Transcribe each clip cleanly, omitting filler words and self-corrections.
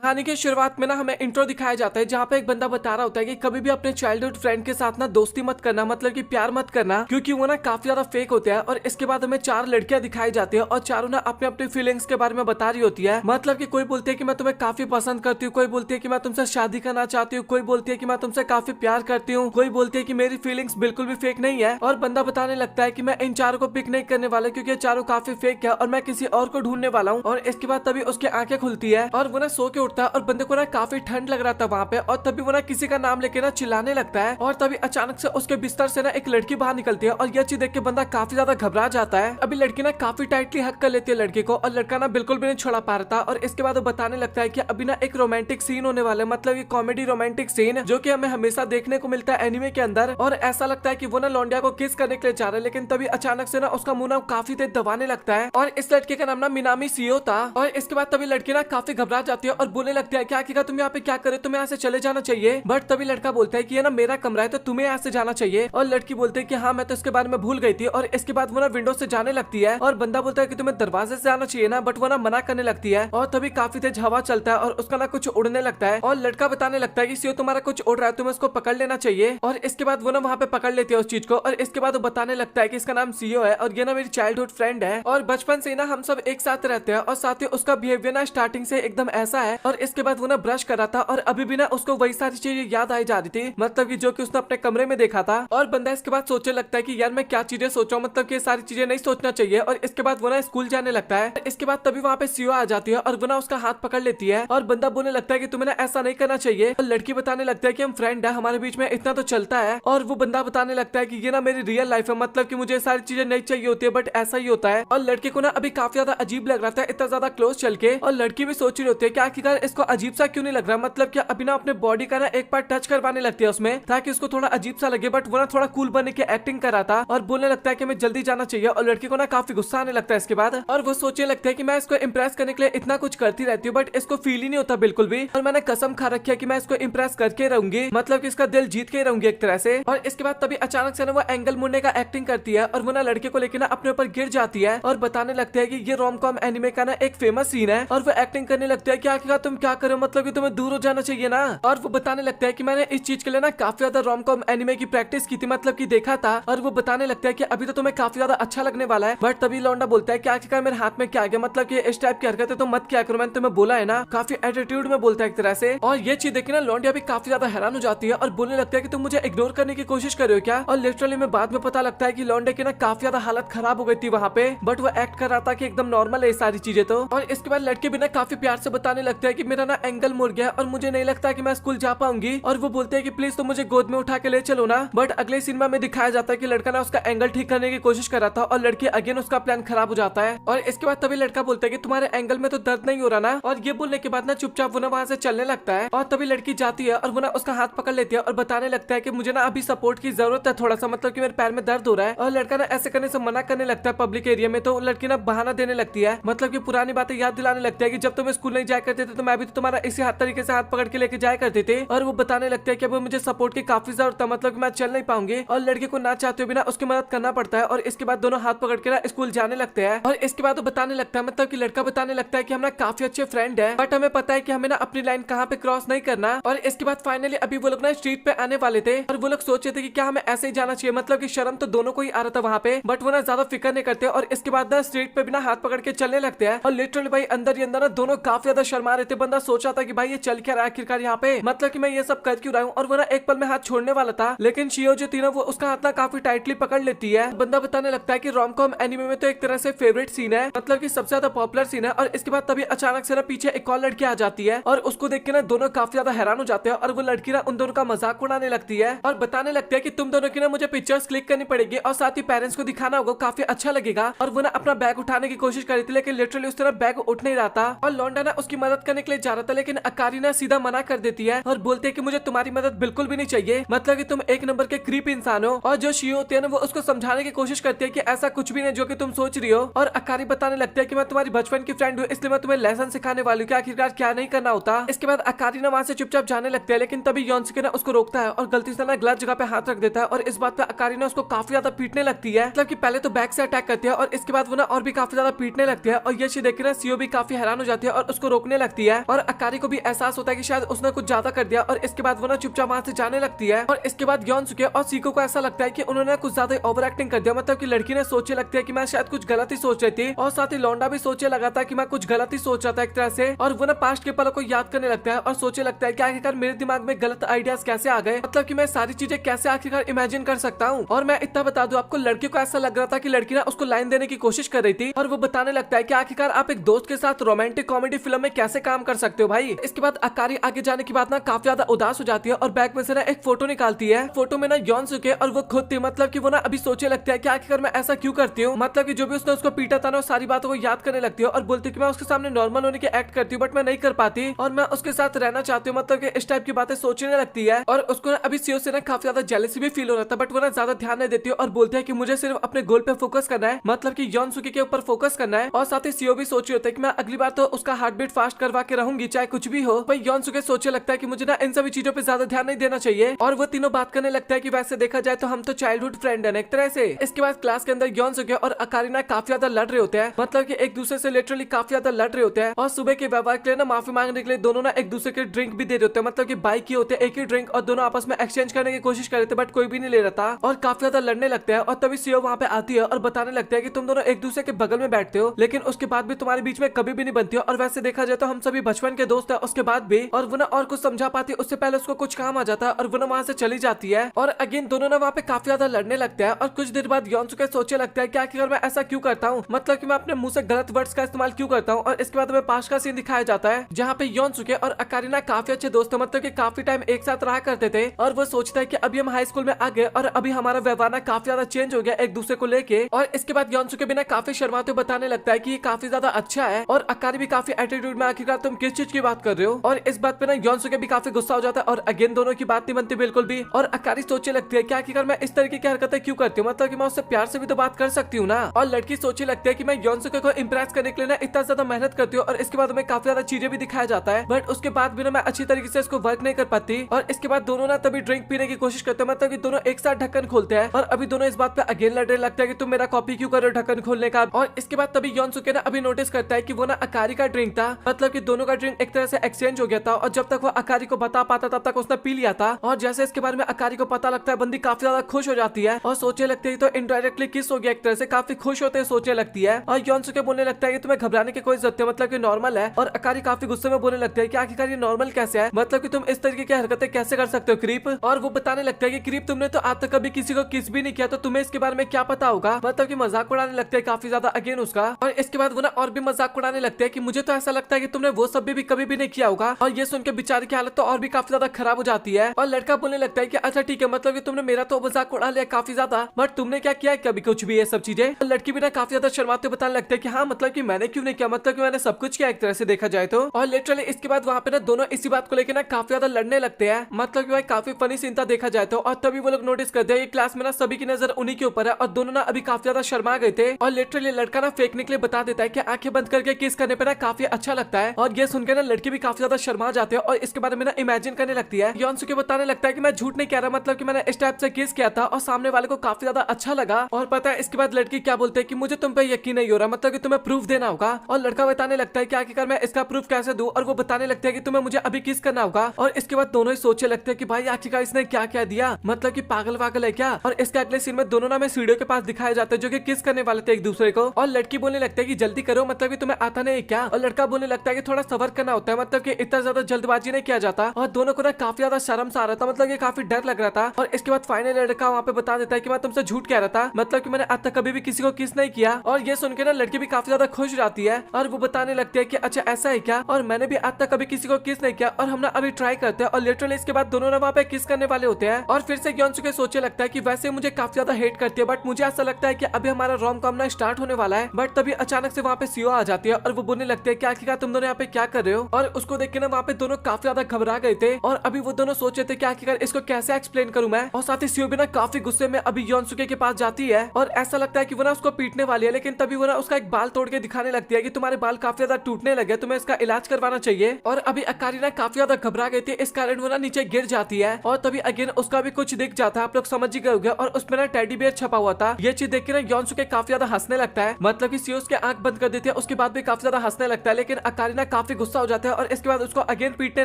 कहानी की शुरुआत में ना हमें इंट्रो दिखाया जाता है जहाँ पे एक बंदा बता रहा होता है कि कभी भी अपने चाइल्डहुड फ्रेंड के साथ ना दोस्ती मत करना, मतलब कि प्यार मत करना, क्योंकि वो ना काफी ज्यादा फेक होते हैं। और इसके बाद हमें 4 लड़कियां दिखाई जाती है और चारों ना अपने अपनी फीलिंग्स के बारे में बता रही होती है। मतलब कि कोई बोलती है कि मैं तुम्हें काफी पसंद करती हूँ, कोई बोलती है कि मैं तुमसे शादी करना चाहती हूँ, कोई बोलती है कि मैं तुमसे काफी प्यार करती हूँ, कोई बोलती है कि मेरी फीलिंग्स बिल्कुल भी फेक नहीं है। और बंदा बताने लगता है कि मैं इन चारों को पिक नहीं करने वाला क्योंकि ये चारों काफी फेक है और मैं किसी और को ढूंढने वाला हूँ। और इसके बाद तभी उसकी आंखें खुलती है और वो ना सो के उठता है और बंदे को ना काफी ठंड लग रहा था वहाँ पे। और तभी वो ना किसी का नाम लेके ना चिल्लाने लगता है और तभी अचानक से उसके बिस्तर से ना एक लड़की बाहर निकलती है और यह चीज देख के बंदा काफी ज्यादा घबरा जाता है। अभी लड़की ना काफी टाइटली हक कर लेती है लड़के को और लड़का ना बिल्कुल भी नहीं छोड़ा पा रहा था। और इसके बाद वो बताने लगता है कि अभी ना एक रोमांटिक सीन होने वाला है, मतलब ये कॉमेडी रोमांटिक सीन जो कि हमें हमेशा देखने को मिलता है एनिमे के अंदर। और ऐसा लगता है कि वो ना लौंडिया को किस करने के लिए जा रहा है, लेकिन तभी अचानक से ना उसका मुंह ना काफी तेज दबाने लगता है। और इस लड़के का नाम ना मिनामी सीओ था। और इसके बाद तभी लड़की ना काफी घबरा जाती है और बोलने लगती है क्या किया तुम यहाँ पे क्या करे, तुम्हें यहाँ से चले जाना चाहिए। बट तभी लड़का बोलता है कि ये ना मेरा कमरा है तो तुम्हें यहाँ से जाना चाहिए। और लड़की बोलती है कि हाँ मैं तो इसके बारे में भूल गई थी। और इसके बाद वो ना विंडो से जाने लगती है और बंदा बोलता है कि तुम्हें दरवाजे से जाना चाहिए ना, बट वो ना मना करने लगती है। और तभी काफी तेज हवा चलता है और उसका ना कुछ उड़ने लगता है और लड़का बताने लगता है कि सीओ तुम्हारा कुछ उड़ रहा है, तुम्हें उसको पकड़ लेना चाहिए। और इसके बाद वो ना वहाँ पे पकड़ लेती है उस चीज को। और इसके बाद वो बताने लगता है कि इसका नाम सीओ है और ये ना मेरी चाइल्डहुड फ्रेंड है और बचपन से ना हम सब एक साथ रहते हैं। और साथ ही उसका बिहेवियर ना स्टार्टिंग से एकदम ऐसा है। और इसके बाद वो ना ब्रश कर रहा था और अभी भी ना उसको वही सारी चीजें याद आई जा रही थी, मतलब कि जो कि उसने अपने कमरे में देखा था। और बंदा इसके बाद सोचने लगता है कि यार मैं क्या चीजें सोचा, मतलब कि ये सारी चीजें नहीं सोचना चाहिए। और इसके बाद वो ना स्कूल जाने लगता है। इसके बाद तभी वहाँ पे सीओ आ जाती है और वो ना उसका हाथ पकड़ लेती है और बंदा बोलने लगता है कि तुम्हें ना ऐसा नहीं करना चाहिए। और लड़की बताने लगता है कि हम फ्रेंड है, हमारे बीच में इतना तो चलता है। और वो बंदा बताने लगता है कि ये ना मेरी रियल लाइफ है, मतलब कि मुझे सारी चीजें नहीं चाहिए होती है बट ऐसा ही होता है। और लड़के को ना अभी काफी ज्यादा अजीब लग रहा था इतना ज्यादा क्लोज चल के। और लड़की भी सोच रही होती है कि आखिरकार इसको अजीब सा क्यों नहीं लग रहा, मतलब कि अभी ना अपने बॉडी का ना एक बार टच करवाने लगती है उसमें ताकि उसको थोड़ा अजीब सा लगे। बट वो ना थोड़ा कूल बनने की एक्टिंग कर रहा था और बोलने लगता है कि हमें जल्दी जाना चाहिए। और लड़की को ना काफी गुस्सा आने लगता है इसके बाद और वो सोचने लगता है कि मैं इसको इम्प्रेस करने के लिए इतना कुछ करती रहती हूँ बट इसको फील ही नहीं होता बिल्कुल भी। और मैंने कसम खा रखी है कि मैं इसको इम्प्रेस करके रहूंगी, मतलब कि इसका दिल जीत के रहूंगी एक तरह से। और इसके बाद तभी अचानक से ना वो एंगल मुड़ने का एक्टिंग करती है और वो ना लड़के को लेकर ना अपने ऊपर गिर जाती है और बताने लगते हैं कि ये रोम कॉम एनिमे का ना एक फेमस सीन है। और वो एक्टिंग करने लगता है कि आखिरकार तुम क्या करो, मतलब कि तुम्हें दूर हो जाना चाहिए ना। और वो बताने लगता है कि मैंने इस चीज के लिए ना काफी ज्यादा रोम कॉम एनिमे की प्रैक्टिस की थी, मतलब कि देखा था। और वो बताने लगता है कि अभी तो तुम्हें काफी ज्यादा अच्छा लगने वाला है। बट तभी लौंडा बोलता है कि आखिरकार मेरे हाथ में क्या आ गया, मतलब कि इस टाइप की हरकतें तो मत क्या करो, मैंने तुम्हें बोला है ना। काफी एटीट्यूड में बोलता है एक तरह से। और ये चीज देखी ना लौंडिया भी काफी ज्यादा हैरान हो जाती है और बोलने लगता है कि तुम मुझे इग्नोर करने की कोशिश कर रहे हो क्या। और लिटरली में बाद में पता लगता है कि लौंडे की ना काफी ज्यादा हालत खराब हो गई थी वहाँ पे, बट वो एक्ट कर रहा था कि एकदम नॉर्मल है ये सारी चीजें तो। और इसके बाद लड़के भी ना काफी प्यार से बताने लगता है कि मेरा ना एंगल मुड़ गया और मुझे नहीं लगता कि मैं स्कूल जा पाऊंगी। और वो बोलते हैं कि प्लीज तुम मुझे गोद में उठा के ले चलो ना। बट अगले सीन में दिखाया जाता है कि लड़का ना उसका एंगल ठीक करने की कोशिश कर रहा था और लड़की अगेन उसका प्लान खराब हो जाता है। और इसके बाद तभी लड़का बोलता है कि तुम्हारे एंगल में तो दर्द नहीं हो रहा ना। और ये बोलने के बाद ना चुपचाप वो ना वहाँ से चलने लगता है। और तभी लड़की जाती है और वो ना उसका हाथ पकड़ लेती है और बताने लगता है कि मुझे ना अभी सपोर्ट की जरूरत है थोड़ा सा, मतलब कि मेरे पैर में दर्द हो रहा है। और लड़का ना ऐसे करने से मना करने लगता है पब्लिक एरिया में। तो लड़की ना बहाना देने लगती है, मतलब कि पुरानी बातें याद दिलाने लगती है कि जब तुम स्कूल नहीं जाया करते थे तो मैं भी तो तुम्हारा इसी हाथ तरीके से हाथ पकड़ के लेके जाया करते थे। और वो बताने लगते हैं कि अब मुझे सपोर्ट की काफी जरूरत है, मतलब कि मैं चल नहीं पाऊंगी। और लड़के को ना चाहते हुए भी ना उसकी मदद करना पड़ता है। और इसके बाद दोनों हाथ पकड़ के ना स्कूल जाने लगते हैं। और इसके बाद वो बताने लगता है, मतलब कि लड़का बताने लगता है कि हम ना काफी अच्छे फ्रेंड है बट हमें पता है कि हमें ना अपनी लाइन कहाँ पे क्रॉस नहीं करना। और इसके बाद फाइनली अभी वो लोग ना स्ट्रीट पे आने वाले थे और वो लोग सोचे थे कि क्या हमें ऐसे ही जाना चाहिए, मतलब कि शर्म तो दोनों को ही आ रहा था वहाँ पे, बट वो ना ज्यादा फिक्र नहीं करते। और इसके बाद ना स्ट्रीट पे भी ना हाथ पकड़ के चलने लगते हैं। और लिटरली भाई अंदर ही अंदर ना दोनों काफी ज्यादा शर्मा रहे थे। बंदा सोचा था कि भाई ये चल क्या रहा है आखिरकार यहाँ पे, मतलब कि मैं ये सब कर क्यों रहा हूँ। और वो ना एक पल में हाथ छोड़ने वाला था लेकिन शियो जो थी ना वो उसका हाथ ना काफी टाइटली पकड़ लेती है। बंदा बताने लगता है कि रोम कॉम एनिमे में तो एक तरह से फेवरेट सीन है, मतलब कि सबसे ज्यादा पॉपुलर सीन है। और इसके बाद तभी अचानक से ना पीछे एक और लड़की आ जाती है और उसको देख के ना दोनों काफी ज्यादा हैरान हो जाते हैं। और वो लड़की ना उन दोनों का मजाक उड़ाने लगती है और बताने लगती है कि तुम दोनों की ना मुझे पिक्चर्स क्लिक करनी पड़ेगी और साथ ही पेरेंट्स को दिखाना होगा, काफी अच्छा लगेगा। और वो ना अपना बैग उठाने की कोशिश कर रही थी लेकिन लिटरली उस तरह बैग उठ नहीं रहा था। और लौंडा ना उसकी मदद करने के लिए जा रहा था लेकिन अकारी ना सीधा मना कर देती है और बोलते है कि मुझे तुम्हारी मदद बिल्कुल भी नहीं चाहिए, मतलब कि तुम एक नंबर के क्रीप इंसान हो। और जो शियो होती है ना वो उसको समझाने की कोशिश करती है कि ऐसा कुछ भी नहीं जो कि तुम सोच रही हो। और अकारी बताने लगती है कि मैं तुम्हारी बचपन की फ्रेंड हूँ इसलिए मैं तुम्हें लेसन सिखाने वाली हूँ कि आखिरकार क्या नहीं करना होता। इसके बाद अकारी ना वहाँ से चुपचाप जाने लगती है लेकिन तभी योनसुके ना उसको रोकता है और गलती से ना गलत जगह पे हाथ रख देता है। और इस बात पे अकारी ना उसको काफी ज्यादा पीटने लगती है, मतलब कि पहले तो बैक से अटैक करती है और इसके बाद वो ना और भी काफी ज्यादा पीटने लगती है। और ये चीज देख के ना सीओ भी काफी हैरान हो जाती है और उसको रोकने लगती है। है और अकारी को भी एहसास होता है कि शायद उसने कुछ ज्यादा कर दिया और इसके बाद वो ना चुपचाप वहां से जाने लगती है। और इसके बाद योनसुके और सीको को ऐसा लगता है कि उन्होंने कुछ ज्यादा ओवर एक्टिंग कर दिया, मतलब कि लड़की ने सोचे लगती है कि मैं शायद कुछ गलत ही सोच रही थी और साथ ही लौंडा भी सोचे लगा था कि मैं कुछ गलत ही सोच रहा था एक तरह से। और वो ना पास्ट के पलों को याद करने लगता है और सोचे लगता है कि आखिरकार मेरे दिमाग में गलत आइडियाज कैसे आ गए, मतलब कि मैं सारी चीजें कैसे आखिरकार इमेजिन कर सकता हूँ। और मैं इतना बता दूं आपको, लड़की को ऐसा लग रहा था कि लड़की ना उसको लाइन देने की कोशिश कर रही थी और वो बताने लगता है कि आखिरकार आप एक दोस्त के साथ रोमांटिक कॉमेडी फिल्म में कैसे काम कर सकते हो भाई। इसके बाद अकारी आगे जाने की बात ना काफी ज्यादा उदास हो जाती है और बैग में से ना एक फोटो निकालती है। फोटो में ना योनसुके और वो खुद थी, मतलब कि वो ना अभी सोचे लगता है कि आखिरकार मैं ऐसा क्यों करती हूँ, मतलब कि जो भी उसने उसको पीटा था ना सारी बातों को याद करने लगती है और बोलती है कि मैं उसके सामने नॉर्मल होने की एक्ट करती हूँ बट मैं नहीं कर पाती और मैं उसके साथ रहना चाहती हूँ, मतलब कि इस टाइप की बातें सोचने लगती है। और उसको ना अभी सीओ से ना काफी ज्यादा जेलसी भी फील हो रहा था बट वो ना ज्यादा ध्यान नहीं देती है और बोलती है कि मुझे सिर्फ अपने गोल पे फोकस करना है, मतलब कि योनसुके के ऊपर फोकस करना है। और साथ ही सीओ भी सोच रही होता है कि मैं अगली बार तो उसका हार्ट बीट फास्ट करवा के रहूंगी चाहे कुछ भी हो। भाई योनसुके सोचे लगता है कि मुझे ना इन सभी चीजों पे ज्यादा ध्यान नहीं देना चाहिए और वो तीनों बात करने लगता है कि वैसे देखा जाए तो हम तो चाइल्डहुड फ्रेंड है एक तरह से। इसके बाद क्लास के अंदर योनसुके और अकारी ना काफी ज्यादा लड़ रहे होते हैं, मतलब कि एक दूसरे से लिटरली काफी ज्यादा लड़ रहे होते हैं और सुबह के व्यवहार के लिए ना माफी मांगने के लिए दोनों ना एक दूसरे के ड्रिंक भी दे रहे होते हैं, मतलब कि बाइक की होते हैं एक ही ड्रिंक और दोनों आपस में एक्सचेंज करने की कोशिश कर रहे थे बट कोई भी नहीं ले रहा था और काफी ज्यादा लड़ने लगते हैं। और तभी सीओ वहां पे आती है और बताने लगता है कि तुम दोनों एक दूसरे के बगल में बैठते हो लेकिन उसके बाद भी तुम्हारे बीच में कभी भी नहीं बनती हो और वैसे देखा जाए तो हम सभी बचपन के दोस्त है उसके बाद भी। और वो ना और कुछ समझा पाती है उससे पहले उसको कुछ काम आ जाता है और वो ना वहां से चली जाती है और अगेन दोनों ना वहाँ पे काफी ज्यादा लड़ने लगते हैं। और कुछ देर बाद योनसुके सोचे लगता है कि आखिर मैं ऐसा क्यों करता हूँ, मतलब कि मैं अपने मुंह से गलत वर्ड्स का इस्तेमाल क्यों करता हूँ। और इसके बाद हमें पास का सीन दिखाया जाता है जहाँ पे योनसुके और अकारी ना काफी अच्छे दोस्त है, मतलब कि काफी टाइम एक साथ रहा करते थे और वो सोचता है कि अभी हम हाई स्कूल में आ गए और अभी हमारा व्यवहार ना काफी ज्यादा चेंज हो गया एक दूसरे को लेके। और इसके बाद योनसुके भी ना काफी शर्माते हुए बताने लगता है कि ये काफी ज्यादा अच्छा है और अकारी भी काफी एटीट्यूड में आखिरकार तुम किस चीज की बात कर रहे हो। और इस बात पे ना योनसुके भी काफी गुस्सा हो जाता है और अगेन दोनों की बात नहीं बनती बिल्कुल भी। और अकारी सोचने लगती है कि आखिरकार मैं इस तरीके की हरकतें क्यों करती हूँ, मतलब कि मैं उससे प्यार से भी तो बात कर सकती हूँ ना। और लड़की सोचने लगती है कि मैं योनसुके को इम्प्रेस करने के लिए ना इतना ज्यादा मेहनत करती हूँ और इसके बाद हमें काफी ज्यादा चीजें भी दिखाया जाता है बट उसके बाद भी ना मैं अच्छी तरीके से इसको वर्क नहीं कर पाती। और इसके बाद दोनों ना तभी ड्रिंक पीने की कोशिश करते हैं, मतलब कि दोनों एक साथ ढक्कन खोलते हैं और अभी दोनों इस बात पे अगेन लड़ने लगता है कि तुम मेरा कॉपी क्यों कर रहे हो ढक्कन खोलने का। और इसके बाद तभी योनसुके ना अभी नोटिस करता है कि वो ना अकारी का ड्रिंक था, मतलब कि दोनों का ड्रिंक एक तरह से एक्सचेंज हो गया था और जब तक वो अकारी को बता पाता तब तक उसने पी लिया था। और जैसे इसके बारे में अकारी को पता लगता है बंदी काफी ज्यादा खुश हो जाती है और सोचने लगती है तो इनडायरेक्टली किस हो गया एक तरह से, काफी खुश होते हैं सोचने लगती है। और योनसुके बोलने लगता है कि तुम्हें घबराने की कोई जरूरत है, मतलब कि नॉर्मल है। और अकारी काफी गुस्से में बोलने लगता है कि आखिरकार ये नॉर्मल कैसे है, मतलब कि तुम इस तरीके की हरकतें कैसे कर सकते हो क्रीप। और वो बताने लगता है कि क्रीप तुमने तो आज तक कभी किसी को किस भी नहीं किया तो तुम्हें इसके बारे में क्या पता होगा, मतलब कि मजाक उड़ाने लगते हैं काफी ज्यादा अगेन उसका। और इसके बाद वो ना और भी मजाक उड़ाने लगते हैं कि मुझे तो ऐसा लगता है कि तुमने वो सब भी कभी भी नहीं किया होगा। और ये सुन के बेचारे की हालत तो और भी काफी ज्यादा खराब हो जाती है। और लड़का बोलने लगता है कि अच्छा ठीक है, मतलब कि तुमने मेरा तो मजाक उड़ा लिया काफी ज्यादा बट तुमने क्या किया है कभी कुछ भी ये सब चीजें। लड़की भी ना काफी ज्यादा शर्माते बताने लगते हैं कि हाँ मतलब कि मैंने क्यों नहीं किया, मतलब कि मैंने सब कुछ किया एक तरह से देखा जाए तो। और लिटरली इसके बाद वहाँ पे ना दोनों इसी बात को लेकर ना काफी ज्यादा लड़ने लगते हैं, मतलब कि भाई काफी फनी सीन था देखा जाए तो। और तभी वो लोग नोटिस करते हैं क्लास में ना सभी की नजर उन्हीं के ऊपर है और दोनों ना अभी काफी ज्यादा शर्मा गए थे। और लिटरली लड़का ना फेंकने के लिए बता देता है कि आंखें बंद करके किस करने पे ना काफी अच्छा लगता है। और ये सुनकर ना लड़की भी काफी ज्यादा शर्मा जाते हैं और इसके बारे में ना इमेजिन करने लगती है। योनसुके बताने लगता है कि मैं झूठ नहीं कह रहा, मतलब कि मैंने इस टाइप से किस किया था और सामने वाले को काफी ज्यादा अच्छा लगा। और पता है इसके बाद लड़की क्या बोलते हैं कि मुझे तुम पे यकीन नहीं हो रहा, मतलब कि तुम्हें प्रूफ देना होगा। और लड़का बताने लगता है कि आखिरकार मैं इसका प्रूफ कैसे दूं। और वो बताने लगता है कि तुम्हें मुझे अभी किस करना होगा। और इसके बाद दोनों ही सोचने लगते हैं कि भाई आखिरकार इसने क्या क्या दिया, मतलब कि पागल वागल है क्या। और इसके अगले सीन में दोनों ना में सीढ़ियों के पास दिखाए जाते हैं जो कि किस करने वाले थे एक दूसरे को। और लड़की बोलने लगता है कि जल्दी करो, मतलब कि तुम्हें आता नहीं क्या। और लड़का बोलने लगता है कि थोड़ा सबर करना होता है, मतलब कि इतना ज्यादा जल्दबाजी नहीं किया जाता। और दोनों को ना काफी ज्यादा शर्म सा आ रहा था, मतलब कि काफी डर लग रहा था। और इसके बाद फाइनल लड़का वहाँ पे बता देता है कि मैं तुमसे झूठ कह रहा था, मतलब कि मैंने आज तक कभी भी किसी को किस नहीं किया। और ये सुनकर ना लड़की भी काफी ज्यादा खुश रहती है और वो बताने लगती है कि अच्छा ऐसा है क्या, और मैंने भी आज तक कभी किसी को किस नहीं किया और हम ना अभी ट्राई करते हैं। और लिटरली इसके बाद दोनों ना वहाँ पे किस करने वाले होते हैं। और फिर से योनसुके सोचने लगता है कि वैसे मुझे काफी ज्यादा हेट करती है बट मुझे ऐसा लगता है कि अभी हमारा रोम कॉम ना स्टार्ट होने वाला है। बट तभी अचानक से वहाँ पे सीओ आ जाती है और वो बोलने लगते हैं कि आखिरकार तुम दोनों यहाँ पे क्या कर रहे हो। और उसको देख के ना वहाँ पे दोनों काफी ज्यादा घबरा गए थे और अभी वो दोनों सोच रहे थे कि आखिरकार इसको कैसे एक्सप्लेन करूं मैं। और साथ ही सीओ भी ना काफी गुस्से में अभी योनसुके के पास जाती है और ऐसा लगता है कि वो ना उसको पीटने वाली है, लेकिन तभी वो ना उसका एक बाल तोड़ के दिखाने लगती है कि तुम्हारे बाल काफी ज्यादा टूटने लगे, तुम्हें इसका इलाज करवाना चाहिए। और अभी अकारी ना काफी ज्यादा घबरा गई थी, इस कारण वो ना नीचे गिर जाती है। और तभी अगेन उसका भी कुछ दिख जाता है, आप लोग समझ ही गए होंगे। और उसमें ना टेडी बियर छपा हुआ था। ये चीज देख के ना योनसुके काफी ज्यादा हंसने लगता है, मतलब कि सीओ उसके आंख बंद कर देती है, उसके बाद भी काफी ज्यादा हंसने लगता है। लेकिन अकारी ना काफी गुस्सा हो जाता है और इसके बाद उसको अगेन पीटने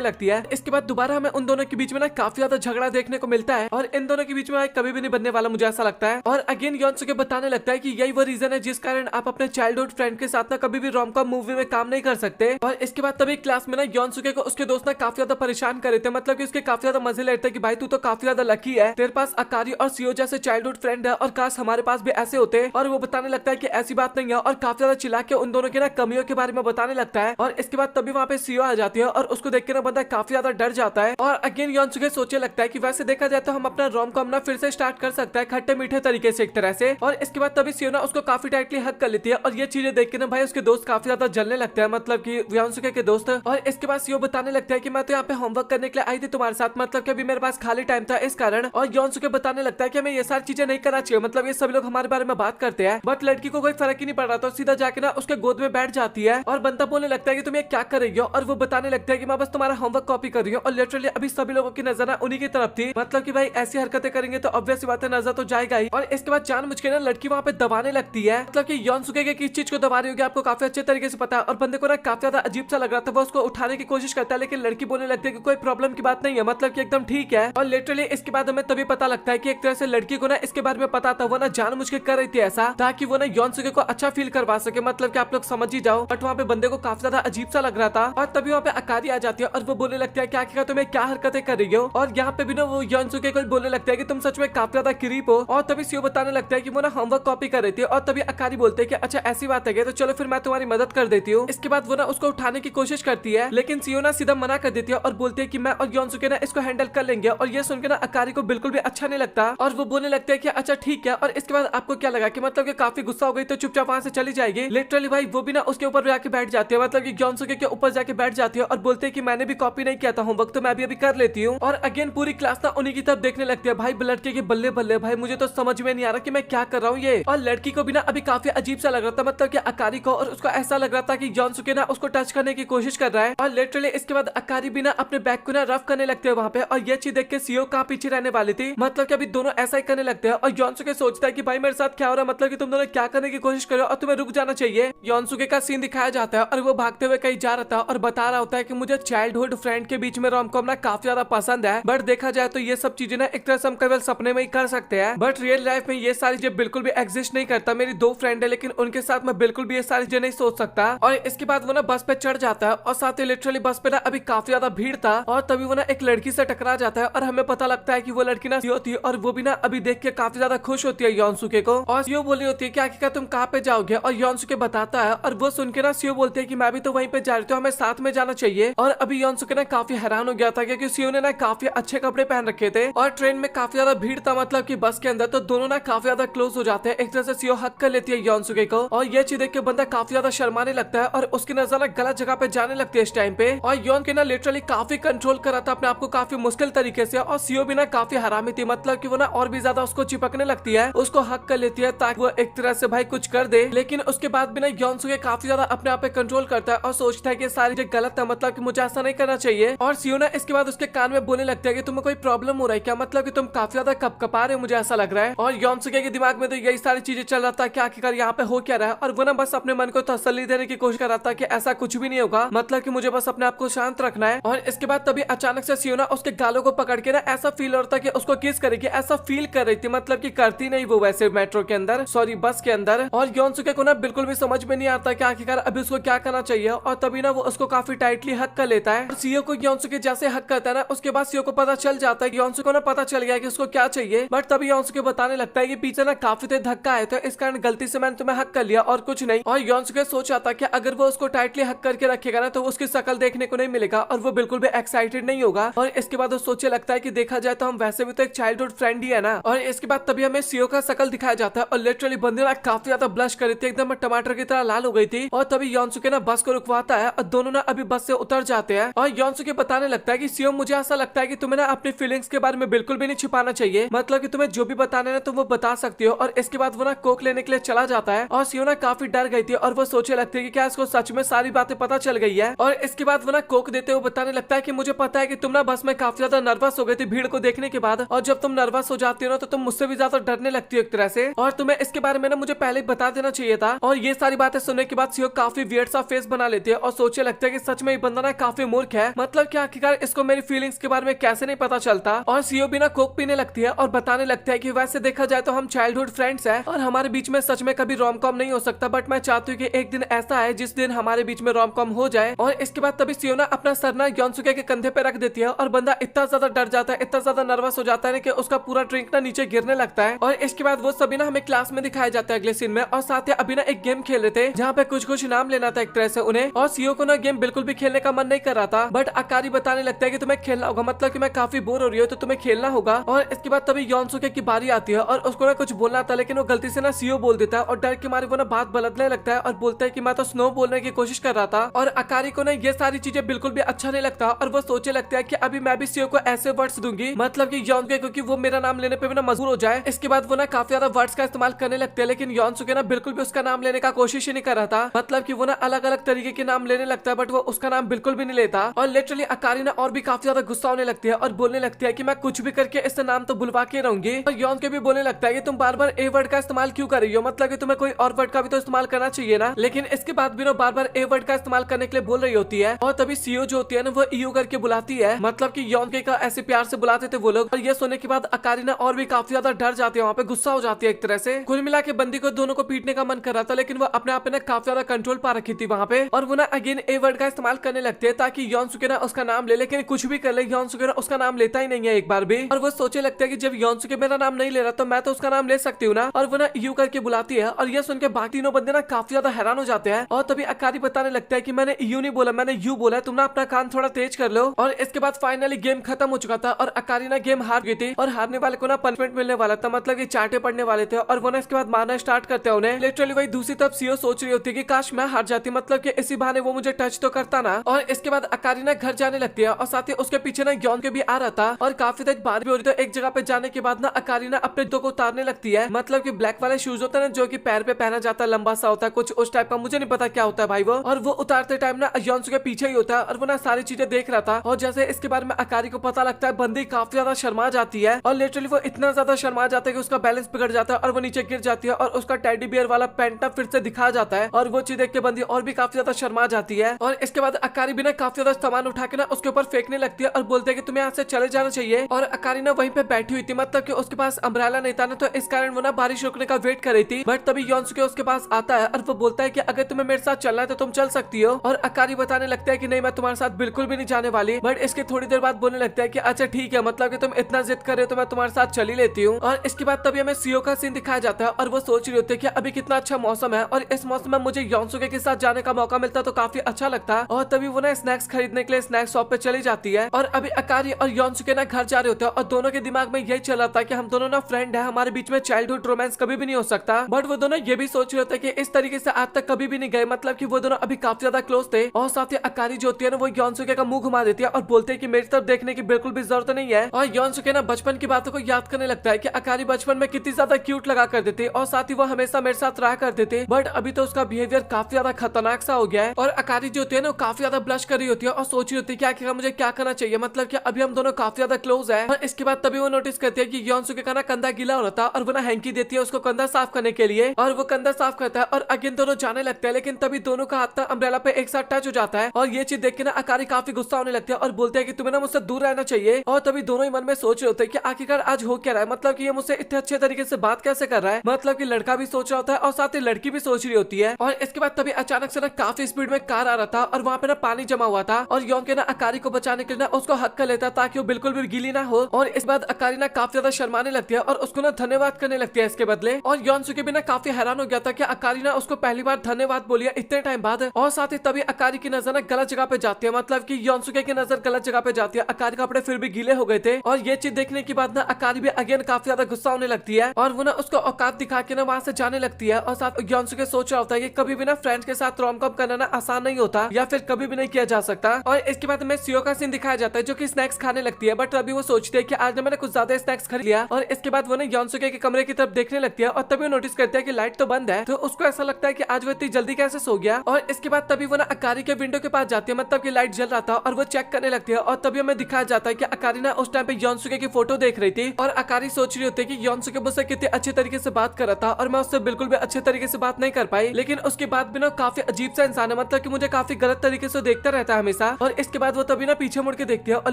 लगती है। इसके बाद दोबारा हमें उन दोनों के बीच में ना काफी ज्यादा झगड़ा देखने को मिलता है और इन दोनों के बीच में कभी भी नहीं बनने वाला, मुझे ऐसा लगता है। और अगेन योनसुके बताने लगता है कि यही वो रीजन है जिस कारण आप अपने चाइल्डहुड फ्रेंड के साथ ना कभी भी रोम-कॉम मूवी में काम नहीं कर सकते। और इसके बाद तभी क्लास में ना योनसुके को उसके दोस्त ना काफी ज्यादा परेशान कर रहे थे, मतलब कि उसके काफी ज्यादा मजे लेते हैं कि भाई तू तो काफी ज्यादा लकी है, तेरे पास अकारी और सीओ जैसे चाइल्डहुड फ्रेंड है और काश हमारे पास भी ऐसे होते। और वो बताने लगता है कि ऐसी बात नहीं है और काफी ज्यादा चिल्ला के उन दोनों के ना कमियों के बारे में बताने लगता है। और इसके बाद तभी वहाँ पे सीओ आ जाती है और उसको देख के ना बंदा काफी ज्यादा डर जाता है। और अगेन योनसुके सोचने लगता है कि वैसे देखा जाए तो हम अपना रोम-कॉम ना फिर से स्टार्ट कर सकता है खट्टे मीठे तरीके से एक तरह से। और इसके बाद तभी सीओ ना उसको काफी टाइटली हक कर लेती है और ये चीजें देख के ना भाई उसके दोस्त काफी ज्यादा जलने लगते हैं, मतलब कि योनसुके के दोस्त। और इसके बाद सीओ बताने लगता है कि मैं तो यहाँ पे होमवर्क करने के लिए आई थी तुम्हारे साथ, मतलब कि अभी मेरे पास खाली टाइम था इस कारण। और योनसुके बताने लगता है कि हमें ये सारी चीजें नहीं करना चाहिए, मतलब ये सभी लोग हमारे बारे में बात करते हैं, बट लड़की को कोई फर्क ही नहीं पड़ रहा, तो सीधा जाके ना उसके गोद में बैठ जाती है। और बंदा बोलने लगता है कि तुम ये क्या कर रही हो, और वो बताने लगता है कि मैं बस तुम्हारा होमवर्क कॉपी कर रही हूँ। और लिटरली अभी सभी लोगों की नजर ना उन्हीं की तरफ थी, मतलब कि भाई ऐसी हरकतें करेंगे तो ऑब्वियस बात है नजर तो जाएगा ही। और इसके बाद जानबूझ के ना लड़की वहाँ पे दबाने लगती है, मतलब कि योनसुके के किस चीज को दबा रही होगी आपको काफी अच्छे तरीके से पता है। और बंदे को ना काफी ज्यादा अजीब सा लग रहा था, वो उसको उठाने की कोशिश करता है लेकिन लड़की बोलने लगती है कि कोई प्रॉब्लम की बात नहीं है, मतलब कि एकदम ठीक है। और लिटरली इसके बाद हमें तभी पता लगता है कि एक तरह से लड़की को ना इसके बारे में पता था, वो ना जानबूझ के कर रही थी ऐसा ताकि वो ना योनसुके को अच्छा फील करवा सके, मतलब कि आप लोग समझ ही जाओ। बट वहाँ पे बंदे को काफी ज्यादा अजीब सा लग रहा था। और तभी वहाँ पे अकारी आ जाती है और वो बोलने लगती है क्या क्या तुम्हें क्या हरकतें कर रही हो। और यहाँ पे भी ना वो योनसुके को बोलने लगता है कि तुम सच में काफी ज्यादा क्रीप हो। और तभी सीओ बताने लगता है कि वो ना होमवर्क कॉपी कर रही थी। और तभी अकारी बोलते हैं कि अच्छा ऐसी बात है, तो चलो फिर मैं तुम्हारी मदद कर देती हूँ। इसके बाद वो ना उसको उठाने की कोशिश करती है लेकिन सीओ ना सीधा मना कर देती है और बोलती है कि मैं और योनसुके ना इसको हैंडल कर लेंगे। और ये सुनकर ना अकारी को बिल्कुल भी अच्छा नहीं लगता और वो बोलने लगता है कि अच्छा ठीक है। और इसके बाद आपको क्या लगा कि मतलब कि काफी गुस्सा हो गई तो चुपचाप वहां से चली जाएगी। लिटरली भाई वो भी ना उसके ऊपर जाके बैठ जाती है, मतलब कि योनसुके के ऊपर जाके बैठ जाती है और बोलते हैं कि मैंने भी कॉपी नहीं किया था होमवर्क, तो मैं अभी कर लेती हूँ। और अगेन पूरी क्लास ना उन्हीं की तरफ देखने लगती है। भाई लड़के के बल्ले बल्ले, भाई मुझे तो समझ में नहीं आ रहा कि मैं क्या कर रहा हूँ ये। और लड़की को भी ना अभी काफी अजीब सा लग रहा था, मतलब कि अकारी को, और उसको ऐसा लग रहा था कि योनसुके ना उसको टच करने की कोशिश कर रहा है। और लिटरली इसके बाद अकारी भी ना अपने बैग को ना रफ करने लगते हैं वहाँ पे। और ये चीज देख के सीओ कहाँ पीछे रहने वाली थी, मतलब कि अभी दोनों ऐसा ही करने लगते हैं। और योनसुके सोचता है कि भाई मेरे साथ क्या हो रहा है, मतलब कि तुम दोनों क्या करने की कोशिश कर रहे हो और तुम्हें रुक जाना चाहिए। योनसुके का सीन दिखाया जाता है और वो भागते हुए कहीं जा रहा था और बता रहा होता है कि मुझे चाइल्डहुड फ्रेंड के बीच में रोम-कॉम ना काफी ज्यादा पसंद है, बट देखा जाए तो ये सब चीजें ना एक तरह से हम केवल सपने में ही कर सकते हैं, बट रियल लाइफ में ये सारी चीजें बिल्कुल भी एग्जिस्ट नहीं करता। मेरी दो फ्रेंड है लेकिन उनके साथ मैं बिल्कुल भी ये सारी चीजें नहीं सोच सकता। और इसके बाद वो ना बस पे चढ़ जाता है और साथ ही लिटरली बस पे ना अभी काफी ज्यादा भीड़ था और तभी वो ना एक लड़की से टकरा जाता है और हमें पता लगता है कि वो लड़की ना सीओ थी। और वो भी ना अभी देख के काफी ज्यादा खुश होती है योनसुके को। और सीओ बोली होती है कि आखिरकार तुम कहाँ पे जाओगे, और योनसुके बताता है और वो सुन के ना सीओ बोलते है कि मैं भी तो वहीं पे जा रही हूँ, हमें साथ में जाना चाहिए। और अभी योनसुके ना काफी हैरान हो गया था क्योंकि सीओ ने ना काफी अच्छे कपड़े पहन रखे थे और ट्रेन में काफी ज्यादा भीड़ था, मतलब कि बस के अंदर, तो दोनों ना काफी ज्यादा क्लोज हो जाते हैं। एक तरह से सीओ हक कर लेती है योनसुके को और ये चीज देख के बंदा काफी ज्यादा शर्माने लगता है और उसकी नजर ना गलत जगह पे जाने लगती है इस टाइम पे। और योन के ना लिटरली काफी कंट्रोल करा था अपने आप को काफी मुश्किल तरीके से। और सीओ भी ना काफी हरामी थी, मतलब कि वो ना और भी ज्यादा उसको चिपकने लगती है, उसको हक कर लेती है ताकि वो एक तरह से भाई कुछ कर दे। लेकिन उसके बाद भी ना योनसुके काफी ज्यादा अपने आप पे कंट्रोल करता है और सोचता है कि सारी चीज गलत है, मतलब कि मुझे ऐसा नहीं करना चाहिए। और सीओ ना इसके बाद उसके कान में बोलने लगता है कि तुम्हें कोई प्रॉब्लम हो रहा है क्या, मतलब कि तुम काफी ज्यादा कपकपा रहे हो, मुझे ऐसा लग रहा है। और योनसुके के दिमाग में तो यही सारी चीजें चल रहा था कि आखिरकार यहाँ पे हो क्या रहा है। और वो ना बस अपने मन को तसल्ली देने की कोशिश कर रहा था कि ऐसा कुछ भी नहीं होगा, मतलब कि मुझे बस अपने आप को शांत रखना है। और इसके बाद तभी अचानक से सीओ ना उसके गालों को पकड़ के ना ऐसा फील हो रहा था कि उसको किस करेगी, ऐसा फील कर रही थी, मतलब कि करती नहीं वो वैसे मेट्रो के अंदर, सॉरी बस के अंदर। और योनसुके को ना बिल्कुल भी समझ में नहीं आता कि आखिरकार अभी उसको क्या करना चाहिए। और तभी ना वो उसको काफी टाइटली हक कर लेता है। सीओ को योनसुके जैसे हक करता है ना, उसके बाद सीओ को पता चल जाता है कि योनसुके को ना पता चल गया कि उसको क्या चाहिए। बट तभी योनसुके बताने लगता है कि पीछे ना काफी तेज धक्का आया था, इस कारण गलती से मैंने तुम्हें हक कर लिया और कुछ नहीं। और योनसुके सोच रहा था कि अगर वो उसको टाइटली हक करके रखेगा ना तो उसकी शक्ल देखने को नहीं मिलेगा और वो बिल्कुल भी एक्साइटेड नहीं होगा। और इसके बाद वो सोचने लगता है कि देखा जाए तो हम वैसे भी तो एक चाइल्डहुड फ्रेंड ही है ना। और इसके बाद तभी हमें सीओ का शक्ल दिखाया जाता है और लिटरली बंदे ना काफी ज्यादा ब्लश कर रही थी, एकदम टमाटर की तरह लाल हो गई थी। और तभी योनसुके ना बस को रुकवाता है और दोनों ना अभी बस से उतर जाते हैं। और योनसुके बताने लगता है कि सीओ मुझे ऐसा लगता है कि तुम्हें ना अपनी फीलिंग्स के बारे में बिल्कुल भी नहीं छिपाना चाहिए, मतलब कि तुम्हें जो भी बताना है तुम वो बता सकती हो। और इसके बाद वो ना कोक लेने के लिए चला जाता है और सीओ ना काफी डर गई थी और वो सोचने लगती है कि क्या इसको सच में सारी बातें पता चल गई है। और इसके बाद वो ना कोक देते हुए बताने लगता है कि मुझे पता है कि तुम ना बस में काफी ज्यादा नर्वस हो गई थी भीड़ को देखने के बाद, और जब तुम नर्वस हो जाती हो ना तो तुम मुझसे भी ज्यादा डरने लगती हो एक तरह से, और तुम्हें इसके बारे में ना मुझे पहले ही बता देना चाहिए था। और ये सारी बातें सुनने के बाद सीओ काफी वियर्ड सा फेस बना लेती है और सोचने लगती है कि सच में ये बंदा ना काफी मूर्ख है, मतलब कि आखिरकार इसको मेरी फीलिंग्स के बारे में कैसे नहीं पता चलता। और सीओ भी ना कोक पीने लगती है और बताने लगता है कि वैसे देखा जाए तो हम चाइल्डहुड फ्रेंड्स हैं और हमारे बीच में सच में कभी रोम कॉम नहीं हो सकता, बट मैं चाहती हूँ कि एक दिन ऐसा है जिस दिन हमारे बीच में रोम कॉम हो जाए। और इसके बाद तभी सीओ ना अपना सर ना योनसुके के कंधे पे रख देती है और बंदा इतना ज्यादा डर जाता है, इतना ज्यादा नर्वस हो जाता है कि उसका पूरा ड्रिंक ना नीचे गिरने लगता है। और इसके बाद वो सभी ना हमें क्लास में दिखाया जाता है अगले सीन में, और साथ ही अभी ना एक गेम खेल रहे थे जहाँ पे कुछ कुछ इनाम लेना था एक तरह से उन्हें। और सीओ को ना गेम बिल्कुल भी खेलने का मन नहीं कर रहा था, बट अकारी बताने लगता है कि तुम्हें खेलना होगा, मतलब कि मैं काफी बोर हो रही हूँ तो तुम्हें खेलना होगा। और इसके बाद तभी योनसुके की बारी आती है और उसको ना कुछ बोलना था, लेकिन वो गलती से ना सीओ बोल देता है और डर के मारे वो ना बात बदलने लगता है और बोलता है कि मैं तो स्नो बोलने की कोशिश कर रहा था। और अकारी को ना ये सारी चीजें बिल्कुल भी अच्छा नहीं लगता और वो सोचने लगता है कि अभी मैं भी सीओ को ऐसे वर्ड्स दूंगी, मतलब कि योनसुके क्योंकि वो मेरा नाम लेने पे भी ना मजबूर हो जाए। इसके बाद वो ना काफी ज्यादा वर्ड्स का इस्तेमाल करने लगते हैं, लेकिन योनसुके ना बिल्कुल भी उसका नाम लेने का कोशिश ही नहीं कर रहा था, मतलब कि वो ना अलग अलग तरीके के नाम लेने लगता है बट वो उसका नाम बिल्कुल भी नहीं लेता। और लिटरली अकारी ना और भी काफी ज्यादा गुस्सा होने लगती है और बोलने लगती है कि मैं कुछ भी करके इससे नाम तो बुलवा के रहूंगी। और योनसुके भी बोलने लगता है कि तुम बार बार ए वर्ड का इस्तेमाल क्यों कर रही हो, मतलब कि तुम्हें कोई और वर्ड का भी तो इस्तेमाल करना चाहिए ना। लेकिन इसके बाद भी ना बार बार ए वर्ड का इस्तेमाल करने के लिए बोल रही होती है। और तभी सीओ जो होती है ना वो ईयू करके बुलाती है, मतलब कि योनसुके का ऐसे प्यार से बुलाते थे वो लोग। और ये सुनने के बाद अकारी ना और भी काफी ज्यादा डर जाती है, वहाँ पे गुस्सा हो जाती है एक तरह से। कुल मिला के बंदी को दोनों को पीटने का मन कर रहा था, लेकिन वो अपने आप पे ना काफी ज्यादा कंट्रोल पा रखी थी वहाँ पे। और वो ना अगेन ए वर्ड का इस्तेमाल करने लगते हैं ताकि योनसुके ना उसका नाम ले, लेकिन कुछ भी कर ले योनसुके ना उसका नाम लेता ही नहीं है एक बार भी। और वो सोचने लगता है कि जब योनसुके मेरा नाम नहीं ले रहा तो मैं तो उसका नाम ले सकती हूँ ना। और वो ना यू करके बुलाती है और ये सुन के बाकी तीनों बंदे ना काफी ज्यादा हैरान हो जाते हैं। और तभी अकारी बताने लगता है कि मैंने यू नहीं बोला, मैंने यू बोला है, तुम ना अपना कान थोड़ा तेज कर लो। और इसके बाद फाइनली गेम खत्म हो चुका था और अकारी ना गेम हार गई थी और हारने वाले को ना पनिशमेंट मिलने वाला था, मतलब कि चाटे पड़ने वाले थे। और वो ना इसके बाद मारना स्टार्ट करते हैं उन्हें। लिटरली वही दूसरी तरफ सीओ सोच रही होती है कि काश मैं हार जाती, मतलब कि इसी बहाने वो मुझे टच तो करता ना। और इसके बाद अकारी ना घर जाने लगती है और साथ ही उसके पीछे ना योन के भी आ रहा था और काफी देर बात भी हो रही। तो एक जगह पे जाने के बाद ना अकारी ना अपने जूतों को उतारने लगती है, मतलब कि ब्लैक वाले शूज होता है ना जो कि पैर पे पहना जाता है, लंबा सा होता है कुछ उस टाइप का, मुझे नहीं पता क्या होता है भाई वो। और वो उतारते टाइम ना योन के पीछे ही होता है और वो ना सारी चीजें देख रहा था। और जैसे इसके बारे में अकारी को पता लगता है बंदी काफी ज्यादा शर्मा जाती है और लिटरली वो इतना ज्यादा शर्मा जाता है कि उसका बैलेंस बिगड़ जाता है और वो नीचे गिर जाती है और उसका टेडी बियर वाला पेंट फिर से दिखा जाता है। और वो चीज देख के बंदी और भी काफी ज्यादा शर्मा जाती है। और इसके बाद अकारी भी ना काफी ज्यादा सामान उठा के ना उसके ऊपर फेंकने लगती है और बोलते हैं कि तुम्हें यहाँ से चले जाना चाहिए। और अकारी ना वहीं पे बैठी हुई थी, मतलब कि उसके पास अम्ब्रेला नहीं था ना, तो इस कारण वो ना बारिश रुकने का वेट कर रही थी। बट तभी योनसुके उसके पास आता है और वो बोलता है कि अगर तुम्हें मेरे साथ चलना है तो तुम चल सकती हो। और अकारी बताने लगता है कि नहीं मैं तुम्हारे साथ बिल्कुल भी नहीं जाने वाली। बट इसके थोड़ी देर बाद बोलने लगता है कि अच्छा ठीक है, मतलब कि तुम इतना जिद कर रहे हो तो मैं तुम्हारे साथ चली लेती हूँ। और इसके बाद तभी हमें सीओ का सीन दिखाया जाता है और वो सोच रही होती है कि अभी कितना अच्छा मौसम है और इस मौसम में मुझे योनसुके के साथ जाने का मौका मिलता तो काफी अच्छा लगता। और तभी वो ना स्नैक्स खरीदने के लिए स्नैक्स शॉप पे चली जाती है। और अभी अकारी और योनसुके ना घर जा रहे होते हैं और दोनों के दिमाग में यही चल रहा था कि हम दोनों ना फ्रेंड है, हमारे बीच में चाइल्डहुड रोमांस कभी भी नहीं हो सकता। बट वो दोनों ये भी सोच रहे थे कि इस तरीके से आज तक कभी भी नहीं गए, मतलब कि वो दोनों अभी काफी ज्यादा क्लोज थे। और साथ ही अकारी जो होती है ना वो योनसुके का मुंह घुमा देती है और बोलते हैं कि मेरी तरफ देखने की बिल्कुल भी जरूरत नहीं है। और योनसुके ना बचपन की बातों को याद करने लगता है कि अकारी बचपन में कितनी ज्यादा क्यूट लगा करते थे और साथ ही वो हमेशा मेरे साथ रहा करते थे, बट अभी तो उसका बिहेवियर काफी ज्यादा खतरनाक सा हो गया है। और अकारी जो होती है ना काफी ज्यादा ब्लश कर रही होती है और सोच रही होती है कि आखिर मुझे क्या करना चाहिए, मतलब कि अभी हम दोनों काफी ज्यादा क्लोज है। और इसके बाद तभी वो नोटिस करती है कि योनसुके का ना कंधा गीला हो रहा था और वो ना हैंकी देती है उसको कंधा साफ करने के लिए। और वो कंधा साफ करता है और अगेन दोनों जाने लगते हैं, लेकिन तभी दोनों का हाथ अम्ब्रेला पे एक साथ टच हो जाता है। और ये चीज देख के ना अकारी काफी गुस्सा होने लगती है और बोलते हैं कि तुम्हें ना मुझसे दूर रहना चाहिए। और तभी दोनों ही मन में सोच रहे होते हैं कि आखिरकार आज हो क्या रहा है, मतलब कि ये मुझसे इतने अच्छे तरीके से बात कैसे कर रहा है, मतलब कि लड़का भी सोच रहा होता है और साथ ही लड़की भी सोच रही होती है। और इसके बाद तभी अचानक से ना काफी स्पीड में कार आ रहा था और वहाँ पे ना पानी जमा हुआ था और योन के ना अकारी को बचाने के लिए ना उसको हक कर लेता ताकि वो बिल्कुल भी गीली ना हो। और इस बात अकारी ना काफी ज्यादा शर्माने लगती है और उसको ना धन्यवाद करने लगती है इसके बदले। और योनसुके भी ना काफी हैरान हो गया था कि अकारी ना उसको पहली बार धन्यवाद बोली है इतने टाइम बाद। और साथ ही तभी अकारी की नजर ना गलत जगह पे जाती है, मतलब कि योनसुके की नजर गलत जगह पे जाती है। अकारी कपड़े फिर भी गीले हो गए थे और ये चीज देखने के बाद ना अकारी भी अगेन काफी ज्यादा गुस्सा होने लगती है और वो ना उसको औकात दिखा के ना वहाँ से जाने लगती है। और साथ योनसुके सोच रहा होता है कि कभी भी ना फ्रेंड्स के साथ रोम कॉम करना ना आसान नहीं होता या फिर कभी भी नहीं किया जा सकता। और इसके बाद में सीओ का सीन दिखाया जाता है जो कि स्नैक्स खाने लगती है, बट अभी वो सोचती है कि आज मैंने कुछ ज्यादा स्नैक्स खरीद लिया। और इसके बाद वो ना योनसुके के कमरे की तरफ देखने लगती है और तभी वो नोटिस करती है कि लाइट तो बंद है, तो उसको ऐसा लगता है कि आज वो इतनी जल्दी कैसे सो गया। और इसके बाद तभी वो ना अकारी के विंडो के पास जाती है, मतलब कि लाइट जल रहा था और वो चेक करने लगती है। और तभी हमें दिखाया जाता है कि अकारी ना उस टाइम पे योनसुके की फोटो देख रही थी और अकारी सोच रही होती है कि योनसुके मुझसे कितने अच्छे तरीके से बात कर रहा था और मैं उससे बिल्कुल भी अच्छे तरीके से बात नहीं कर पाई। लेकिन उसके बाद भी ना काफी अजीब सा इंसान है, मतलब मतलब कि मुझे काफी गलत तरीके से देखता रहता है हमेशा। और इसके बाद वो तभी ना पीछे मुड़ के देखती है और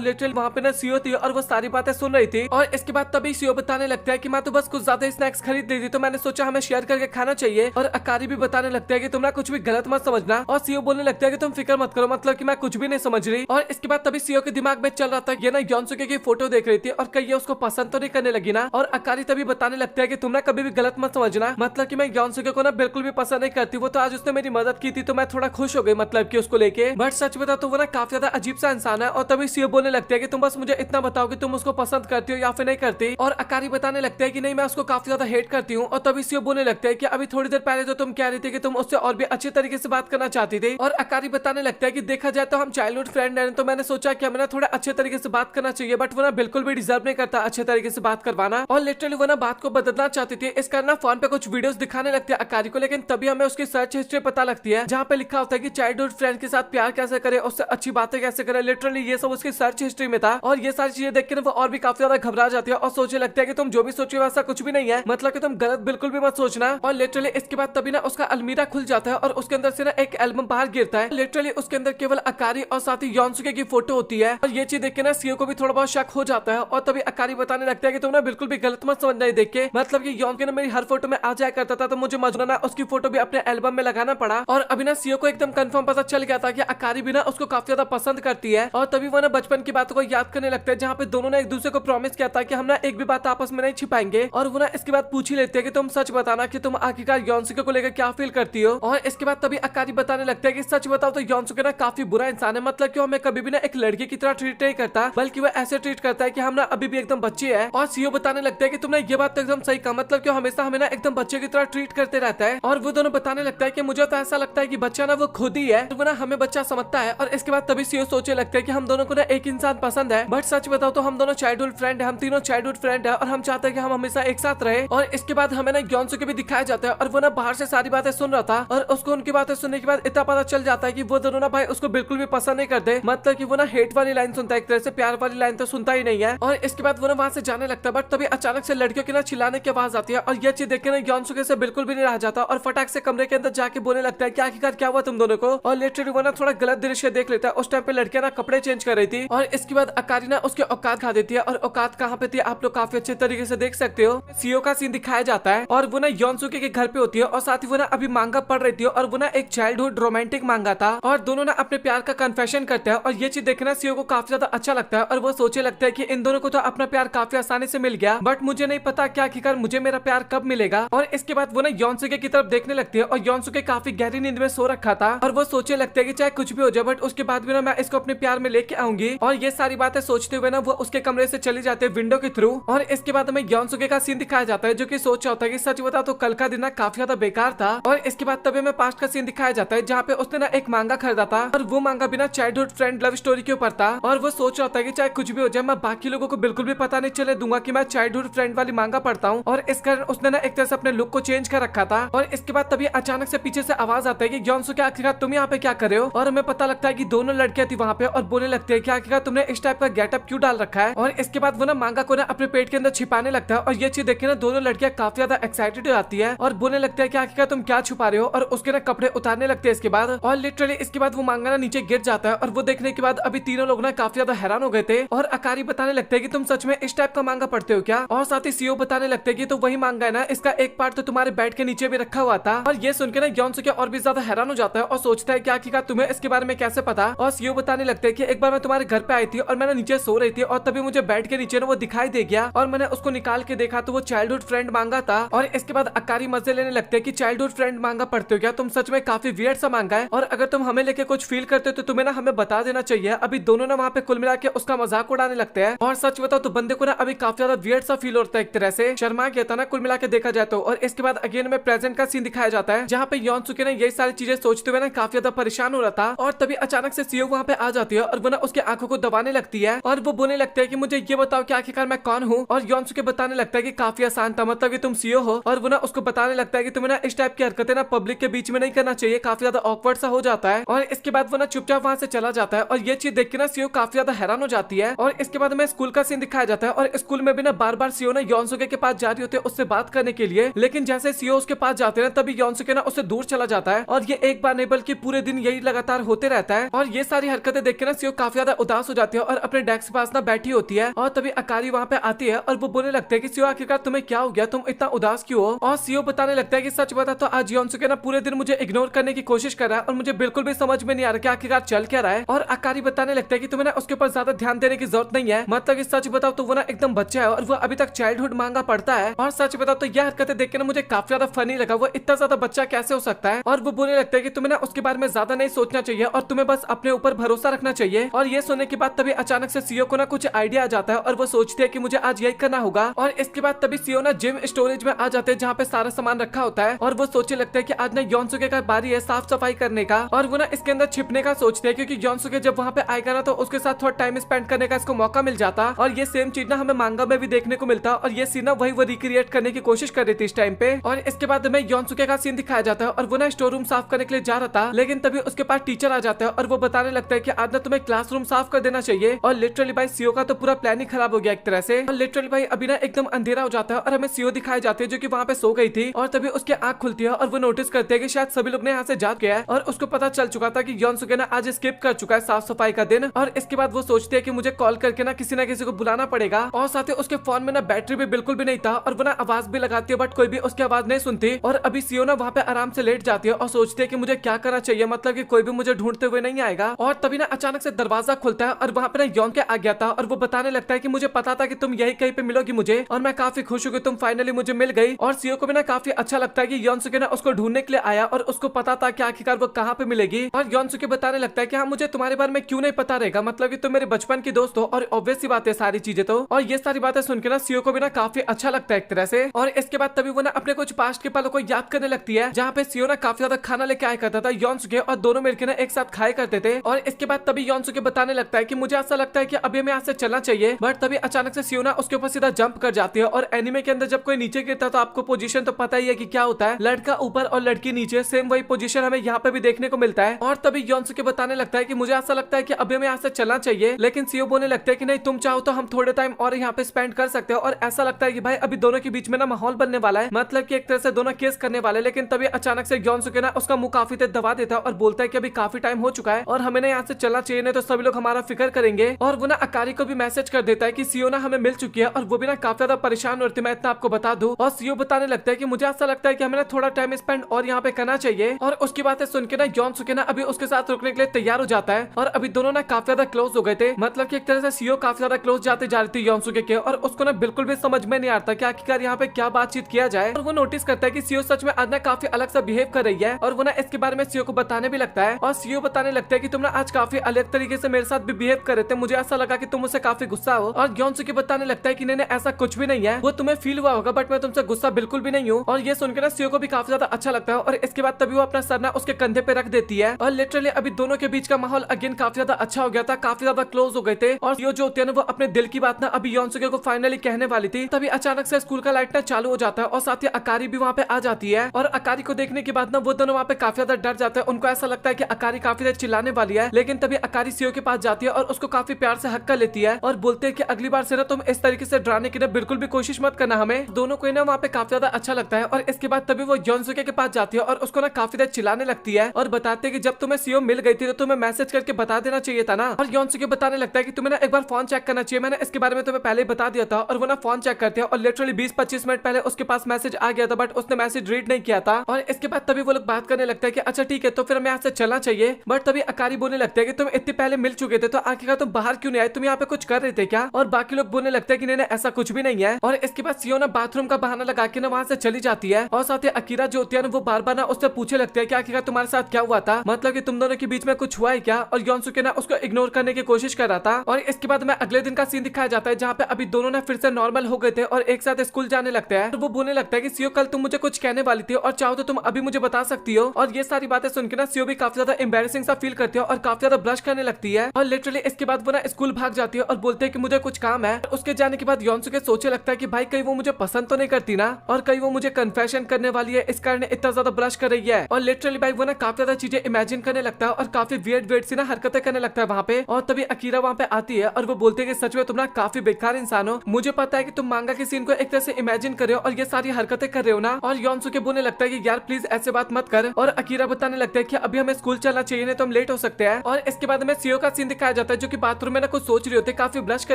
लिटरली वहाँ पे ना सीओ थी और वो सारी बातें सुन रही थी। और इसके बाद तभी सीओ बताने लगता है कि मैं तो बस कुछ ज्यादा स्नैक्स खरीद ली थी, तो मैंने सोचा हमें शेयर करके खाना चाहिए। और अकारी भी बताने लगता है कि तुम ना कुछ भी गलत मत समझना। और सीओ बोलने लगता है कि तुम फिक्र मत करो, मतलब कि मैं कुछ भी नहीं समझ रही। और इसके बाद तभी सीओ के दिमाग में चल रहा था ये ना योनसुके की फोटो देख रही थी और कहीं ये उसको पसंद तो नहीं करने लगी ना। और अकारी तभी बताने लगता है कि तुम ना कभी भी गलत मत समझना, मतलब कि मैं योनसुके को ना बिल्कुल भी पसंद नहीं करती। वो तो आज उसने मेरी मदद की थी तो मैं थोड़ा खुश हो गई, मतलब कि उसको लेके। बट सच बता तो वो ना काफी ज्यादा अजीब सा इंसान है। और तभी सीओ बोलने लगता है कि तुम बस मुझे इतना बताओ कि तुम उसको पसंद करती हो या फिर नहीं करती। और अकारी बताने लगता है कि नहीं, मैं उसको काफी ज्यादा हेट करती हूँ। और तभी सीओ बोलने लगता है कि अभी थोड़ी देर पहले तो तुम कह रही थी कि तुम उससे और भी अच्छे तरीके से बात करना चाहती थी। और अकारी बताने लगता है कि देखा जाए तो हम चाइल्डहुड फ्रेंड हैं, तो मैंने सोचा कि हमें ना थोड़ा अच्छे तरीके से बात करना चाहिए। बट वो ना बिल्कुल भी डिजर्व नहीं करता अच्छे तरीके से बात करवाना। और लिटरली वो ना बात को बदलना चाहती थी। इस कारण ना फोन पे कुछ वीडियोस दिखाने लगती है अकारी को। लेकिन तभी हमें उसकी सर्च हिस्ट्री पता लगती है जहाँ पे लिखा होता है कि चाइल्डहुड फ्रेंड के साथ प्यार कैसे करे, उससे अच्छी बातें कैसे करे। लिटरली ये सब उसकी सर्च हिस्ट्री में था। और ये सारी चीजें देख के वो और भी काफी ज्यादा घबरा जाती है और सोचने लगता है कि तुम जो भी सोचो वैसा कुछ भी नहीं है, मतलब कि तुम गलत बिल्कुल भी मत सोचना। और लिटरली इसके बाद तभी ना उसका अलमीरा खुल जाता है और उसके अंदर से ना एक एल्बम बाहर गिरता है। लिटरली उसके अंदर केवल अकारी और साथ ही योनसुके की फोटो होती है। और ये चीज देख के ना सीओ को भी थोड़ा बहुत शक हो जाता है। और तभी अकारी बताने लगता है कि तुम ना बिल्कुल भी गलत मत समझना है देख के, मतलब कि योनसुके ना मेरी हर फोटो में आ जाया करता था, तो मुझे मजबूरन उसकी फोटो भी अपने एल्बम में लगाना पड़ा। और अभी ना सीओ को एकदम कंफर्म पता चल गया था कि अकारी भी ना उसको काफी ज्यादा पसंद करती है। और तभी वो ना बचपन की बातों को याद करने लगते हैं जहाँ पे दोनों ने एक दूसरे को प्रॉमिस किया था कि हम ना एक भी बात आपस में नहीं छिपाएंगे। और वो ना इसके बाद पूछ ही लेते हैं कि तुम सच बताना कि तुम आखिरकार योनसुके को लेकर क्या फील करती हो। और इसके बाद तभी अकारी बताने लगता है कि सच बताओ तो योनसुके ना काफी बुरा इंसान है, मतलब कि हमें कभी भी ना एक लड़की की तरह ट्रीट नहीं करता, बल्कि वो ऐसे ट्रीट करता है कि हम ना अभी भी एकदम बच्चे हैं। और सीओ बताने लगता है कि तुमने ये बात तो एकदम सही कहा, मतलब कि हमेशा हमें ना एकदम बच्चे की तरह ट्रीट करते रहता है। और वो दोनों बताने लगता है कि मुझे तो ऐसा लगता है कि बच्चा ना वो खुद ही है, वो ना हमें बच्चा समझता है। और इसके बाद तभी सीओ सोचने लगता है कि हम दोनों को ना एक इंसान पसंद है। बट सच बताओ तो हम दोनों चाइल्डहुड फ्रेंड है, हम तीनों चाइल्डहुड फ्रेंड है और हम चाहते हैं कि हम हमेशा एक साथ रहे। और इसके बाद हमें ना योनसुके भी दिखाया जाता है और वो ना बाहर से सारी बातें सुन रहा था। और उसको उनकी बातें सुनने के बाद इतना पता चल जाता है कि वो दोनों ना भाई उसको बिल्कुल भी पसंद नहीं करते, मतलब कि वो ना हेट वाली लाइन सुनता है, एक तरह से प्यार वाली लाइन तो सुनता ही नहीं है। और इसके बाद वो ना वहां से जाने लगता है। बट तभी अचानक से लड़कियों की ना चिल्लाने की आवाज आती है और ये चीज देख के ना योनसुके से बिल्कुल भी नहीं रह जाता और फटाक से कमरे के अंदर जाके बोलने लगता है कि आखिरकार क्या हुआ तुम दोनों को। और लिटरली वो ना थोड़ा गलत दृश्य देख लेता है। उस टाइम पे लड़कियां ना कपड़े चेंज कर रही थी। और इसके बाद अकारी ना उसके औकात खा देती है। और औकात कहाँ पे थी आप लोग काफी अच्छे तरीके से देख सकते हो। सीओ का सीन दिखाया जाता है और वो ना योनसुके के घर पे होती है और साथ ही वो ना अभी मांगा पढ़ रही थी। और वो ना एक चाइल्डहुड रोमांटिक मांगा था और दोनों ना अपने प्यार का कन्फेशन करते हैं। और ये चीज देखना सीओ को काफी ज्यादा अच्छा लगता है और वो सोचने लगता है कि इन दोनों को तो अपना प्यार काफी आसानी से मिल गया, बट मुझे नहीं पता क्या आखिरकार मुझे मेरा प्यार कब मिलेगा। और इसके बाद वो ना योनसुके की तरफ देखने लगती है और योनसुके काफी गहरी नींद में सो रखा था। और वो सोचने लगता है कि चाहे कुछ भी हो जाए बट उसके बाद भी ना मैं इसको अपने प्यार में लेके आऊंगी। और ये सारी बातें सोचते हुए ना वो उसके कमरे से चली जाते हैं विंडो के थ्रू। और इसके बाद हमें योनसुके का सीन दिखाया जाता है जो कि सोच रहा होता है कि सच बता तो कल का दिन ना काफी ज्यादा बेकार था। और इसके बाद तभी हमें पास्ट का सीन दिखाया जाता है जहाँ पे उसने ना एक मांगा खरीदा था और वो मांगा बिना चाइल्डहुड फ्रेंड लव स्टोरी के ऊपर था। और वो सोच रहा होता है कि चाहे कुछ भी हो जाए मैं बाकी लोगों को बिल्कुल भी पता नहीं चले दूंगा कि मैं चाइल्डहुड फ्रेंड वाली मांगा पढ़ता हूँ। और इस कारण उसने ना एक तरह से अपने लुक को चेंज कर रखा था। और इसके बाद तभी अचानक से पीछे से आवाज आता है कि योनसुके आखिरकार तुम यहाँ पे क्या कर रहे हो। और हमें पता लगता है कि दोनों लड़कियां थी वहाँ पे और बोलने लगते हैं कि आखिरकार तुमने इस टाइप का गेटअप क्यों डाल रखा है। और इसके बाद वो ना मांगा को ना अपने पेट के अंदर छिपाने लगता है। और ये चीज देख के ना दोनों लड़कियां काफी ज्यादा एक्साइटेड हो जाती है और बोलने लगता है कि आखिरकार तुम क्या छुपा रहे हो। और उसके ना कपड़े उतारने लगते हैं इसके बाद। और लिटरली इसके बाद वो मांगा ना नीचे गिर जाता है। और वो देखने के बाद अभी तीनों लोग ना काफी ज्यादा हैरान हो गए थे। और अकारी बताने लगते हैं कि तुम सच में इस टाइप का मांगा पढ़ते हो क्या। और साथ ही सीओ बताने लगते हैं कि तो वही मांगा है ना, इसका एक पार्ट तो तुम्हारे बेड के नीचे भी रखा हुआ था। और ये सुनकर ना योनसुके और भी ज्यादा हैरान हो जाता है और सोचता है कि आखिरकार तुम्हें इसके बारे में कैसे पता। और सीओ बताने लगते हैं कि एक बार मैं तुम्हारे घर पे आई थी और मैंने नीचे सो रही थी और तभी मुझे बेड के नीचे ना वो दिखाई दे गया और मैंने उसको निकाल के देखा तो वो चाइल्डहुड फ्रेंड मांगा था। और इसके बाद अकारी मजे लेने लगते हैं कि चाइल्डहुड फ्रेंड मांगा पढ़ते हो क्या, तुम सच में काफी वियर्ड सा मांगा है और अगर तुम हमें लेके कुछ फील करते हो तो तुम्हें ना हमें बता देना चाहिए। अभी दोनों ना वहाँ पे कुल मिला के उसका मजाक उड़ाने लगते हैं। और सच बताओ तो बंदे को ना अभी काफी ज्यादा वियर्ड सा फील होता है, एक तरह से शर्मा गया था ना कुल मिला के देखा जाए तो। और इसके बाद अगेन में प्रेजेंट का सीन दिखाया जाता है जहाँ पे योनसुके ने यही सारी चीजें सोचते हुए ना काफी ज्यादा परेशान हो रहा था। और तभी अचानक से सीओ वहाँ पे आ जाती है और वो ना उसकी आंखों को दबाने लगती है और वो बोलने लगता है कि मुझे ये बताओ कि आखिरकार मैं कौन हूँ। और योनसुके बताने लगता है कि काफी आसान था, मतलब कि तुम सीओ हो। और वो ना उसको बताने लगता है कि तुम्हें ना इस टाइप की हरकतें ना पब्लिक के बीच में नहीं करना चाहिए, काफी ज्यादा ऑकवर्ड सा हो जाता है। और इसके बाद वो ना चुपचाप वहाँ से चला जाता है। और ये चीज देख के ना सीओ काफी ज्यादा हैरान हो जाती है। और इसके बाद में स्कूल का सीन दिखाया जाता है और स्कूल में भी ना बार बार सीओ ना योनसुके के पास जा रही होती है उससे बात करने के लिए, लेकिन जैसे सीओ उसके पास जाते हैं तभी योनसुके ना उससे दूर चला जाता है। और ये एक बार नहीं बल्कि पूरे दिन यही लगातार होते रहता है। और ये सारी हरकतें देख के ना सियो काफी ज्यादा उदास हो जाती है और अपने डेस्क के पास ना बैठी होती है। और तभी अकारी वहाँ पे आती है और वो बोलने लगते हैं कि सियो आखिरकार तुम्हें क्या हो गया, तुम इतना उदास क्यों हो। और सियो बताने लगता है कि सच बता तो आज योनसुके ना पूरे दिन मुझे इग्नोर करने की कोशिश कर रहा है और मुझे बिल्कुल भी समझ में नहीं आ रहा कि आखिरकार चल क्या रहा है। और अकारी बताने लगता है कि तुम्हें ना उसके ऊपर ज्यादा ध्यान देने की जरूरत नहीं है, मतलब कि सच बताओ तो वो ना एकदम बच्चा है और वो अभी तक चाइल्डहुड मांगा पढ़ता है। और सच बताओ तो यह हरकतें देख के ना मुझे काफी ज्यादा फनी लगा, वो इतना ज्यादा बच्चा कैसे हो सकता है। और वो बोलने लगता है कि तुम्हें ना उसके बारे में ज्यादा नहीं सोचना चाहिए और तुम्हें बस अपने ऊपर भरोसा रखना चाहिए। और ये सुनने के बाद तभी अचानक से सीओ को ना कुछ आइडिया आ जाता है और वो सोचती है कि मुझे आज यही करना होगा। और इसके बाद तभी सीओ ना जिम स्टोरेज में आ जाते हैं जहाँ पे सारा सामान रखा होता है और वो सोचने लगता है कि आज ना योनसुके का बारी है साफ सफाई करने का। और वो ना इसके अंदर छिपने का सोचते हैं क्योंकि योनसुके जब वहाँ पे आएगा ना तो उसके साथ थोड़ा टाइम स्पेंड करने का इसको मौका मिल जाता। और ये सेम चीज ना हमें मांगा में भी देखने को मिलता और ये सीन ना वही वो रिक्रिएट करने की कोशिश कर रही थी इस टाइम पे। और इसके बाद हमें योनसुके का सीन दिखाया जाता है और वो ना स्टोर रूम साफ करने के लिए जा रहा था, लेकिन तभी उसके पास टीचर आ जाता है और वो बताने लगता है कि आज ना तुम्हें क्लासरूम साफ कर देना चाहिए। और लिटरली भाई सीओ का तो पूरा प्लान ही खराब हो गया एक तरह से। और लिटरली भाई अभी ना एकदम अंधेरा हो जाता है और हमें सीओ दिखाई जाती है जो कि वहाँ पे सो गई थी। और तभी उसकी आंख खुलती है और वो नोटिस करते हैं कि शायद सभी लोग ने यहाँ से जाग गया है और उसको पता चल चुका था कि योनसुके ना आज स्किप कर चुका है साफ सफाई का दिन। और इसके बाद वो सोचते हैं कि मुझे कॉल करके ना किसी को बुलाना पड़ेगा। और साथ ही उसके फोन में ना बैटरी भी बिल्कुल भी नहीं था और वो ना आवाज भी लगाती है बट कोई भी उसकी आवाज नहीं सुनती। और अभी सीओ ना वहाँ पे आराम से लेट जाती है और सोचते है कि मुझे क्या करना चाहिए, मतलब कि कोई भी मुझे ढूंढते हुए नहीं आएगा। और तभी ना अचानक से दरवाजा खुलता है और वहाँ पे ना योन के आ गया था और वो बताने लगता है कि मुझे पता था कि तुम यही कहीं पे मिलोगी मुझे और मैं काफी खुश हूँ कि तुम फाइनली मुझे मिल गई। और सीओ को भी ना काफी अच्छा लगता है कि योनसुके ना उसको ढूंढने के लिए आया और उसको पता था कि आखिरकार वो कहाँ पे मिलेगी। और योनसुके बताने लगता है कि हाँ मुझे तुम्हारे बारे में क्यों नहीं पता रहेगा, मतलब कि तुम मेरे बचपन की दोस्त हो और ऑब्वियस सी बात है सारी चीजें तो। और ये सारी बातें सुन के ना सीओ को भी ना काफी अच्छा लगता है एक तरह से। और इसके बाद तभी वो ना अपने कुछ पास्ट के पलों को याद करने लगती है जहाँ पे सीओ ना काफी ज्यादा खाना लेके आया करता था योनसुके और दोनों मिलकर ना एक साथ खाए करते थे। और इसके बाद तभी योनसुके बताने लगता है कि मुझे ऐसा लगता है कि अभी हमें यहाँ से चलना चाहिए, बट तभी अचानक से सीओ ना उसके ऊपर सीधा जंप कर जाती है। और एनिमे के अंदर जब कोई नीचे गिरता है तो आपको पोजीशन तो पता ही है कि क्या होता है, लड़का ऊपर और लड़की नीचे, सेम वही पोजीशन हमें यहाँ पे भी देखने को मिलता है। और तभी योनसुके बताने लगता है कि मुझे ऐसा लगता है कि अभी हमें यहाँ से चलना चाहिए, लेकिन सीओ बोलने लगता है कि नहीं तुम चाहो तो हम थोड़े टाइम और यहाँ पे स्पेंड कर सकते हैं। और ऐसा लगता है कि भाई अभी दोनों के बीच में ना माहौल बनने वाला है, मतलब कि एक तरह से दोनों केस करने वाले। लेकिन तभी अचानक से योनसुके ना उसका मुंह काफी तेज दबा देता है और बोलता है कि अभी काफी टाइम हो चुका है और हमें ना यहाँ से चलना चाहिए, नहीं तो सभी लोग हमारा फिक्र करेंगे। और वो ना अकारी को भी मैसेज कर देता है कि सीओ ना हमें मिल चुकी है और वो भी ना काफी ज्यादा परेशान होती है, मैं इतना आपको बता दूं। और सीओ बताने लगता है कि मुझे ऐसा लगता है कि हमें ना थोड़ा टाइम स्पेंड और यहाँ पे करना चाहिए। और उसकी बातें सुन के ना योनसुके ना अभी उसके साथ रुकने के लिए तैयार हो जाता है और अभी दोनों ना काफी ज्यादा क्लोज हो गए थे, मतलब कि एक तरह से सीओ काफी ज्यादा क्लोज जाते जा रही थी योनसुके के। और उसको ना बिल्कुल भी समझ में नहीं आता कि आखिरकार यहाँ पे क्या बातचीत किया जाए। और वो नोटिस करता है कि सीओ सच में आज ना काफी अलग सा बिहेव कर रही है और वो ना इसके बारे में सीओ को बताने भी लगता है। और सीओ बताने लगता है कि तुम ना आज काफी अलग तरीके से मेरे साथ भी बिहेव कर रहे थे, मुझे ऐसा लगा कि तुम मुझसे काफी गुस्सा हो। और योनसुके बताने लगता है कि नहीं ऐसा कुछ भी नहीं है, वो तुम्हें फील हुआ होगा बट मैं तुमसे गुस्सा बिल्कुल भी नहीं हूँ। और ये सुनकर ना सीओ को भी काफी ज्यादा अच्छा लगता है और इसके बाद तभी वो अपना सर ना उसके कंधे पे रख देती है। और लिटरली अभी दोनों के बीच का माहौल अगेन काफी ज्यादा अच्छा हो गया था, काफी ज्यादा क्लोज हो गए थे। और सीओ जो होती है ना वो अपने दिल की बात ना अभी योनसुके को फाइनली कहने वाली थी, तभी अचानक से स्कूल का लाइट ना चालू हो जाता है और साथ ही अकारी भी वहाँ पे आ जाती है। और अकारी को देखने के बाद ना वो दोनों वहाँ पे काफी ज्यादा डर जाते हैं, उनको ऐसा लगता है कि अकारी काफी देर चिल्लाने वाली है। लेकिन तभी अकारी सीओ के पास जाती है और उसको काफी प्यार से हक कर लेती है और बोलते हैं कि अगली बार से ना तुम इस तरीके से डराने की ना बिल्कुल भी कोशिश मत करना हमें। दोनों को ना वहाँ पे काफी ज्यादा अच्छा लगता है। और इसके बाद तभी वो योनसुके के पास जाती है और उसको ना काफी देर चिल्लाने लगती है और बताते हैं कि जब तुम्हें सीओ मिल गई थी तो तुम्हें मैसेज करके बता देना चाहिए था ना। और योनसुके बताने लगता है कि तुम्हें ना एक बार फोन चेक करना चाहिए, मैंने इसके बारे में तुम्हें पहले बता दिया था। और वो ना फोन चेक करते हैं और लिटरली 20-25 मिनट पहले उसके पास मैसेज आ गया था बट उसने मैसेज रीड नहीं किया था। और इसके बाद तभी वो लोग बात करने लगता है कि अच्छा ठीक है तो फिर हमें यहाँ से चलना चाहिए। बट तभी अकारी बोलने लगता है कि तुम इतने पहले मिल चुके थे तो आखिरकार तुम बाहर क्यों नहीं आए, तुम यहाँ पे कुछ कर रहे थे क्या? और बाकी लोग बोलने लगते हैं कि नहीं ऐसा कुछ भी नहीं है। और इसके बाद सीओ ना बाथरूम का बहाना लगा के ना वहाँ से चली जाती है। और साथ ही अकीरा जो होती है ना वो बार बार ना उससे पूछे लगते हैं कि आखिरकार तुम्हारे साथ क्या हुआ था, मतलब कि तुम दोनों के बीच में कुछ हुआ है क्या? और योनसुके ना उसको इग्नोर करने की कोशिश कर रहा था। और इसके बाद में अगले दिन का सीन दिखाया जाता है जहाँ पे अभी दोनों ना फिर से नॉर्मल हो गए थे और एक साथ स्कूल जाने लगते हैं। तो वो बोलने लगता है कि सीओ कल तुम मुझे कुछ कहने वाली थी और चाहो तो तुम अभी मुझे बता सकती हो। और ये सारी बातें सुनकर ना सीओ भी काफी ज्यादा एम्बैरेसिंग सा फील करती है और काफी ज्यादा ब्लश करने लगती है। और लिटरली इसके बाद वो ना स्कूल भाग जाती है और बोलते हैं कि मुझे कुछ काम है। उसके जाने के बाद योनसुके सोचे लगता है कि भाई कहीं वो मुझे पसंद तो नहीं करती ना और कहीं वो मुझे कन्फेशन करने वाली है, इस कारण इतना ज्यादा ब्लश कर रही है। और लिटरली भाई वो ना काफी ज्यादा चीजें इमेजिन करने लगता है और काफी वियर्ड सी ना हरकतें करने लगता है वहाँ पे। और तभी अकीरा वहाँ पे आती है और वो बोलते हैं कि सच में तुम ना काफी बेकार इंसान हो, मुझे पता है कि तुम मांगा के सीन को एक तरह से इमेजिन कर रहे हो और ये सारी हरकतें कर रहे हो ना। और योनसुके बोलने लगता है कि यार प्लीज ऐसे बात मत कर। और अकीरा बताने लगता है कि अभी हमें स्कूल चलना चाहिए, नहीं तो हम लेट हो सकते हैं। और इसके बाद हमें सीओ का सीन दिखाया जाता है जो कि बाथरूम में ना कुछ सोच रही होती है, काफी ब्लश कर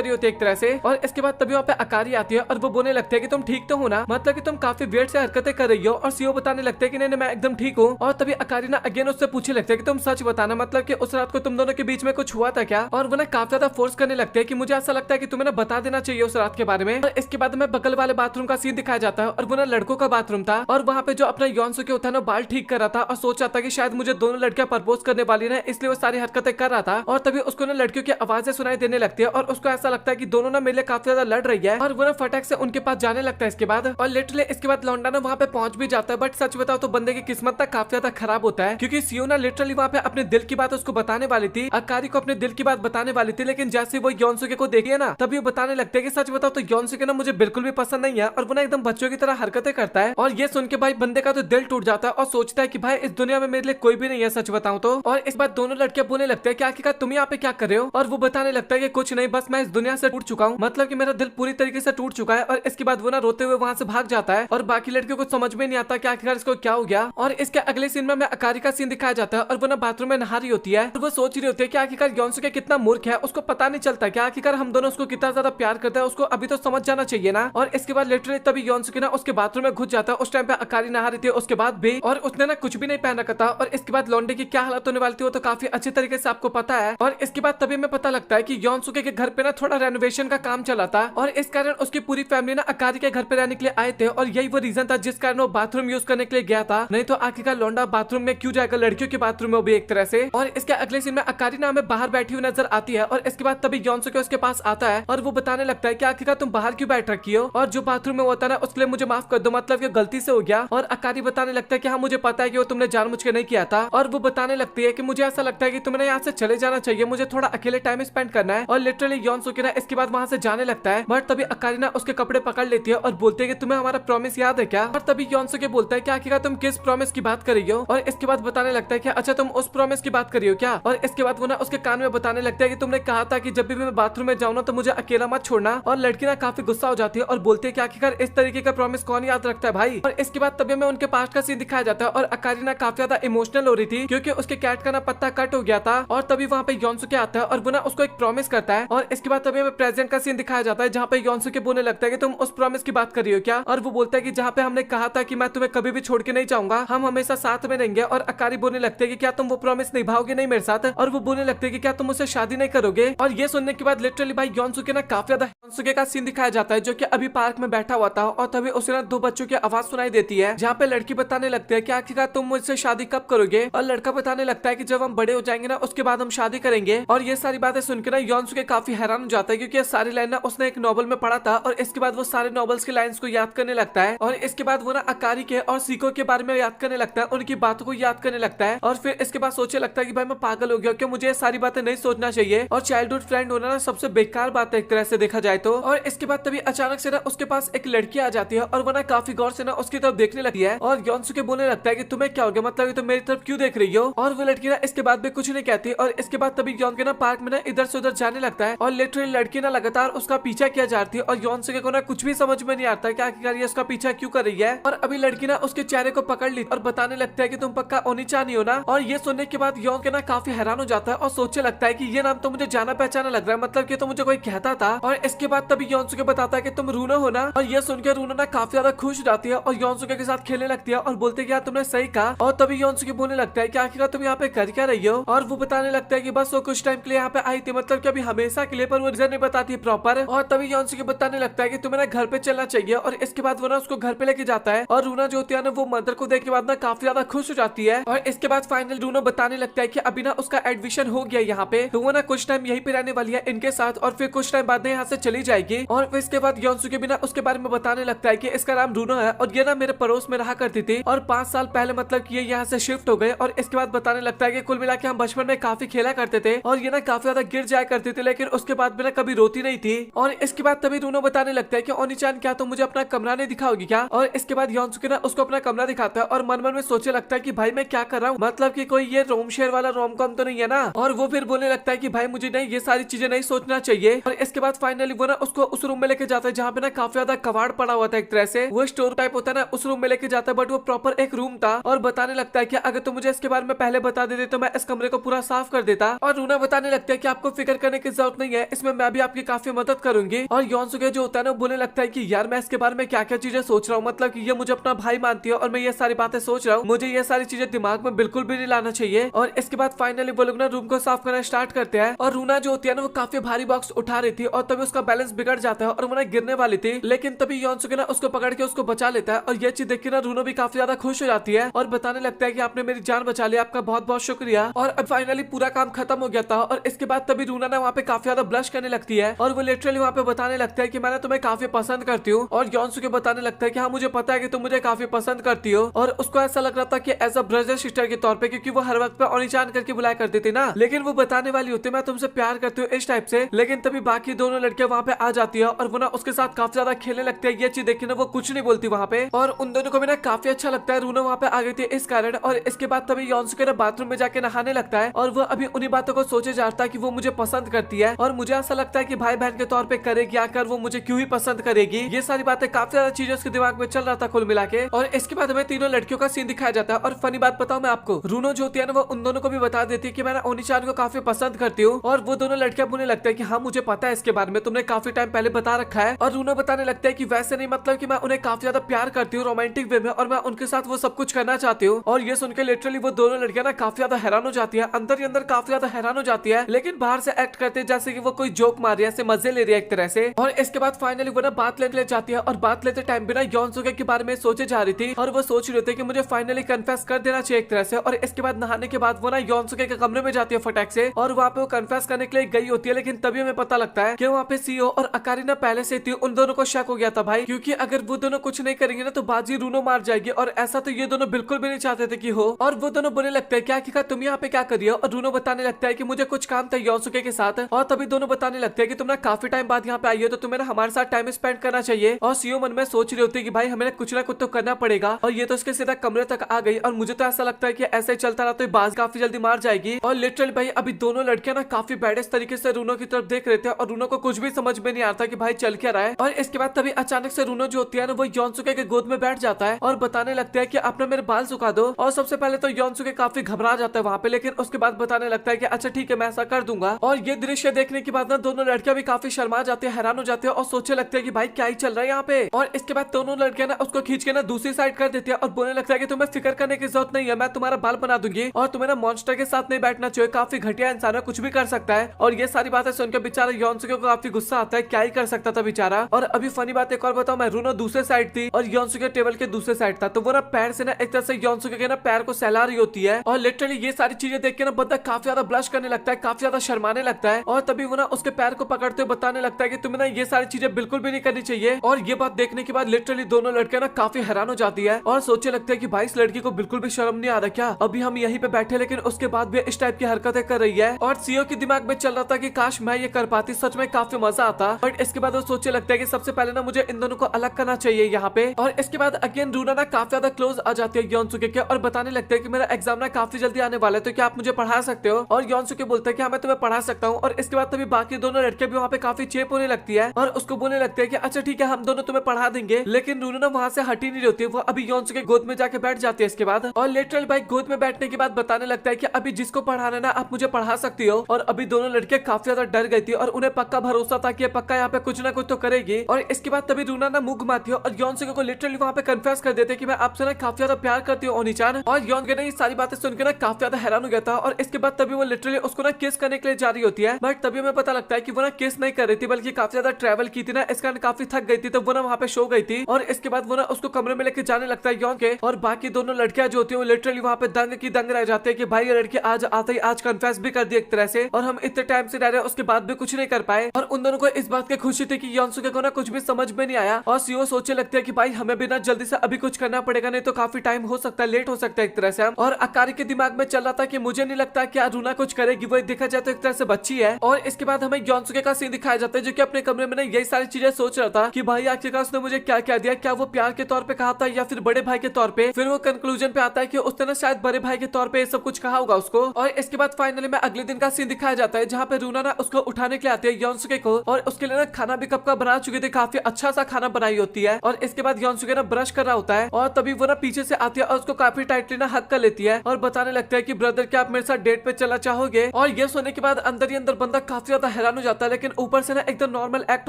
रही होती है एक तरह से। और इसके बाद तभी वहाँ पे अकारी आती है और वो बोलने लगते है कि तुम ठीक तो हो ना, मतलब कि तुम काफी वियर्ड से हरकतें कर रही हो। और सीओ बताने लगते है कि नहीं मैं एकदम ठीक हूँ। और तभी अकारी ना अगेन उससे पूछने लगते है कि तुम सच बताना, मतलब कि उस रात को तुम दोनों के बीच में कुछ हुआ था क्या। और वो ना काफी ज्यादा फोर्स करने लगते हैं कि मुझे ऐसा लगता है कि तुम्हें ना बता देना चाहिए उस रात के बारे में। और इसके बाद में बगल वाले बाथरूम का सीन दिखाया जाता है और वो ना लड़कों का बाथरूम था। और वहाँ पे जो अपना योनसुके होता है ना बाल ठीक कर रहा था और सोच रहा था कि शायद मुझे दोनों लड़कियां प्रपोज करने वाली ना, इसलिए वो सारी हरकतें कर रहा था। और तभी उसको ना लड़कियों की आवाजें सुनाई देने लगती है और उसको ऐसा लगता है कि दोनों ना मेरे लिए काफी ज्यादा लड़ रही है। और वो ना फटाक से उनके पास जाने लगता है इसके बाद। और लिटरली इसके बाद लौंडा ना वहाँ पे पहुंच भी जाता है। बट सच बताओ तो बंदे की किस्मत ना काफी ज्यादा खराब होता है, क्योंकि सीओ ना लिटरली वहाँ पे अपने दिल की बात उसको बताने वाली थी, अकारी को अपने दिल की बात बताने वाली थी। लेकिन जैसे वो योनसुके को देखिए ना तभी वो बताने लगते हैं कि सच बताओ तो योनसुके ना मुझे बिल्कुल भी पसंद नहीं है। और वो ना एकदम बच्चों की तरह हरकतें करता है। और ये सुन के भाई बंदे का तो दिल टूट जाता है और सोचता है कि भाई इस दुनिया में मेरे लिए कोई भी नहीं है सच बताऊं तो। और इस बात दोनों लड़कियां बोलने लगते हैं कि आखिरकार तुम यहाँ पे क्या कर रहे हो। और वो बताने लगता है कि कुछ नहीं, बस मैं इस दुनिया से टूट चुका हूँ, मतलब कि मेरा दिल पूरी तरीके से टूट चुका है। और इसके बाद वो ना रोते हुए वहां से भाग जाता है और बाकी लड़कियों को समझ में नहीं आता कि आखिरकार इसको क्या हो गया। और इसके अगले सीन में हमें अकारी का सीन दिखाया जाता है और वो ना बाथरूम में नहा रही होती है और वो सोच रही होती है कि आखिरकार योनसुके कितना मूर्ख है, उसको पता नहीं चलता कि आखिरकार हम दोनों उसको कितना ज्यादा प्यार करते हैं, उसको अभी तो समझ जाना चाहिए ना। और इसके बाद लिटरली तभी योनसुके ना उसके बाथरूम में घुस जाता है। उस टाइम पे अकारी नहा रही थी उसके बाद भी, और उसने ना कुछ भी नहीं पहन रखा था। और इसके बाद लौंडे की क्या हालत होने वाली थी वो तो काफी अच्छे तरीके से आपको पता है। और इसके बाद तभी हमें पता लगता है कि योनसुके के घर पे ना थोड़ा रेनोवेशन का काम चला था और इस कारण उसकी पूरी फैमिली ना अकारी के घर पे रहने के लिए आए थे। और यही वो रीजन था जिस कारण वो बाथरूम यूज करने के लिए गया था, नहीं तो आखिरकार लौंडा बाथरूम में क्यों जाएगा, लड़कियों के बाथरूम में भी एक तरह से। और इसके अगले सीन में अकारी ना हमें बाहर बैठी हुई नजर आती है और इसके बाद तभी योनसुके उसके पास आता है और वो बताने लगता है कि आखिरकार तुम बाहर क्यों बैठ रखी हो और जो बाथरूम में होता है ना उसके लिए मुझे माफ कर दो, मतलब कि गलती से हो गया। और अकारी बताने लगता है कि हाँ मुझे पता है कि वो तुमने जानबूझ के नहीं किया था। और वो बताने लगती है कि मुझे ऐसा लगता है कि तुम्हें यहाँ से चले जाना चाहिए, मुझे थोड़ा अकेले टाइम स्पेंड करना है। और लिटरली योनसुके ना इसके बाद वहाँ से जाने लगता है। बट तभी अकारी ना उसके कपड़े पकड़ लेती है और बोलते है कि तुम्हें हमारा प्रॉमिस याद है क्या। और तभी योनसुके बोलता है कि आखिरकार तुम किस प्रॉमिस की बात कर रही हो। और इसके बाद बताने लगता है कि अच्छा तुम उस प्रॉमिस की बात कर रही हो क्या। और इसके बाद वो ना उसके कान में बताने लगता है कि तुमने कहा था कि जब भी मैं बाथरूम में जाऊँ ना तो मुझे अकेला मत छोड़ना। और लड़की ना काफी गुस्सा हो जाती है और बोलती है कि आखिरकार इस तरीके का प्रॉमिस कौन याद रखता है भाई। और इसके बाद तभी हमें उनके पास्ट का सीन दिखाया जाता है और अकारी ना काफी ज्यादा इमोशनल हो रही थी क्योंकि उसके कैट का ना पत्ता कट हो गया था। और तभी वहाँ पे योनसुके आता है और वो ना उसको एक प्रॉमिस करता है। और इसके बाद तभी हमें प्रेजेंट का सीन दिखाया जाता है जहाँ पे योनसुके बोलने लगता है कि तुम उस प्रॉमिस की बात कर रही हो क्या। और वो बोलता है कि जहाँ पे हमने कहा था कि मैं तुम्हें कभी भी छोड़ के नहीं जाऊंगा, हम हमेशा साथ में रहेंगे। और अकारी बोलने लगते हैं कि क्या तुम वो प्रॉमिस निभाओगे नहीं मेरे साथ। और वो बोलने लगते हैं कि क्या तुम मुझसे शादी नहीं करोगे। और ये सुनने के बाद लिटरली भाई योनसुके ना काफी ज्यादा योनसुके का सीन दिखाया जाता है जो कि अभी पार्क में बैठा हुआ था और तभी उसे ना दो बच्चों की आवाज सुनाई देती है जहाँ पे लड़की बताने लगती है कि आखिरकार तुम मुझसे शादी कब करोगे। और लड़का बताने लगता है कि जब हम बड़े हो जाएंगे ना उसके बाद हम शादी करेंगे। और ये सारी बातें सुनकर ना योनसुके काफी हैरान हो जाता है क्योंकि ये सारी लाइन ना उसने एक नॉवल में पढ़ा था। और इसके बाद वो सारे नॉवेल्स के लाइंस को याद करने लगता है। और इसके बाद वो ना अकारी के और सीको के बारे में याद करने लगता है, उनकी बातों को याद करने लगता है। और फिर इसके बाद सोचने लगता है कि भाई मैं पागल हो गया, क्यों मुझे ये सारी बातें नहीं सोचना चाहिए। और चाइल्डहुड फ्रेंड होना ना सबसे बेकार बात है एक तरह से देखा जाए तो। और इसके बाद तभी अचानक से ना उसके पास एक लड़की आ जाती है और वो ना काफी गौर से ना उसकी तरफ देखने लगती है। और योनसुके बोलने लगता है कि तुम्हें क्या हो गया, मतलब तुम मेरी तरफ क्यों देख रही हो। और वो लड़की ना इसके बाद भी कुछ नहीं कहती। और इसके बाद तभी योनसुके ना पार्क में ना इधर से उधर जाने लगता है और लिटरली लड़की ना लगातार उसका पीछा किया जा रही है। और योनसुके को ना कुछ भी समझ में नहीं आता कि आखिरकार ये उसका पीछा क्यों कर रही है। और अभी लड़की ना उसके चेहरे को पकड़ ली और बताने लगता है कि तुम पक्का ओनीचा नहीं हो ना। और ये सुनने के बाद योनसुके ना काफी हैरान हो जाता है और सोचने लगता है कि ये नाम तो मुझे जाना पहचाना लग रहा है, मतलब कि तो मुझे कोई कहता था। और इसके बाद तभी योनसुके बताता है कि तुम रूना हो ना। और ये सुनकर रूना ना काफी ज्यादा खुश हो जाती है और योनसुके के साथ खेलने लगती है और बोलते कि तुमने सही कहा। और तभी योनसुके बोलने लगता है कि आखिरकार तुम यहाँ पे कर क्या रही हो। और वो बताने लगता है कि बस वो कुछ टाइम के लिए यहाँ पे आई थी, मतलब कि अभी हमेशा के लिए, पर वो रीजन नहीं बताती प्रॉपर। और तभी योनसुके बताने लगता है कि तुम्हें ना घर पे चलना चाहिए। और इसके बाद वो ना उसको घर पे लेके जाता है और रूना जो होती है ना वो मदर को देख के बाद ना काफी ज्यादा खुश हो जाती है। और इसके बाद फाइनल रूना बताने लगता है कि अभी ना उसका एडमिशन हो गया यहाँ पे, तो वो ना कुछ टाइम यहीं पे रहने वाली है इनके साथ और फिर कुछ टाइम बाद यहाँ से चली जाएगी। और फिर इसके बाद योनसुके भी ना उसके बारे में बताने लगता है कि इसका नाम रूना है और ये ना मेरे पड़ोस में रहा करती थी और 5 साल पहले मतलब कि ये यहाँ से शिफ्ट हो गए। और इसके बाद बताने लगता है कि कुल मिला के हम बचपन में काफी खेला करते थे और ये ना काफी ज्यादा गिर जाया करती थी, लेकिन उसके बाद भी ना कभी रोती नहीं थी। और इसके बाद तभी रूनो बताने लगता है कि ओनी-चान क्या तुम मुझे अपना कमरा नहीं दिखाओगी क्या। और इसके बाद योनसुके ना उसको अपना कमरा दिखाता है और मन मन में सोचने लगता है कि भाई मैं क्या कर रहा हूँ, मतलब कि कोई ये रोम शेयर वाला रोम कॉम तो नहीं है ना। और वो फिर बोलने लगता है कि भाई मुझे नहीं ये सारी चीजें नहीं सोचना चाहिए। और इसके बाद फाइनली वो वो ना उसको उस रूम में लेके जाता है जहाँ पे ना काफी ज्यादा कबाड़ पड़ा हुआ था। एक तरह से वो स्टोर टाइप होता है ना, उस रूम में लेके जाता है, बट वो प्रॉपर एक रूम था। और बताने लगता है कि अगर तुम मुझे इसके बारे में पहले बता देते तो मैं इस कमरे को पूरा साफ कर देता। और रूना बताने लगता है कि आपको फिक्र करने की जरूरत नहीं है, इसमें मैं भी आपकी काफी मदद करूंगी। और योनसुके जो होता है ना बोलने लगता है कि यार मैं इसके बारे में क्या क्या चीजें सोच रहा हूँ, मतलब कि ये मुझे अपना भाई मानती है और मैं ये सारी बातें सोच रहा हूँ, मुझे ये सारी चीजें दिमाग में बिल्कुल भी नहीं लाना चाहिए। और इसके बाद फाइनली वो लोग ना रूम को साफ करना स्टार्ट करते हैं। और रूना जो होती है ना वो काफी भारी बॉक्स उठा रही थी और तभी उसका बैलेंस बिगड़ जाता है और वो ना गिरने वाली थी, लेकिन तभी योनसुके ना उसको पकड़ के उसको बचा लेता है। और ये चीज देख के ना रूनो भी काफी ज्यादा खुश हो जाती है और बताने लगता है कि आपने मेरी जान बचा ली, आपका बहुत बहुत शुक्रिया। और अब फाइनली पूरा काम खत्म हो गया था। और इसके बाद तभी रूना ना वहाँ पे काफी ज्यादा ब्लश करने लगती है और वो लिटरली वहाँ पे बताने लगता है कि मैंने तुम्हें काफी पसंद करती हूँ। और योनसुके बताने लगता है कि हाँ मुझे पता है कि तुम मुझे काफी पसंद करती हो। और उसको ऐसा लग रहा था कि एज अ ब्रदर सिस्टर के तौर पे, क्योंकि वो हर वक्त पे ओनीचान करके बुलाया करती थी ना, लेकिन वो बताने वाली होती है मैं तुमसे प्यार करती हूँ इस टाइप से। लेकिन तभी बाकी दोनों लड़कियां वहाँ पे आ जाती है और वो ना उसके साथ काफी ज्यादा खेलने लगती है। ये चीज देखी ना वो कुछ नहीं बोलती वहाँ पे और उन दोनों को भी ना काफी अच्छा लगता है। रूना वहाँ पे आ गई थी इस कारण। और इसके बाद तभी योनसुके ना बाथरूम में जाके नहाने लगता है और वो अभी उन्हीं बातों को सोचे जा रहा है कि वो मुझे पसंद करती है और मुझे ऐसा लगता है कि भाई बहन के तौर पे करेगी आकर वो मुझे क्यों ही पसंद करेगी। ये सारी बातें काफी ज्यादा चीजें उसके दिमाग में चल रहा था कुल मिला के। और इसके बाद हमें तीनों लड़कियों का सीन दिखाया जाता है। और फनी बात बताऊं मैं आपको, रूनो जो होती है ना वो उन दोनों को भी बता देती है कि मैं ओनीचान को काफी पसंद करती हूँ। और वो दोनों लड़कियां बोलने लगता है कि हाँ मुझे पता है इसके बारे में, तुमने काफी टाइम पहले बता रखा है। और रूनो बताने लगता है कि वैसे नहीं, मतलब कि मैं उन्हें काफी ज्यादा प्यार करती हूँ रोमांटिक वे में और मैं उनके साथ वो सब कुछ करना चाहती हूँ। और ये सुनकर लिटरली वो दोनों लड़कियां ना काफी ज्यादा हैरान हो जाती है, अंदर ही अंदर काफी ज्यादा हैरान हो जाती है, लेकिन बाहर से एक्ट करते हैं जैसे कि वो कोई जोक मार रही है, ऐसे मजे ले रही है एक तरह से। और इसके बाद फाइनली वो ना बात लेने जाती है और बात लेते टाइम भी ना योनसुके के बारे में सोचे जा रही थी और वो सोच रही थी कि मुझे फाइनली कन्फेस कर देना चाहिए एक तरह से। और इसके बाद नहाने के बाद वो ना योनसुके के कमरे में जाती है फटाक से और वहाँ पे वो कन्फेस करने के लिए गई होती है। लेकिन तभी हमें पता लगता है कि वहाँ पे सीओ और अकारी ना पहले से थी, उन दोनों को शक हो गया था भाई, क्योंकि अगर वो दोनों कुछ नहीं करेंगे ना तो बाजी रूनो मार जाएगी और ऐसा तो ये दोनों बिल्कुल भी नहीं चाहते थे कि हो। और वो दोनों बोलने लगते हैं क्या कि तुम यहाँ पे क्या कर रही हो। और रूनो बताने लगता है कि मुझे कुछ काम था योनसुके के साथ। और तभी दोनों बताने लगते हैं कि तुम ना काफी टाइम बाद यहाँ पे आई हो तो तुम्हें ना हमारे साथ टाइम स्पेंड करना चाहिए। और सीओ मन में सोच रही होती है कि भाई हमें कुछ ना कुछ तो करना पड़ेगा। और ये तो इसके सीधा कमरे तक आ गई और मुझे तो ऐसा लगता है कि ऐसे ही चलता रहा तो बाज काफी जल्दी मार जाएगी। और लिटरली भाई अभी दोनों लड़कियां ना काफी बैडेस्ट तरीके से रूनो की तरफ देख रहे थे और रूनो को कुछ भी समझ में नहीं आता कि भाई चल क्या रहा है। और इसके बाद तभी अचानक से रूनो जो होती है ना वो योनसुके के गोद में बैठ जाता है और बताने लगता है कि आपने मेरे बाल सुखा दो। और सबसे पहले तो योनसुके काफी घबरा जाता है वहाँ पे, लेकिन उसके बाद बताने लगता है कि अच्छा ठीक है मैं ऐसा कर दूंगा। और ये दृश्य देखने के बाद ना दोनों लड़कियां भी काफी शर्मा जाती है, हैरान हो जाती है और सोचने लगते हैं कि भाई क्या ही चल रहा है यहाँ पे। और इसके बाद दोनों लड़कियां ना उसको खींच के ना दूसरी साइड कर देती है और बोलने लगता है कि तुम्हें फिक्र करने की जरूरत नहीं है, मैं तुम्हारा बाल बना दूंगी और तुम्हें ना मॉन्स्टर के साथ नहीं बैठना चाहिए, काफी घटिया इंसान है, कुछ भी कर सकता है। और ये सारी बातें सुनकर बेचारा योनसुके को काफी गुस्सा आता है, क्या ही कर सकता था बेचारा। और अभी फनी बात एक और बताऊं मैं, रूनो दूसरे साइड थी और योनसुके टेबल के दूसरे साइड था, तो वो ना पैर से ना एक तरह से योनसुके के ना पैर को सहला रही होती है। और लिटरली ये सारी चीजें देख के ना बंदा काफी ज्यादा ब्लश करने लगता है, काफी ज्यादा शर्माने लगता है। और तभी वो ना उसके पैर को पकड़ते हुए बताने लगता है कि तुम्हें ना ये सारी चीजें बिल्कुल भी नहीं करनी चाहिए। और ये बात देखने के बाद लिटरली दोनों लड़कियां ना काफी हैरान हो जाती है और सोचने लगते हैं कि भाई इस लड़की को बिल्कुल भी शर्म नहीं आ रहा क्या, अभी हम यहीं पे बैठे लेकिन उसके बाद भी इस टाइप की हरकतें कर रही है। और सीओ के दिमाग में चल रहा था कि काश मैं ये कर पाती, सच में काफी मजा आता। बट इसके बाद वो सोचने लगता है कि सबसे पहले ना मुझे इन दोनों को अलग करना चाहिए यहाँ पे। और इसके बाद अगेन रूना ना काफी ज्यादा क्लोज आ जाती है योनसुके के और बताने लगते हैं कि मेरा एग्जाम ना काफी जल्दी आने वाला है, तो क्या आप मुझे पढ़ा सकते हो। और योनसुके बोलते हैं कि हाँ मैं तुम्हें पढ़ा सकता हूँ। और इसके बाद तभी बाकी दोनों लड़कियां भी वहाँ पे काफी चेप होने लगती है और उसको बोलने लगते हैं कि अच्छा ठीक है हम दोनों तुम्हें पढ़ा देंगे। लेकिन रूना ना वहाँ से हटी नहीं रहती है, वो अभी योनसुके गोद में जाके बैठ जाती है इसके बाद। और लिटरल भाई गोद में बैठने के बाद बताने लगता है कि अभी जिसको पढ़ाना ना आप मुझे पढ़ा सकती हो। और अभी दोनों लड़कियां काफी ज्यादा डर गई थी और उन्हें पक्का भरोसा था कि ये पक्का यहाँ पे कुछ ना कुछ तो करेगी। और इसके बाद तभी रूना ना मुंह घुमाती है और योनसुके को लिटरली वहाँ पे कन्फेस कर देते कि मैं आपसे ना काफी ज्यादा प्यार करती हूँ ओनीचान। और योनसुके ने ये सारी बातें सुनकर ना काफी ज्यादा हैरान हो गया था। और इसके बाद तभी वो लिटरली उसको ना किस करने के लिए जा रही होती है, बट तभी हमें पता लगता है कि वो ना किस नहीं कर रही थी बल्कि काफी ज्यादा ट्रैवल की थी ना, इस कारण काफी थक गई थी, तो वो ना वहाँ पे सो गई थी। और इसके बाद वो ना उसको कमरे में लेके जाने लगता है योन के। और बाकी दोनों लड़कियां जो होती है वो लिटरली वहाँ पे दंग की दंग रह जाते हैं कि भाई ये लड़की आज आते ही आज कन्फेस भी कर दी एक तरह से, और हम इतने टाइम से रह रहे उसके बाद भी कुछ नहीं कर पाए। और उन दोनों को इस बात की खुशी थी कि योनसुके को ना कुछ भी समझ में नहीं आया। और सीओ सोचने लगते हैं कि भाई हमें भी ना जल्दी से अभी कुछ करना पड़ेगा, नहीं तो काफी टाइम हो सकता है, लेट हो सकता है एक तरह से हम। और अकारी के दिमाग में चल रहा था कि मुझे नहीं लगता कि रूना कुछ करेगी, वो देखा जाए तो एक तरह से बच्ची है। और इसके बाद हमें योनसुके का सीन दिखाया जाता है जो कि अपने कमरे में ना यही सारी चीजें सोच रहा था कि भाई आखिरकार उसने मुझे क्या क्या दिया, क्या वो प्यार के तौर पे कहा था या फिर बड़े भाई के तौर पे। फिर वो कंक्लूजन पे आता है कि उसने ना शायद बड़े भाई के तौर पे सब कुछ कहा होगा उसको। और इसके बाद फाइनली में अगले दिन का सीन दिखाया जाता है जहाँ पे रूना ना उसको उठाने के लिए आती है योनसुके को। और उसके लिए ना खाना भी कब का बना चुकी थी, काफी अच्छा सा खाना बनाई होती है। और इसके बाद योनसुके ना ब्रश कर रहा होता है और तभी वो ना पीछे से आती है और उसको काफी टाइटली ना हक कर लेती है और बताने लगता है कि ब्रदर क्या आप मेरे साथ डेट पे चलना चाहोगे। और ये सुनने के बाद अंदर ही अंदर बंदा काफी ज्यादा हैरान हो जाता है, लेकिन ऊपर से ना एकदम नॉर्मल एक्ट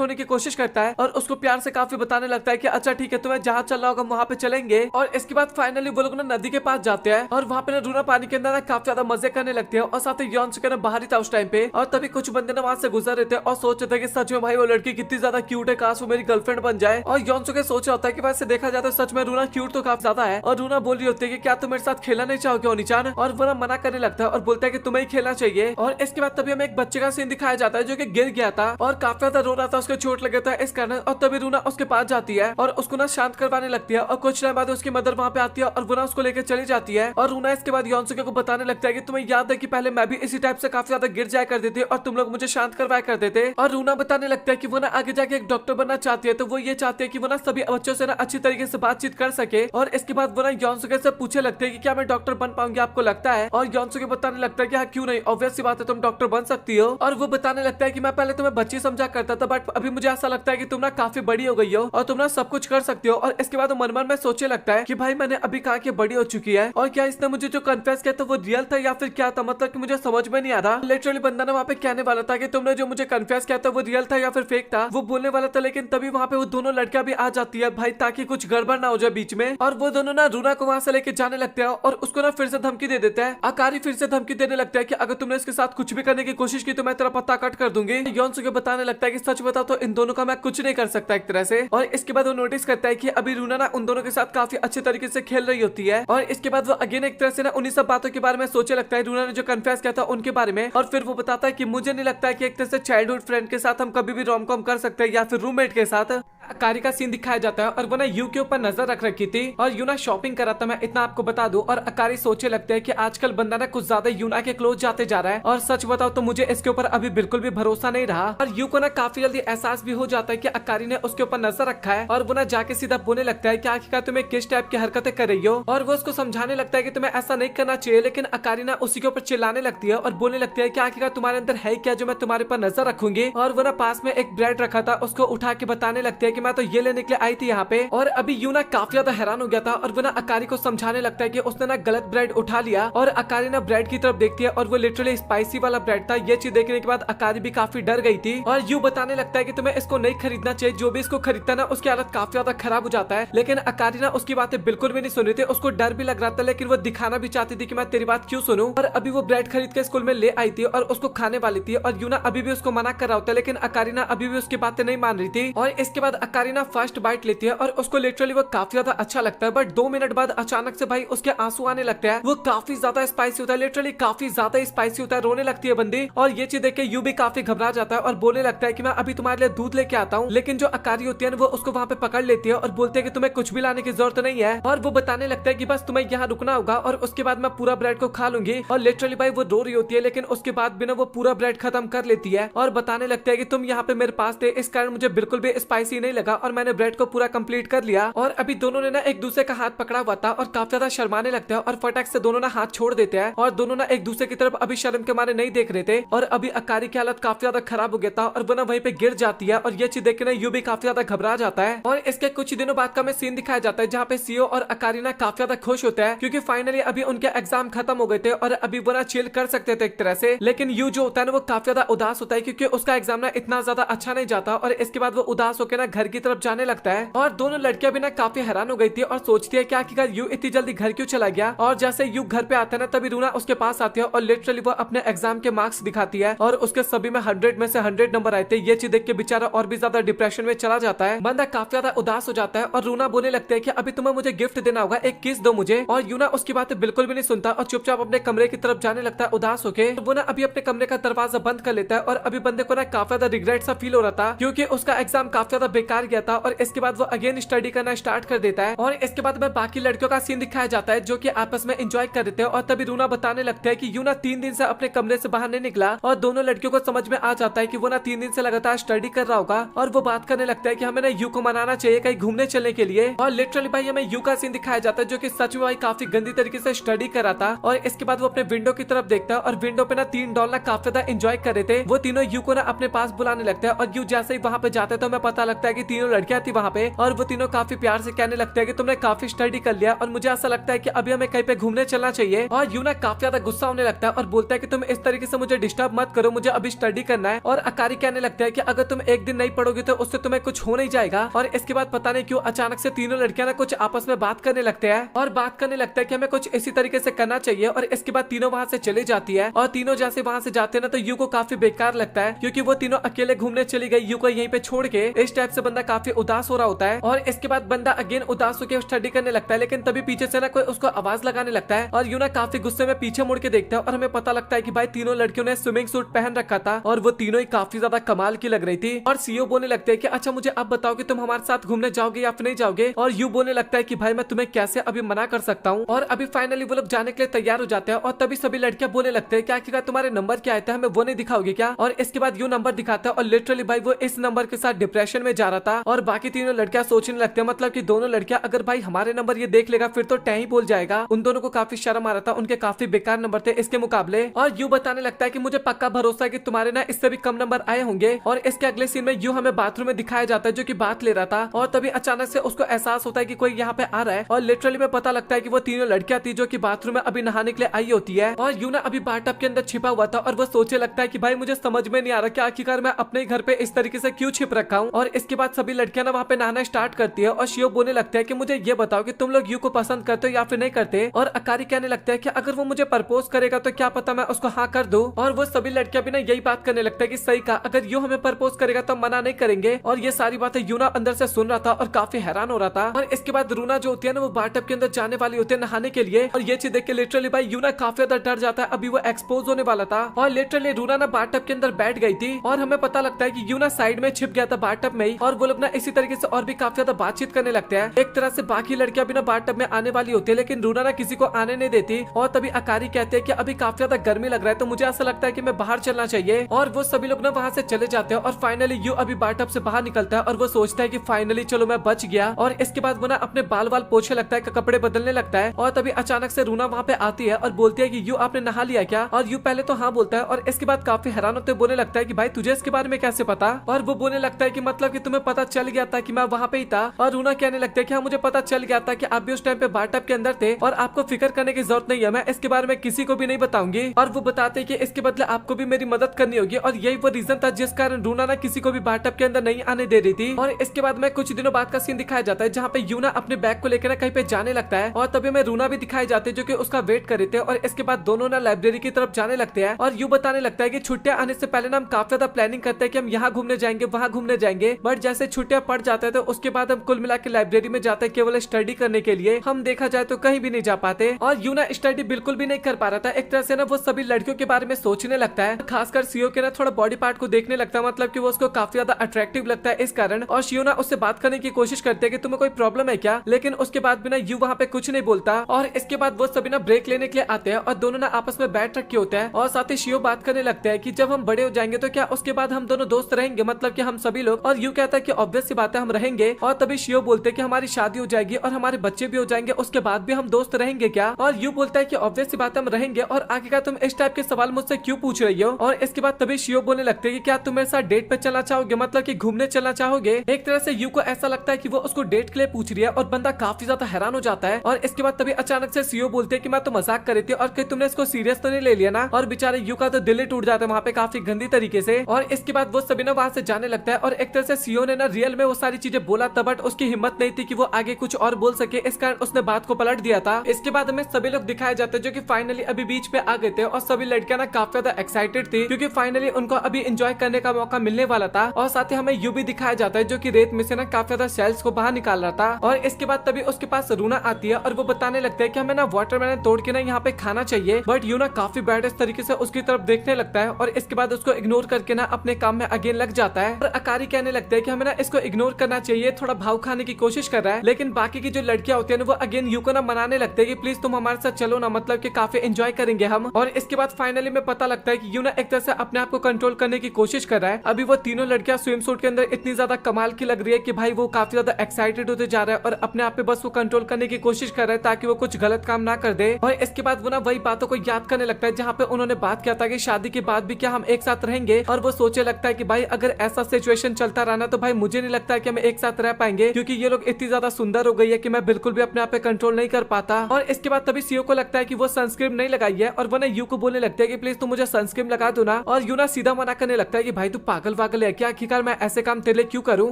होने की कोशिश करता है और उसको प्यार से काफी बताने लगता है कि अच्छा ठीक है, तुम्हें जहाँ चल रहा होगा वहाँ पे चलेंगे। और इसके बाद फाइनली वो लोग ना नदी के पास जाते हैं और वहाँ पे ना रूना पानी के अंदर ना काफी ज्यादा मजे करने लगते हैं और साथ ही योनसुके ना बाहर ही था उस टाइम पे। और तभी कुछ बंदे ना वहाँ से गुजर रहे थे और सोच रहे थे कि सच में भाई वो लड़की कितनी ज्यादा क्यूट है, काश वो मेरी गर्लफ्रेंड बन जाए। और योनसुके सोच रहा होता है कि वैसे देखा जाए तो सच में रूना क्यूट तो काफी ज्यादा है। और रूना बोल रही होती है कि क्या तुम मेरे साथ खेलना नहीं चाहोगे ओनीचान, और वो ना मना करने लगता है और बोलता है कि तुम्हें ही खेलना चाहिए। और इसके बाद तभी हमें एक बच्चे का सीन दिखाया जाता है जो कि गिर गया था और काफी ज्यादा रो रहा था, उसको चोट लगा था इस कारण। और तभी रूना उसके पास जाती है और उसको ना शांत करवाने लगती है और कुछ टाइम बाद उसकी मदर वहाँ पे आती है और वो ना उसको लेकर चली जाती है। और रूना इसके बाद योनसुके को बताने लगता है कि तुम्हें याद है कि पहले मैं भी इसी टाइप से काफी ज्यादा गिर जाया करती थी और तुम लोग मुझे शांत करवाया करते थे। और रूना बताने लगता है कि वो ना आगे जाके एक डॉक्टर बनना चाहती है, तो वो ये चाहती है कि वो ना सभी बच्चों से ना अच्छी तरीके से बातचीत कर सके। और इसके बाद वो ना योनसुके से पूछे लगते हैं कि क्या मैं डॉक्टर बन पाऊंगी, आपको लगता है? और योनसुके बताने लगता है कि हाँ क्यों नहीं, ऑब्वियस सी बात है तुम डॉक्टर बन सकती हो। और वो बताने लगता है कि मैं पहले तुम्हें बच्ची समझा करता था, बट अभी मुझे ऐसा लगता है कि तुम ना काफी बड़ी हो गई हो और तुम ना सब कुछ कर सकती हो। और इसके बाद मन मन में सोचने लगता है कि भाई मैंने अभी कहा कि बड़ी हो चुकी है और क्या इसने मुझे जो कन्फेस किया था वो रियल था या फिर क्या था, मतलब कि मुझे समझ में नहीं आ रहा। लिटरली बंदा ना वहाँ पे कहने वाला था कि तुमने जो मुझे कन्फेस किया था वो रियल था या फिर फेक था, वो बोलने वाला था, लेकिन तभी वहाँ पे वो दोनों लड़कियां भी आ जाती है भाई, ताकि कुछ गड़बड़ ना हो जाए बीच में। और वो दोनों ना रूना को वहाँ से लेके जाने लगते हैं और उसको ना फिर से धमकी दे देते हैं। अकारी फिर से धमकी देने लगता है कि अगर तुमने इसके साथ कुछ भी करने की कोशिश की तो मैं तेरा पत्ता कट कर दूंगी। योनसुके बताने लगता है कि सच बताओ तो इन दोनों का मैं कुछ नहीं कर सकता एक तरह से। और इसके बाद वो नोटिस करता है कि अभी रूना ना उन दोनों के साथ काफी अच्छे तरीके से खेल रही होती है। और इसके बाद वो अगेन एक तरह से ना उन्हीं सब बातों के बारे में सोचे लगता है, रूना ने जो कन्फेस किया था उनके बारे में। और फिर वो बताता है कि मुझे नहीं लगता है कि एक तरह से चाइल्डहुड फ्रेंड के साथ हम कभी भी रोम कॉम कर सकते हैं या फिर रूममेट के साथ। अकारी का सीन दिखाया जाता है और वो ना यू के ऊपर नजर रख रखी थी और यू ना शॉपिंग करा था, मैं इतना आपको बता दूं। और अकारी सोचे लगते हैं कि आजकल बंदा ना कुछ ज्यादा यूना के क्लोज जाते जा रहा है और सच बताओ तो मुझे इसके ऊपर अभी बिल्कुल भी भरोसा नहीं रहा। और यू को ना काफी जल्दी एहसास भी हो जाता है कि अकारी ने उसके ऊपर नजर रखा है और वो ना जाके सीधा बोलने लगता है कि आखिरकार तुम्हें किस टाइप की हरकतें कर रही हो। और वो उसको समझाने लगता है कि तुम्हें ऐसा नहीं करना चाहिए, लेकिन अकारी ना उसी के ऊपर चिल्लाने लगती है और बोलने लगती है कि आखिरकार तुम्हारे अंदर है क्या जो मैं तुम्हारे पर नजर रखूंगी। और वो ना पास में एक ब्रेड रखा था उसको उठा के बताने लगते है कि मैं तो ये लेने के लिए आई थी यहाँ पे। और अभी यू ना काफी ज्यादा हैरान हो गया था और वो ना अकारी को समझाने लगता है कि उसने ना गलत ब्रेड उठा लिया। और अकारी ना ब्रेड की तरफ देखती है और वो लिटरली स्पाइसी वाला ब्रेड था। ये चीज देखने के बाद अकारी भी काफी डर गई थी और यू बताने लगता है कि तुम्हें इसको नहीं खरीदना चाहिए, जो भी इसको खरीदता ना उसकी हालत काफी ज्यादा खराब हो जाता है। लेकिन अकारी ना उसकी बातें बिल्कुल भी नहीं सुन रही थी, उसको डर भी लग रहा था, लेकिन वो दिखाना भी चाहती थी कि मैं तेरी बात क्यों सुनूं। और अभी वो ब्रेड खरीद के स्कूल में ले आई थी और उसको खाने वाली थी और यू ना अभी भी उसको मना कर रहा होता है, लेकिन अकारी ना अभी भी उसकी बातें नहीं मान रही थी। और इसके बाद अकारी ना फर्स्ट बाइट लेती है और उसको लिटरली वो काफी ज्यादा अच्छा लगता है, बट 2 मिनट बाद अचानक से भाई उसके आंसू आने लगते हैं। वो काफी ज्यादा स्पाइसी होता है, लिटरली काफी ज्यादा स्पाइसी होता है, रोने लगती है बंदी। और ये चीज देख के यू भी काफी घबरा जाता है और बोलने लगता है कि मैं अभी तुम्हारे लिए दूध लेके आता हूँ। लेकिन जो अकारी होती है वो उसको वहाँ पे पकड़ लेती है और बोलते है कि तुम्हें कुछ भी लाने की जरूरत नहीं है। और वो बताने लगता है कि बस तुम्हें यहाँ रुकना होगा और उसके बाद मैं पूरा ब्रेड को खा लूंगी। और लिटरली भाई वो रो रही होती है, लेकिन उसके बाद भी ना वो पूरा ब्रेड खत्म कर लेती है और बताने लगता है कि तुम यहाँ पे मेरे पास थे, इस कारण मुझे बिल्कुल भी स्पाइसी नहीं लगा और मैंने ब्रेड को पूरा कंप्लीट कर लिया। और अभी दोनों ने ना एक दूसरे का हाथ पकड़ा हुआ था और काफी ज्यादा शर्माने लगते हैं और फटाक से दोनों ना हाथ छोड़ देते हैं और दोनों ना एक दूसरे की तरफ अभी शर्म के मारे नहीं देख रहे थे। और अभी अकारी की हालत काफी ज्यादा खराब हो गया था और वो ना वहीं पे गिर जाती है और ये चीज देख के ना यू भी काफी ज्यादा घबरा जाता है। और इसके कुछ दिनों बाद का में सीन दिखाया जाता है जहाँ पे सीओ और अकारी ना काफी ज्यादा खुश होता है क्योंकि फाइनली अभी उनके एग्जाम खत्म हो गए थे और अभी वो ना चिल कर सकते थे एक तरह से। लेकिन यू जो होता है ना वो काफी ज्यादा उदास होता है क्योंकि उसका एग्जाम ना इतना ज्यादा अच्छा नहीं जाता और इसके बाद वो उदास होकर ना घर की तरफ जाने लगता है। और दोनों लड़कियां भी ना काफी हैरान हो गई थी और सोचती है कि आखिरकार यू इतनी जल्दी घर क्यों चला गया। और जैसे यू घर पे आता है ना तभी रूना उसके पास आती है और लिटरली वो अपने एग्जाम के मार्क्स दिखाती है और उसके सभी में 100 में से 100 नंबर आए थे। ये चीज देख के बेचारा और भी ज्यादा डिप्रेशन में चला जाता है, बंदा काफी ज्यादा उदास हो जाता है और रूना बोलने लगते है कि अभी तुम्हें मुझे गिफ्ट देना होगा, एक किस दो मुझे। और यूना उसकी बातें बिल्कुल भी नहीं सुनता और चुपचाप अपने कमरे की तरफ जाने लगता है उदास होके। वो ना अभी अपने कमरे का दरवाजा बंद कर लेता है और अभी बंदे को ना काफी ज्यादा रिग्रेट सा फील हो रहा था क्योंकि उसका एग्जाम काफी ज्यादा बेकार बेकार गया था और इसके बाद वो अगेन स्टडी करना स्टार्ट कर देता है। और इसके बाद में बाकी लड़कियों का सीन दिखाया जाता है जो कि आपस में एंजॉय कर रहे थे। और तभी रूना बताने लगता है कि यू ना 3 दिन से अपने कमरे से बाहर नहीं निकला और दोनों लड़कियों को समझ में आ जाता है कि वो ना 3 दिन से लगातार स्टडी कर रहा होगा। और वो बात करने लगता है कि हमें ना यू को मनाना चाहिए कहीं घूमने चलने के लिए। और लिटरली भाई हमें यू का सीन दिखाया जाता है जो कि सच में भाई काफी गंदी तरीके से स्टडी कर रहा था। और इसके बाद वो अपने विंडो की तरफ देखता है और विंडो पे ना 3 डॉल ना काफी ज्यादा एंजॉय कर रहे थे। वो तीनों यू को ना अपने पास बुलाने लगता है और यू जैसे ही वहाँ पे जाते हैं तो हमें पता लगता है कि तीनों लड़कियां थी वहाँ पे। और वो तीनों काफी प्यार से कहने लगते हैं कि तुमने काफी स्टडी कर लिया और मुझे ऐसा लगता है कि अभी हमें कहीं पे घूमने चलना चाहिए। और यू ना काफी ज्यादा गुस्सा होने लगता है और बोलता है कि तुम इस तरीके से मुझे डिस्टर्ब मत करो, मुझे अभी स्टडी करना है। और अकारी कहने लगता है कि अगर तुम एक दिन नहीं पढ़ोगे तो उससे तुम्हें कुछ हो नहीं जाएगा। और इसके बाद पता नहीं क्यों अचानक से तीनों लड़कियां ना कुछ आपस में बात करने लगते हैं और बात करने लगता है कि हमें कुछ इसी तरीके से करना चाहिए। और इसके बाद तीनों वहाँ से चली जाती है और तीनों जैसे वहाँ से जाते हैं ना तो यू को काफी बेकार लगता है क्योंकि वो तीनों अकेले घूमने चली गई, यू को यहीं पे छोड़ के। इस टाइप से बंदा काफी उदास हो रहा होता है। और इसके बाद बंदा अगेन उदास होकर स्टडी करने लगता है, लेकिन तभी पीछे से ना कोई उसको आवाज लगाने लगता है और यू ना काफी गुस्से में पीछे मुड़ के देखता है और हमें पता लगता है कि भाई तीनों लड़कियों ने स्विमिंग सूट पहन रखा था और वो तीनों ही काफी ज्यादा कमाल की लग रही थी। और सीओ बोलने लगते हैं कि अच्छा मुझे अब बताओ कि तुम हमारे साथ घूमने जाओगे या फिर नहीं जाओगे। और यू बोलने लगता है कि भाई मैं तुम्हें कैसे अभी मना कर सकता हूँ। और अभी फाइनली वो लोग जाने के लिए तैयार हो जाते हैं और तभी सभी लड़कियां बोलने लगते हैं कि आखिरकार तुम्हारे नंबर क्या आया था, हमें वो नहीं दिखाओगे क्या। और इसके बाद यू नंबर दिखाता है और लिटरली भाई वो इस नंबर के साथ डिप्रेशन में जा रहा था। और बाकी तीनों लड़कियां सोचने लगते हैं मतलब कि दोनों लड़कियां अगर भाई हमारे नंबर ये देख लेगा फिर तो टै ही बोल जाएगा। उन दोनों को काफी शर्म आ रहा था, उनके काफी बेकार नंबर थे इसके मुकाबले। और यू बताने लगता है कि मुझे पक्का भरोसा है कि तुम्हारे ना इससे भी कम नंबर आए होंगे। और इसके अगले सीन में यू हमें बाथरूम में दिखाया जाता है जो कि बात ले रहा था और तभी अचानक से उसको एहसास होता है कि कोई यहाँ पे आ रहा है। और लिटरली में पता लगता है कि वो तीनों लड़कियां थी जो कि बाथरूम में अभी नहाने के लिए आई होती है। और यू ना अभी बाथटब के अंदर छिपा हुआ था और वो सोचने लगता है कि भाई मुझे समझ में नहीं आ रहा कि आखिरकार मैं अपने घर पे इस तरीके से क्यों छिप रखा हूँ। और इसके बाद सभी लड़कियां ना वहाँ पे नहाना स्टार्ट करती है और शियो बोलने लगता है कि मुझे ये बताओ कि तुम लोग यू को पसंद करते हो या फिर नहीं करते। और अकारी कहने लगता है कि अगर वो मुझे प्रपोज करेगा तो क्या पता मैं उसको हाँ कर दूं। और वो सभी लड़कियां भी ना यही बात करने लगता है कि सही कहा, अगर यू हमें प्रपोज करेगा तो मना नहीं करेंगे। और ये सारी बातें यू ना अंदर से सुन रहा था और काफी हैरान हो रहा था। और इसके बाद रूना जो होती है ना वो बाथटब के अंदर जाने वाली होती है नहाने के लिए और ये चीज देख के लिटरली भाई यू ना काफी ज्यादा डर जाता है, अभी वो एक्सपोज होने वाला था। और लिटरली रूना ना बाथटब के अंदर बैठ गई थी और हमें पता लगता है कि यू ना साइड में छिप गया था बाथटब में ही। और वो लोग ना इसी तरीके से और भी काफी ज्यादा बातचीत करने लगते हैं। एक तरह से बाकी लड़कियां भी ना बाथटब में आने वाली होती है लेकिन रूना ना किसी को आने नहीं देती। और तभी अकारी कहते हैं कि अभी काफी ज्यादा गर्मी लग रहा है तो मुझे ऐसा लगता है कि मैं बाहर चलना चाहिए। और वो सभी लोग ना वहाँ से चले जाते हैं और फाइनली यू अभी बाथटब से बाहर निकलता है और वो सोचता है कि फाइनली चलो मैं बच गया। और इसके बाद वो ना अपने बाल पोछने लगता है, कपड़े बदलने लगता है। और तभी अचानक से रूना वहाँ पे आती है और बोलती है कि यू आपने नहा लिया क्या। और यू पहले तो हाँ बोलता है और इसके बाद काफी हैरान होते बोलने लगता है कि भाई तुझे इसके बारे में कैसे पता। और वो बोलने लगता है कि मतलब कि तुम्हें पता चल गया था कि मैं वहाँ पे ही था। और रूना कहने लगता है कि हाँ मुझे पता चल गया था कि आप भी उस टाइम पे बाथटब के अंदर थे और आपको फिक्र करने की जरूरत नहीं है, मैं इसके बारे में किसी को भी नहीं बताऊंगी। और वो बताते कि इसके बदले आपको भी मेरी मदद करनी होगी। और यही वो रीजन था जिस कारण रूना ना किसी को भी बाथटब के अंदर नहीं आने दे रही थी। और इसके बाद में कुछ दिनों बाद का सीन दिखाया जाता है जहाँ पे यू ना अपने बैग को लेकर ना कहीं पे जाने लगता है। और तभी में रूना भी दिखाई जाते हैं जो कि उसका वेट कर रहे थे। और इसके बाद दोनों ना लाइब्रेरी की तरफ जाने लगते हैं और यू बताने लगता है कि छुट्टियां आने से पहले ना हम काफी ज्यादा प्लानिंग करते हैं कि हम यहाँ घूमने जाएंगे वहाँ घूमने जाएंगे, बट जैसे छुट्टियां पड़ जाते हैं तो उसके बाद हम कुल मिला के लाइब्रेरी में जाते हैं केवल स्टडी करने के लिए। हम देखा जाए तो कहीं भी नहीं जा पाते और यू ना स्टडी बिल्कुल भी नहीं कर पा रहा था। एक तरह से ना वो सभी लड़कियों के बारे में सोचने लगता है, खासकर सीओ के ना थोड़ा बॉडी पार्ट को देखने लगता है, मतलब कि वो उसको काफी ज्यादा अट्रैक्टिव लगता है इस कारण। और शियो ना उससे बात करने की कोशिश करते हैं कि तुम्हें कोई प्रॉब्लम है क्या, लेकिन उसके बाद भी ना यू वहाँ पे कुछ नहीं बोलता। और इसके बाद वो सभी ना ब्रेक लेने के लिए आते हैं और दोनों ना आपस में बैठ रखे होते हैं और साथ ही शियो बात करने लगता है कि जब हम बड़े हो जाएंगे तो क्या उसके बाद हम दोनों दोस्त रहेंगे, मतलब कि हम सभी लोग। और यू कहता है कि ऑब्वियस सी बात है हम रहेंगे। और तभी शियो बोलते हैं कि हमारी शादी हो जाएगी और हमारे बच्चे भी हो जाएंगे, उसके बाद भी हम दोस्त रहेंगे क्या। और यू बोलता है कि ऑब्वियस सी बात है हम रहेंगे और आगे का तुम इस टाइप के सवाल मुझसे क्यों पूछ रही हो। और इसके बाद तभी शियो बोलने लगते हैं कि क्या तुम मेरे साथ डेट पे चलना चाहोगे, मतलब कि घूमने चलना चाहोगे। एक तरह से यू को ऐसा लगता है कि वो उसको डेट के लिए पूछ रही है और बंदा काफी ज्यादा हैरान हो जाता है। और इसके बाद तभी अचानक से सीओ बोलते हैं कि मैं तो मजाक कर रही थी और तुमने इसको सीरियस तो नहीं ले लिया ना। और बेचारे यू का तो दिल ही टूट जाता है वहाँ पे काफी गंदी तरीके से। और इसके बाद वो सभी ना वहाँ से जाने लगता है और एक तरह से सीओ ने ना रियल में वो सारी चीजें बोला था, बट उसकी हिम्मत नहीं थी कि वो आगे कुछ और बोल सके, इस कारण उसने बात को पलट दिया था। इसके बाद हमें सभी लोग दिखाए जाते हैं जो कि फाइनली अभी बीच पे आ गए थे और सभी लड़कियां ना काफी ज्यादा एक्साइटेड थी क्योंकि फाइनली उनको अभी एंजॉय करने का मौका मिलने वाला था। और साथ ही हमें यू भी दिखाया जाता है जो कि रेत में से ना काफी ज्यादा शेल्स को बाहर निकाल रहा था। और इसके बाद तभी उसके पास रूना आती है और वो बताने लगता है कि हमें ना वाटरमेलन तोड़ के ना यहाँ पे खाना चाहिए, बट यू ना काफी बैड इस तरीके से उसकी तरफ देखने लगता है और इसके बाद उसको इग्नोर करके ना अपने काम में अगेन लग जाता है। और अकारी कहने लगता है कि हमें ना इसको इग्नोर करना चाहिए, थोड़ा भाव खाने की कोशिश कर रहा है। लेकिन बाकी की जो लड़कियां होती है वो अगेन यू को ना मनाने लगते हैं कि प्लीज तुम हमारे साथ चलो ना, मतलब कि काफी एंजॉय करेंगे हम। और इसके बाद फाइनली में पता लगता है कि यू ना एक तरह से अपने आप को कंट्रोल करने की कोशिश कर रहा है। अभी वो तीनों लड़कियां स्विम सूट के अंदर इतनी ज्यादा कमाल की लग रही है कि भाई वो काफी ज्यादा एक्साइटेड होते जा रहा है और अपने आप पे बस वो कंट्रोल करने की कोशिश कर रहा है ताकि वो कुछ गलत काम ना कर दे। और इसके बाद वो ना वही बातों को याद करने लगता है जहाँ पे उन्होंने बात किया था कि शादी के बाद भी क्या हम एक साथ रहेंगे। और वो सोचे लगता है कि भाई अगर ऐसा सिचुएशन चलता रहा ना तो भाई मुझे नहीं लगता है कि हम एक साथ रह पाएंगे, क्योंकि ये लोग इतनी ज्यादा सुंदर हो गई है कि मैं बिल्कुल भी अपने आप पे कंट्रोल नहीं कर पाता। और इसके बाद तभी सीओ को लगता है कि वो सनस्क्रीन नहीं लगाई है और वो ना यू को बोलने लगता है कि प्लीज तुम मुझे सनस्क्रीन लगा दो ना। और यू ना सीधा मना करने लगता है कि भाई तू पागल वागल है क्या, आखिरकार मैं ऐसे काम तेरे लिए क्यों करूं।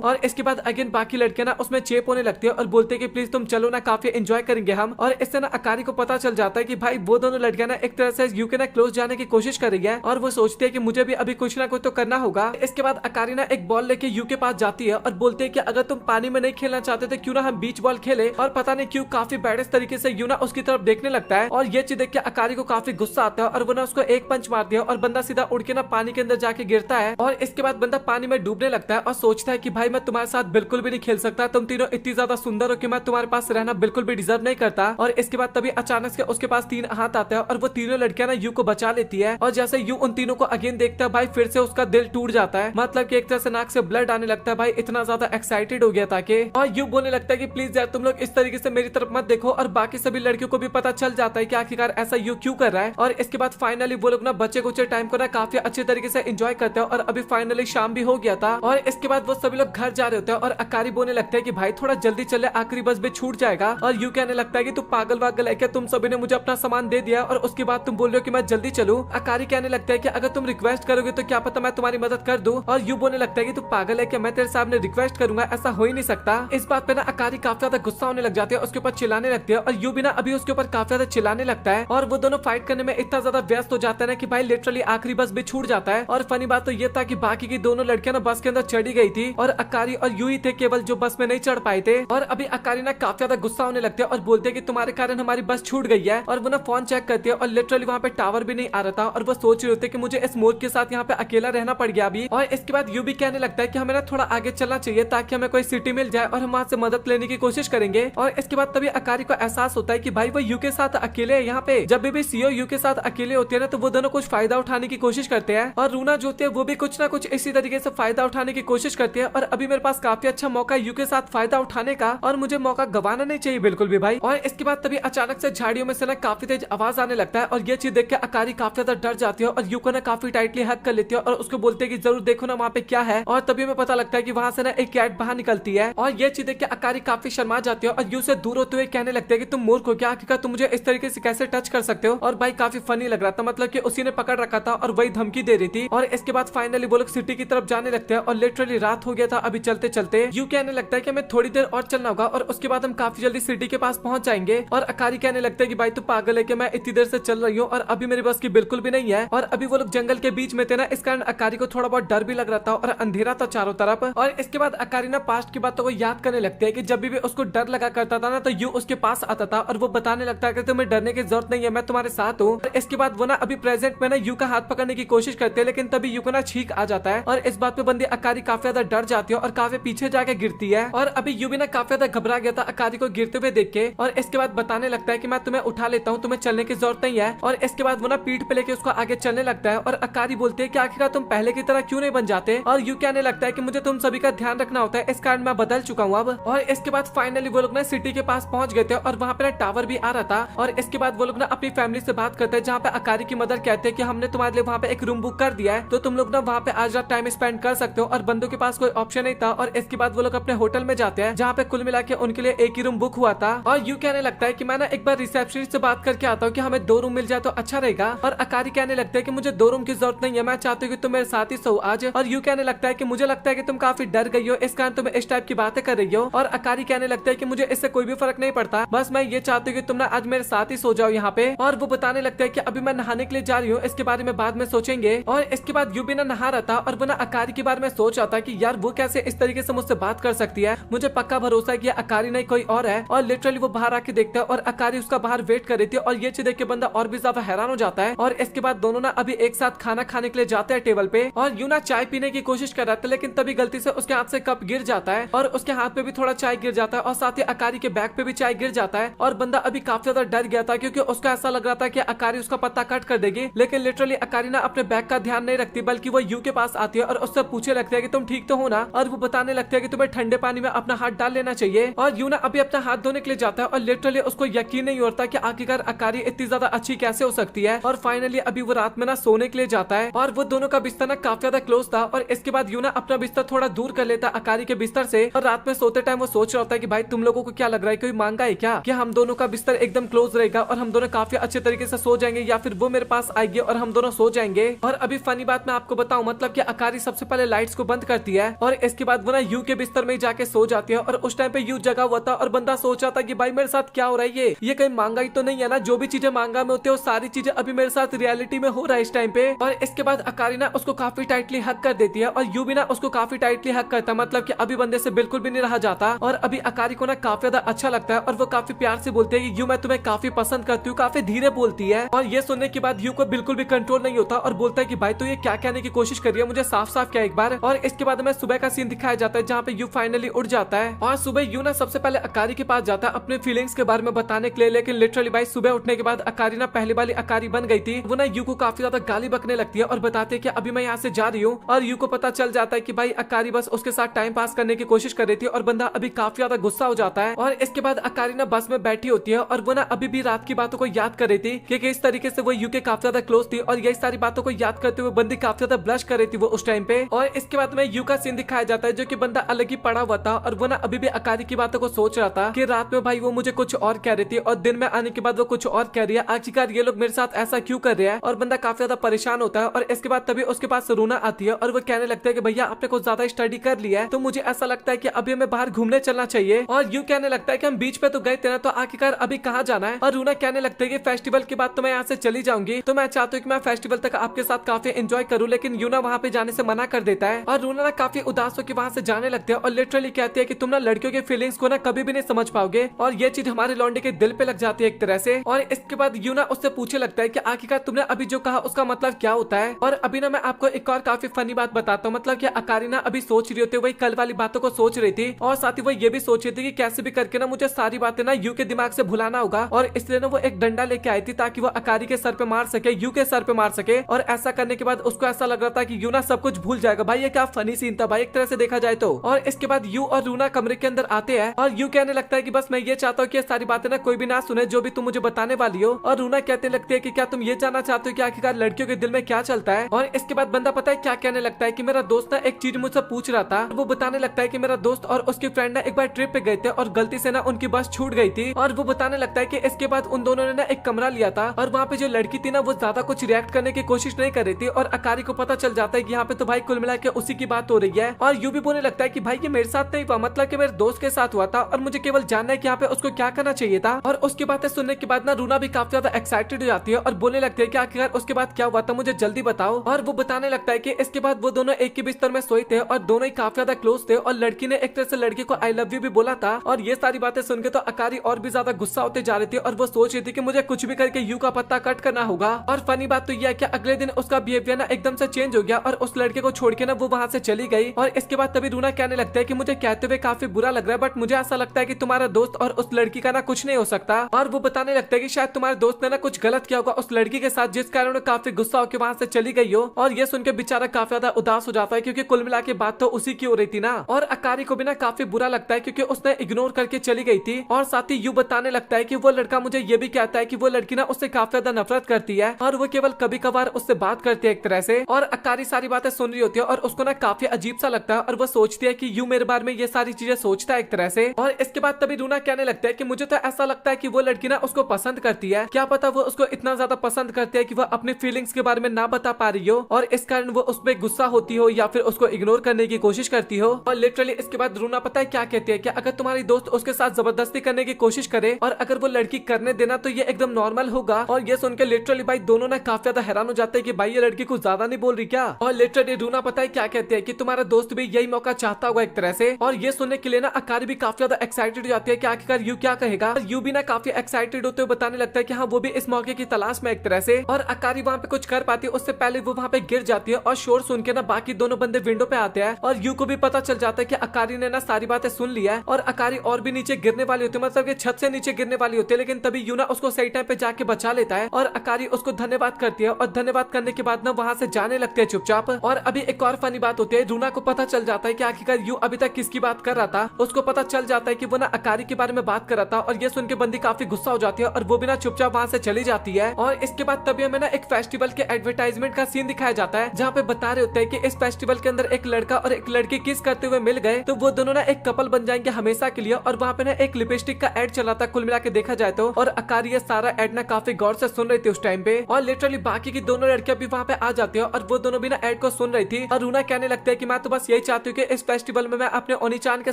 और इसके बाद अगेन बाकी लड़कियां ना उसमें चेप होने लगती है और बोलते हैं कि प्लीज तुम चलो ना, काफी एंजॉय करेंगे हम। और इससे ना अकारी को पता चल जाता है कि भाई वो दोनों लड़कियां ना एक तरह से यू के ना क्लोज जाने की कोशिश कर रही है और वो सोचती है कि मुझे भी अभी कुछ ना कुछ तो करना होगा। इसके बाद अकारी ना एक बॉल लेके यू के पास जाती है और बोलते है कि अगर तुम पानी में नहीं खेलना चाहते तो क्यों ना हम बीच बॉल खेले। और पता नहीं क्यों काफी बैडेस्ट तरीके से यू ना उसकी तरफ देखने लगता है और ये चीज देख के अकारी को काफी गुस्सा आता है और वो ना उसको एक पंच मार दिया और बंदा सीधा उड़ के ना पानी के अंदर जाके गिरता है। और इसके बाद बंदा पानी में डूबने लगता है और सोचता है कि भाई मैं तुम्हारे साथ बिल्कुल भी नहीं खेल सकता, तुम तीनों इतनी ज्यादा सुंदर हो कि मैं तुम्हारे पास रहना बिल्कुल भी डिजर्व नहीं करता। और इसके बाद तभी अचानक से उसके पास तीन हाथ आता है और वो तीनों लड़कियां ना यू को बचा लेती है। और जैसे यू उन तीनों को अगेन देखता है भाई फिर से उसका दिल टूट जाता है, मतलब कि एक तरह से नाक से ब्लड आने लगता है, भाई इतना ज्यादा एक्साइटेड हो गया था कि। और यू बोलने लगता है कि प्लीज यार तुम लोग इस तरीके से मेरी तरफ मत देखो। और बाकी सभी लड़कियों को भी पता चल जाता है कि आखिरकार ऐसा यू क्यों कर रहा है। और इसके बाद फाइनली वो लोग ना बच्चे कुछ टाइम को ना काफी अच्छे तरीके से एंजॉय करते हैं और अभी फाइनली शाम भी हो गया था। और इसके बाद वो सभी लोग घर जा रहे होते हैं और अकारी बोलने लगता है कि भाई थोड़ा जल्दी चले, आखिरी बस भी छूट जाएगा। और यू कहने लगता है कि तू पागल वागल है क्या, तुम सभी ने मुझे अपना सामान दे दिया और उसके बाद तुम बोल रहे हो कि मैं जल्दी चलूं। अकारी कहने लगता है कि अगर तुम रिक्वेस्ट करोगे तो क्या पता मैं तुम्हारी मदद कर दूं। और यू बोलने लगता है कि तू पागल है क्या, मैं तेरे सामने रिक्वेस्ट करूंगा, ऐसा हो ही नहीं सकता। इस बात पे ना अकारी काफी ज्यादा गुस्सा होने लग जाती है, उसके ऊपर चिल्लाने लगती है और यू भी ना अभी उसके ऊपर काफी ज्यादा चिल्लाने लगता है। और वो दोनों फाइट करने में इतना ज्यादा व्यस्त हो जाता है ना कि भाई लिटरली आखिरी बस भी छूट जाता है। और फनी बात तो ये था कि बाकी की दोनों लड़कियां ना बस के अंदर चढ़ी गई थी और अकारी और यू ही थे केवल जो बस में नहीं चढ़ पाए थे। और अभी अकारी ना काफी ज्यादा गुस्सा होने लगते हैं और बोलते हैं कि तुम्हारे कारण हमारी बस छूट गई है। और वो ना फोन चेक करती है और लिटरली वहाँ पे टावर भी नहीं आ रहा था और वो सोच रहे होते कि मुझे इस मोर के साथ यहाँ पे अकेला रहना पड़ गया अभी। और इसके बाद यू भी कहने लगता है कि हमें ना थोड़ा आगे चलना चाहिए ताकि हमें कोई सिटी मिल जाए और हम वहाँ से मदद लेने की कोशिश करेंगे। और इसके बाद तभी अकारी को एहसास होता है कि भाई वो यू के साथ अकेले है यहाँ पे। जब भी सीओ यू के साथ अकेले होते हैं ना तो वो दोनों कुछ फायदा उठाने की कोशिश करते हैं और रूना जो होती है वो भी कुछ ना कुछ इसी तरीके से फायदा उठाने की कोशिश करती है। और अभी मेरे पास काफी अच्छा मौका यू के साथ फायदा उठाने का और मुझे मौका गवाना नहीं चाहिए बिल्कुल भी भाई। और इसके बाद तभी अचानक से झाड़ियों में से ना काफी तेज आवाज आने लगता है और ये चीज देख के अकारी काफी ज्यादा डर जाती है और यू को ना काफी टाइटली हक कर लेती है और उसको बोलते है कि जरूर देखो ना वहाँ पे क्या है। और तभी हमें पता लगता है कि वहाँ से ना एक कैट बाहर निकलती है और ये चीज देख के अकारी काफी शर्मा जाती है और यू से दूर होते हुए कहने लगते हैं कि तुम मूर्ख हो क्या, आखिरकार तुम मुझे इस तरीके से कैसे टच कर सकते हो। और भाई काफी फनी लग रहा था, मतलब कि उसी ने पकड़ रखा था और वही धमकी दे रही थी। और इसके बाद फाइनली वो लोग सिटी की तरफ जाने लगते हैं और लिटरली रात हो गया था अभी चलते चलते। यू कहने लगता है कि हमें थोड़ी देर और चलना होगा और उसके बाद हम काफी जल्दी सिटी के पास पहुंच जाएंगे। और अकारी कहने लगता है कि भाई तू पागल है कि मैं इतनी देर से चल रही हूँ और अभी मेरी बस की बिल्कुल भी नहीं है। और अभी वो लोग जंगल के बीच में थे ना, इस कारण अकारी को थोड़ा बहुत डर भी लग रहा था और अंधेरा था चारों तरफ। और इसके बाद अकारी ना पास्ट की बातों को याद करने लगते हैं कि जब भी उसको डर लगा करता था ना तो यू उसके पास आता था और वो बताने लगता है कि तुम्हें डरने की जरूरत नहीं है, मैं तुम्हारे साथ हूँ। इसके बाद वो ना अभी प्रेजेंट में ना यू का हाथ पकड़ने की कोशिश करते हैं लेकिन तभी यू को ना छींक आ जाता है और इस बात पे बंदी अकारी काफी ज्यादा डर जाती है और काफी पीछे जाके गिरती है। और अभी यू भी ना काफी ज्यादा घबरा गया था अकारी को गिरते हुए देख के और इसके बाद बताने लगता है कि मैं तुम्हें उठा लेता हूँ, तुम्हें चलने की जरूरत नहीं है। और इसके बाद वो ना पीठ पे लेके उसको आगे चलने लगता है और अकारी बोलते हैं कि आखिरकार तुम पहले की तरह क्यों नहीं बन जाते। और यू कहने लगता है कि मुझे तुम सभी का ध्यान रखना होता है, इस कारण मैं बदल चुका हूँ अब। और इसके बाद फाइनली वो लोग ना सिटी के पास पहुंच गए थे और वहाँ पे ना टावर भी आ रहा था। और इसके बाद वो लोग ना अपनी फैमिली से बात करते हैं जहाँ पे अकारी की मदर कहते हैं कि हमने तुम्हारे लिए वहाँ पे एक रूम बुक कर दिया है तो तुम लोग ना वहाँ पे आज रात टाइम स्पेंड कर सकते हो। और बंदों के पास कोई ऑप्शन नहीं था और इसके बाद वो लोग अपने होटल में जाते हैं जहाँ पे कुल मिला के उनके लिए एक ही रूम बुक हुआ था। और यू कहने लगता है कि मैं ना एक बार रिसेप्शनिस्ट से बात करके आता हूँ कि हमें 2 रूम मिल जाए तो अच्छा रहेगा। और अकारी कहने लगता है कि मुझे 2 रूम की जरूरत नहीं है, मैं चाहती हूँ कि तुम मेरे साथ ही सो आज। और यू कहने लगता है कि मुझे लगता है कि तुम काफी डर गई हो, इस कारण तुम इस टाइप की बातें कर रही हो। और अकारी कहने लगता है कि मुझे इससे कोई भी फर्क नहीं पड़ता, बस मैं ये चाहती हूँ कि तुम ना आज मेरे साथ ही सो जाओ यहाँ पे। और वो बताने लगता है कि अभी मैं नहाने के लिए जा रही हूँ, इसके बारे में बाद में सोचेंगे। और इसके बाद यू भी ना नहा रहा था और वो ना अकारी के बारे में सोच रहा था कि यार वो कैसे इस तरीके से मुझसे बात कर सकती है, मुझे पक्का भरोसा है कि अकारी नहीं कोई और है। और लिटरली वो बाहर आके देखता है और अकारी उसका बाहर वेट कर रही थी और ये चीज देख के बंदा और भी ज्यादा हैरान हो जाता है। और इसके बाद दोनों ना अभी एक साथ खाना खाने के लिए जाते हैं टेबल पे और यू ना चाय पीने की कोशिश कर रहा था लेकिन तभी गलती गलती से उसके हाथ से कप गिर जाता है और उसके हाथ पे भी थोड़ा चाय गिर जाता है और साथ ही अकारी के बैग पे भी चाय गिर जाता है और बंदा अभी काफी ज्यादा डर गया था क्योंकि उसका ऐसा लग रहा था कि अकारी उसका पत्ता कट कर देगी। लेकिन लिटरली अकारी ना अपने बैग का ध्यान नहीं रखती बल्कि वो यू के पास आती है और उससे पूछे लगती है कि तुम ठीक तो हो ना, और वो बताने लगती है कि तुम्हें ठंडे पानी में अपना हाथ डाल लेना चाहिए। और यू ना अभी अपना हाथ धोने के लिए जाता है और लिटरली उसको यकीन नहीं होता कि आखिरकार अकारी इतनी ज्यादा अच्छी कैसे हो सकती है। और फाइनली अभी वो रात में ना सोने के लिए जाता है और वो दोनों का बिस्तर ना काफी ज्यादा क्लोज था और इसके बाद यू ना अपना बिस्तर थोड़ा दूर कर लेता अकारी के बिस्तर से। और रात में सोते टाइम वो सोच रहा होता है कि भाई तुम लोगों को क्या लग रहा है, कोई मांगा है क्या कि हम दोनों का बिस्तर एकदम क्लोज रहेगा और हम दोनों काफी अच्छे तरीके से सो जाएंगे, या फिर वो मेरे पास आएगी और हम दोनों सो जाएंगे। और अभी फनी बात मैं आपको बताऊं, मतलब कि अकारी सबसे पहले लाइट्स को बंद करती है और इसके बाद वो ना यू के बिस्तर में जाके सो जाती है। और उस टाइम पे यू जगा हुआ था और बंदा सोच रहा था कि भाई मेरे साथ क्या हो रहा है, ये कहीं मांगा ही तो नहीं है ना, जो भी चीजें मांगा में होती है वो सारी चीजें अभी मेरे साथ रियलिटी में हो रहा है इस टाइम पे। और इसके बाद अकारी ना उसको काफी टाइटली हक कर देती है और यू भी ना उसको काफी टाइटली हक करता है, मतलब कि अभी बंदे से बिल्कुल भी नहीं रहा जाता। और अभी अकारी को ना काफी ज्यादा अच्छा लगता है और वो काफी प्यार से बोलते हैं कि यू मैं तुम्हें काफी पसंद करती हूँ, काफी धीरे बोलती है। और ये सुनने के बाद यू को बिल्कुल भी कंट्रोल नहीं होता और बोलता है कि भाई तो ये क्या कहने की कोशिश कर रही है, मुझे साफ साफ क्या एक बार। और इसके बाद में सुबह का सीन दिखाया जाता है जहाँ पे यू फाइनली उठ जाता है और सुबह यू ना सबसे पहले अकारी के पास जाता है अपने फीलिंग्स के बारे में बताने के लिए। लेकिन लिटरली भाई सुबह उठने के बाद अकारी ना पहली वाली अकारी बन गई थी। वो ना यू को काफी ज्यादा गाली बकने लगती है और बताते हैं कि अभी मैं यहाँ से जा रही हूँ। और यू को पता चल जाता है कि भाई अकारी बस उसके साथ टाइम पास करने की कोशिश कर रही थी और बंदा अभी काफी ज्यादा गुस्सा हो जाता है। और इसके बाद अकारी ना बस में बैठी होती है और वो ना अभी भी रात की बातों को याद कर रही थी कि किस तरीके से वो यू के काफी ज्यादा क्लोज थी और यही सारी बातों को याद करते हुए बंदी काफी ज्यादा ब्लश कर रही थी वो उस टाइम पे। और इसके बाद में यू का सीन दिखाया जाता है जो कि बंदा अलग ही पड़ा हुआ था और वो ना अभी भी अकारी की बातों को सोच रहा था कि रात में भाई वो मुझे कुछ और कह रही थी और दिन में आने के बाद वो कुछ और कह रही है, आखिरकार ये लोग मेरे साथ ऐसा क्यों कर रहे हैं। और बंदा काफी ज्यादा परेशान होता है। और इसके बाद तभी उसके पास रूना आती है और वो कहने लगता है कि भैया आपने कुछ ज्यादा स्टडी कर लिया है तो मुझे ऐसा लगता है कि अभी हमें बाहर घूमने चलना चाहिए। और यू कहने लगता है कि हम बीच पे तो गए थे ना, तो आखिरकार अभी कहाँ जाना है। और रूना कहने लगता है कि फेस्टिवल के बाद तो मैं यहाँ से चली जाऊंगी, तो मैं चाहती हूँ कि मैं फेस्टिवल तक आपके साथ काफी एंजॉय करूँ। लेकिन यू ना वहाँ पे जाने से मना कर देता है और रूना ना काफी उदास होकर वहाँ से जाने लगते हैं और लिटरली कहती है कि तुम ना लड़कियों के फीलिंग्स को ना कभी भी नहीं समझ पाओगे। और ये चीज हमारे लौंडे के दिल पे लग जाती है एक तरह से। और इसके बाद यू ना उससे पूछे लगता है कि आखिरकार तुमने अभी जो कहा उसका मतलब क्या होता है। और अभी ना मैं आपको एक और काफी फनी बात बताता हूँ, मतलब कि अकारी ना अभी सोच रही होती है वही कल वाली बातों को सोच रही थी और साथ ही वो ये भी सोच रही थी कि कैसे भी करके ना मुझे सारी बातें ना यू के दिमाग से भुलाना होगा। और इसलिए ना वो एक डंडा लेके आई थी ताकि वो अकारी के सर पे मार सके, यू के सर पे मार सके। और ऐसा करने के बाद उसको ऐसा लग रहा था कि यू ना सब कुछ भूल जाएगा। भाई ये क्या फनी सीन था भाई एक तरह से देखा जाए तो। और इसके बाद यू और रूना कमरे के अंदर आते हैं और यू कहने लगता है कि बस मैं ये चाहता हूँ कि सारी बातें ना कोई भी ना सुने जो भी तुम मुझे बताने वाली हो। और रूना कहते लगती है कि क्या तुम ये जानना चाहते हो कि आखिरकार लड़कियों के दिल में क्या चलता है। और इसके बाद बंदा पता है क्या कहने लगता है कि मेरा दोस्त ना एक चीज मुझसे पूछ रहा था। वो बताने लगता है कि मेरा दोस्त और उसकी फ्रेंड ना एक बार ट्रिप पे गए थे और गलती से ना उनकी बस छूट गई थी। और वो बताने लगता है कि इसके बाद उन दोनों ने ना एक कमरा लिया था और वहाँ पे जो लड़की थी ना वो ज्यादा कुछ रिएक्ट करने की कोशिश नहीं कर रही थी। और अकारी को पता चल जाता है कि यहाँ पे तो भाई कुल मिला के उसी की बात हो रही है। और यू भी बोलने लगता है कि भाई ये मेरे साथ नहीं हुआ, मतलब कि मेरे दोस्त के साथ हुआ था और मुझे केवल जानना है कि यहाँ पे उसको क्या करना चाहिए था। और उसकी बातें सुनने के बाद ना रूना भी काफी ज्यादा एक्साइटेड हो जाती है और बोलने लगती है कि आखिरकार उसके बाद क्या हुआ था, मुझे जल्दी बताओ। और वो बताने लगता है कि इसके बाद वो दोनों एक ही बिस्तर में सोए थे और दोनों ही काफी ज्यादा क्लोज थे और लड़की ने एक तरह से लड़के को आई लव यू भी बोला था। और ये सारी बातें सुन के तो अकारी और भी ज्यादा गुस्सा होते जा रही थी और वो सोच रही थी कि मुझे कुछ भी करके यू का पत्ता कट करना होगा। और फनी बात तो यह है कि अगले दिन उसका बिहेवियर ना एकदम से चेंज हो गया और उस लड़के को छोड़ के ना वो वहाँ से चली गई। और इसके बाद तभी रूना कहने लगता है कि मुझे कहते हुए काफी बुरा लग रहा है, बट मुझे ऐसा लगता है कि तुम्हारा दोस्त और उस लड़की का ना कुछ नहीं हो सकता। और वो बताने लगता है कि शायद तुम्हारे दोस्त ने ना कुछ गलत किया होगा उस लड़की के साथ, जिस कारण काफी गुस्सा होकर वहाँ से चली गई हो। और ये सुन के बेचारा काफी ज्यादा उदास हो जाता है क्योंकि कुल मिला के बात तो उसी की हो रही थी ना। और अकारी को भी ना काफी बुरा लगता है क्योंकि उसने इग्नोर करके चली गई थी। और साथ ही यू बताने लगता है कि वो लड़का मुझे ये भी कहता है कि वो लड़की ना उससे काफी ज्यादा नफरत करती है और वो केवल कभी कभार उससे बात करती है एक तरह से। और अकारी सारी बातें सुन रही होती है और उसको ना काफी अजीब सा लगता है और वो सोचती है कि यू मेरे बारे में ये सारी चीजें सोचता है एक तरह से। और इसके बाद तभी रूना कहने लगता है कि मुझे तो ऐसा लगता है कि वो लड़की ना उसको पसंद करती है, क्या पता वो उसको इतना ज्यादा पसंद करती है कि वो अपनी फीलिंग्स के बारे में ना बता पा रही हो और इस कारण वो उस पर गुस्सा होती हो या फिर उसको इग्नोर करने की कोशिश करती हो। और लिटरली इसके बाद रूना पता है क्या कहती है कि अगर तुम्हारी दोस्त उसके साथ जबरदस्ती करने की कोशिश करे और अगर वो लड़की करने देना तो ये एकदम नॉर्मल होगा। और ये सुनकर लिटरली भाई दोनों ना काफी ज्यादा हैरान हो जाते हैं कि भाई ये लड़की कुछ ज्यादा नहीं बोल रही क्या। और लिटरली रूना पता है क्या कहती है कि तुम्हारा दोस्त भी यही मौका चाहता होगा एक तरह से। और ये सुनने के लिए ना अकारी भी काफी ज्यादा एक्साइटेड हो जाती है कि आखिरकार यू क्या कहेगा। यू भी ना काफी एक्साइटेड होते हुए बताने लगता है कि हाँ वो भी इस मौके की तलाश में एक तरह से। और अकारी वहाँ पे कुछ कर पाती है उससे पहले वो वहाँ पे गिर जाती है और शोर सुन के ना बाकी दोनों बंदे विंडो पे आते हैं है और यू को भी पता चल जाता है कि अकारी ने ना सारी बातें सुन लिया है और अकारी और भी नीचे गिरने वाली होती है, मतलब कि छत से नीचे गिरने वाली होती है, लेकिन तभी यू ना उसको सही टाइम पे जाके बचा लेता है और अकारी उसको धन्यवाद करती है और धन्यवाद करने के बाद ना वहाँ से जाने लगते हैं चुपचाप। और अभी एक और फनी बात होती है, रूना को पता चल जाता है कि आखिरकार यू अभी तक किसकी बात कर रहा था। उसको पता चल जाता है कि वो ना अकारी के बारे में बात कर रहा था और ये सुन के बंदी काफी गुस्सा हो जाती है और वो भी ना चुपचाप वहाँ से चली जाती है। और इसके बाद तभी हमें ना एक फेस्टिवल के एडवर्टाइजमेंट का सीन दिखाया जाता है जहाँ पे बता रहे होते हैं कि इस फेस्टिवल के अंदर एक लड़का और एक लड़की किस करते हुए मिल गए तो वो दोनों ना एक कपल बन जाएंगे हमेशा के लिए। और वहाँ पे ना एक लिपस्टिक का एड चला था कुल मिला के देखा जाए तो, और अकारी ये सारा एड ना काफी गौर से सुन रही थी उस टाइम पे। और लिटरली बाकी की दोनों लड़कियां भी वहाँ पे आ जाती है और वो दोनों भी ना एड को सुन रही थी। और रूना कहने लगता है कि मैं तो बस यही चाहती हूँ कि इस फेस्टिवल में मैं अपने ओनीचान के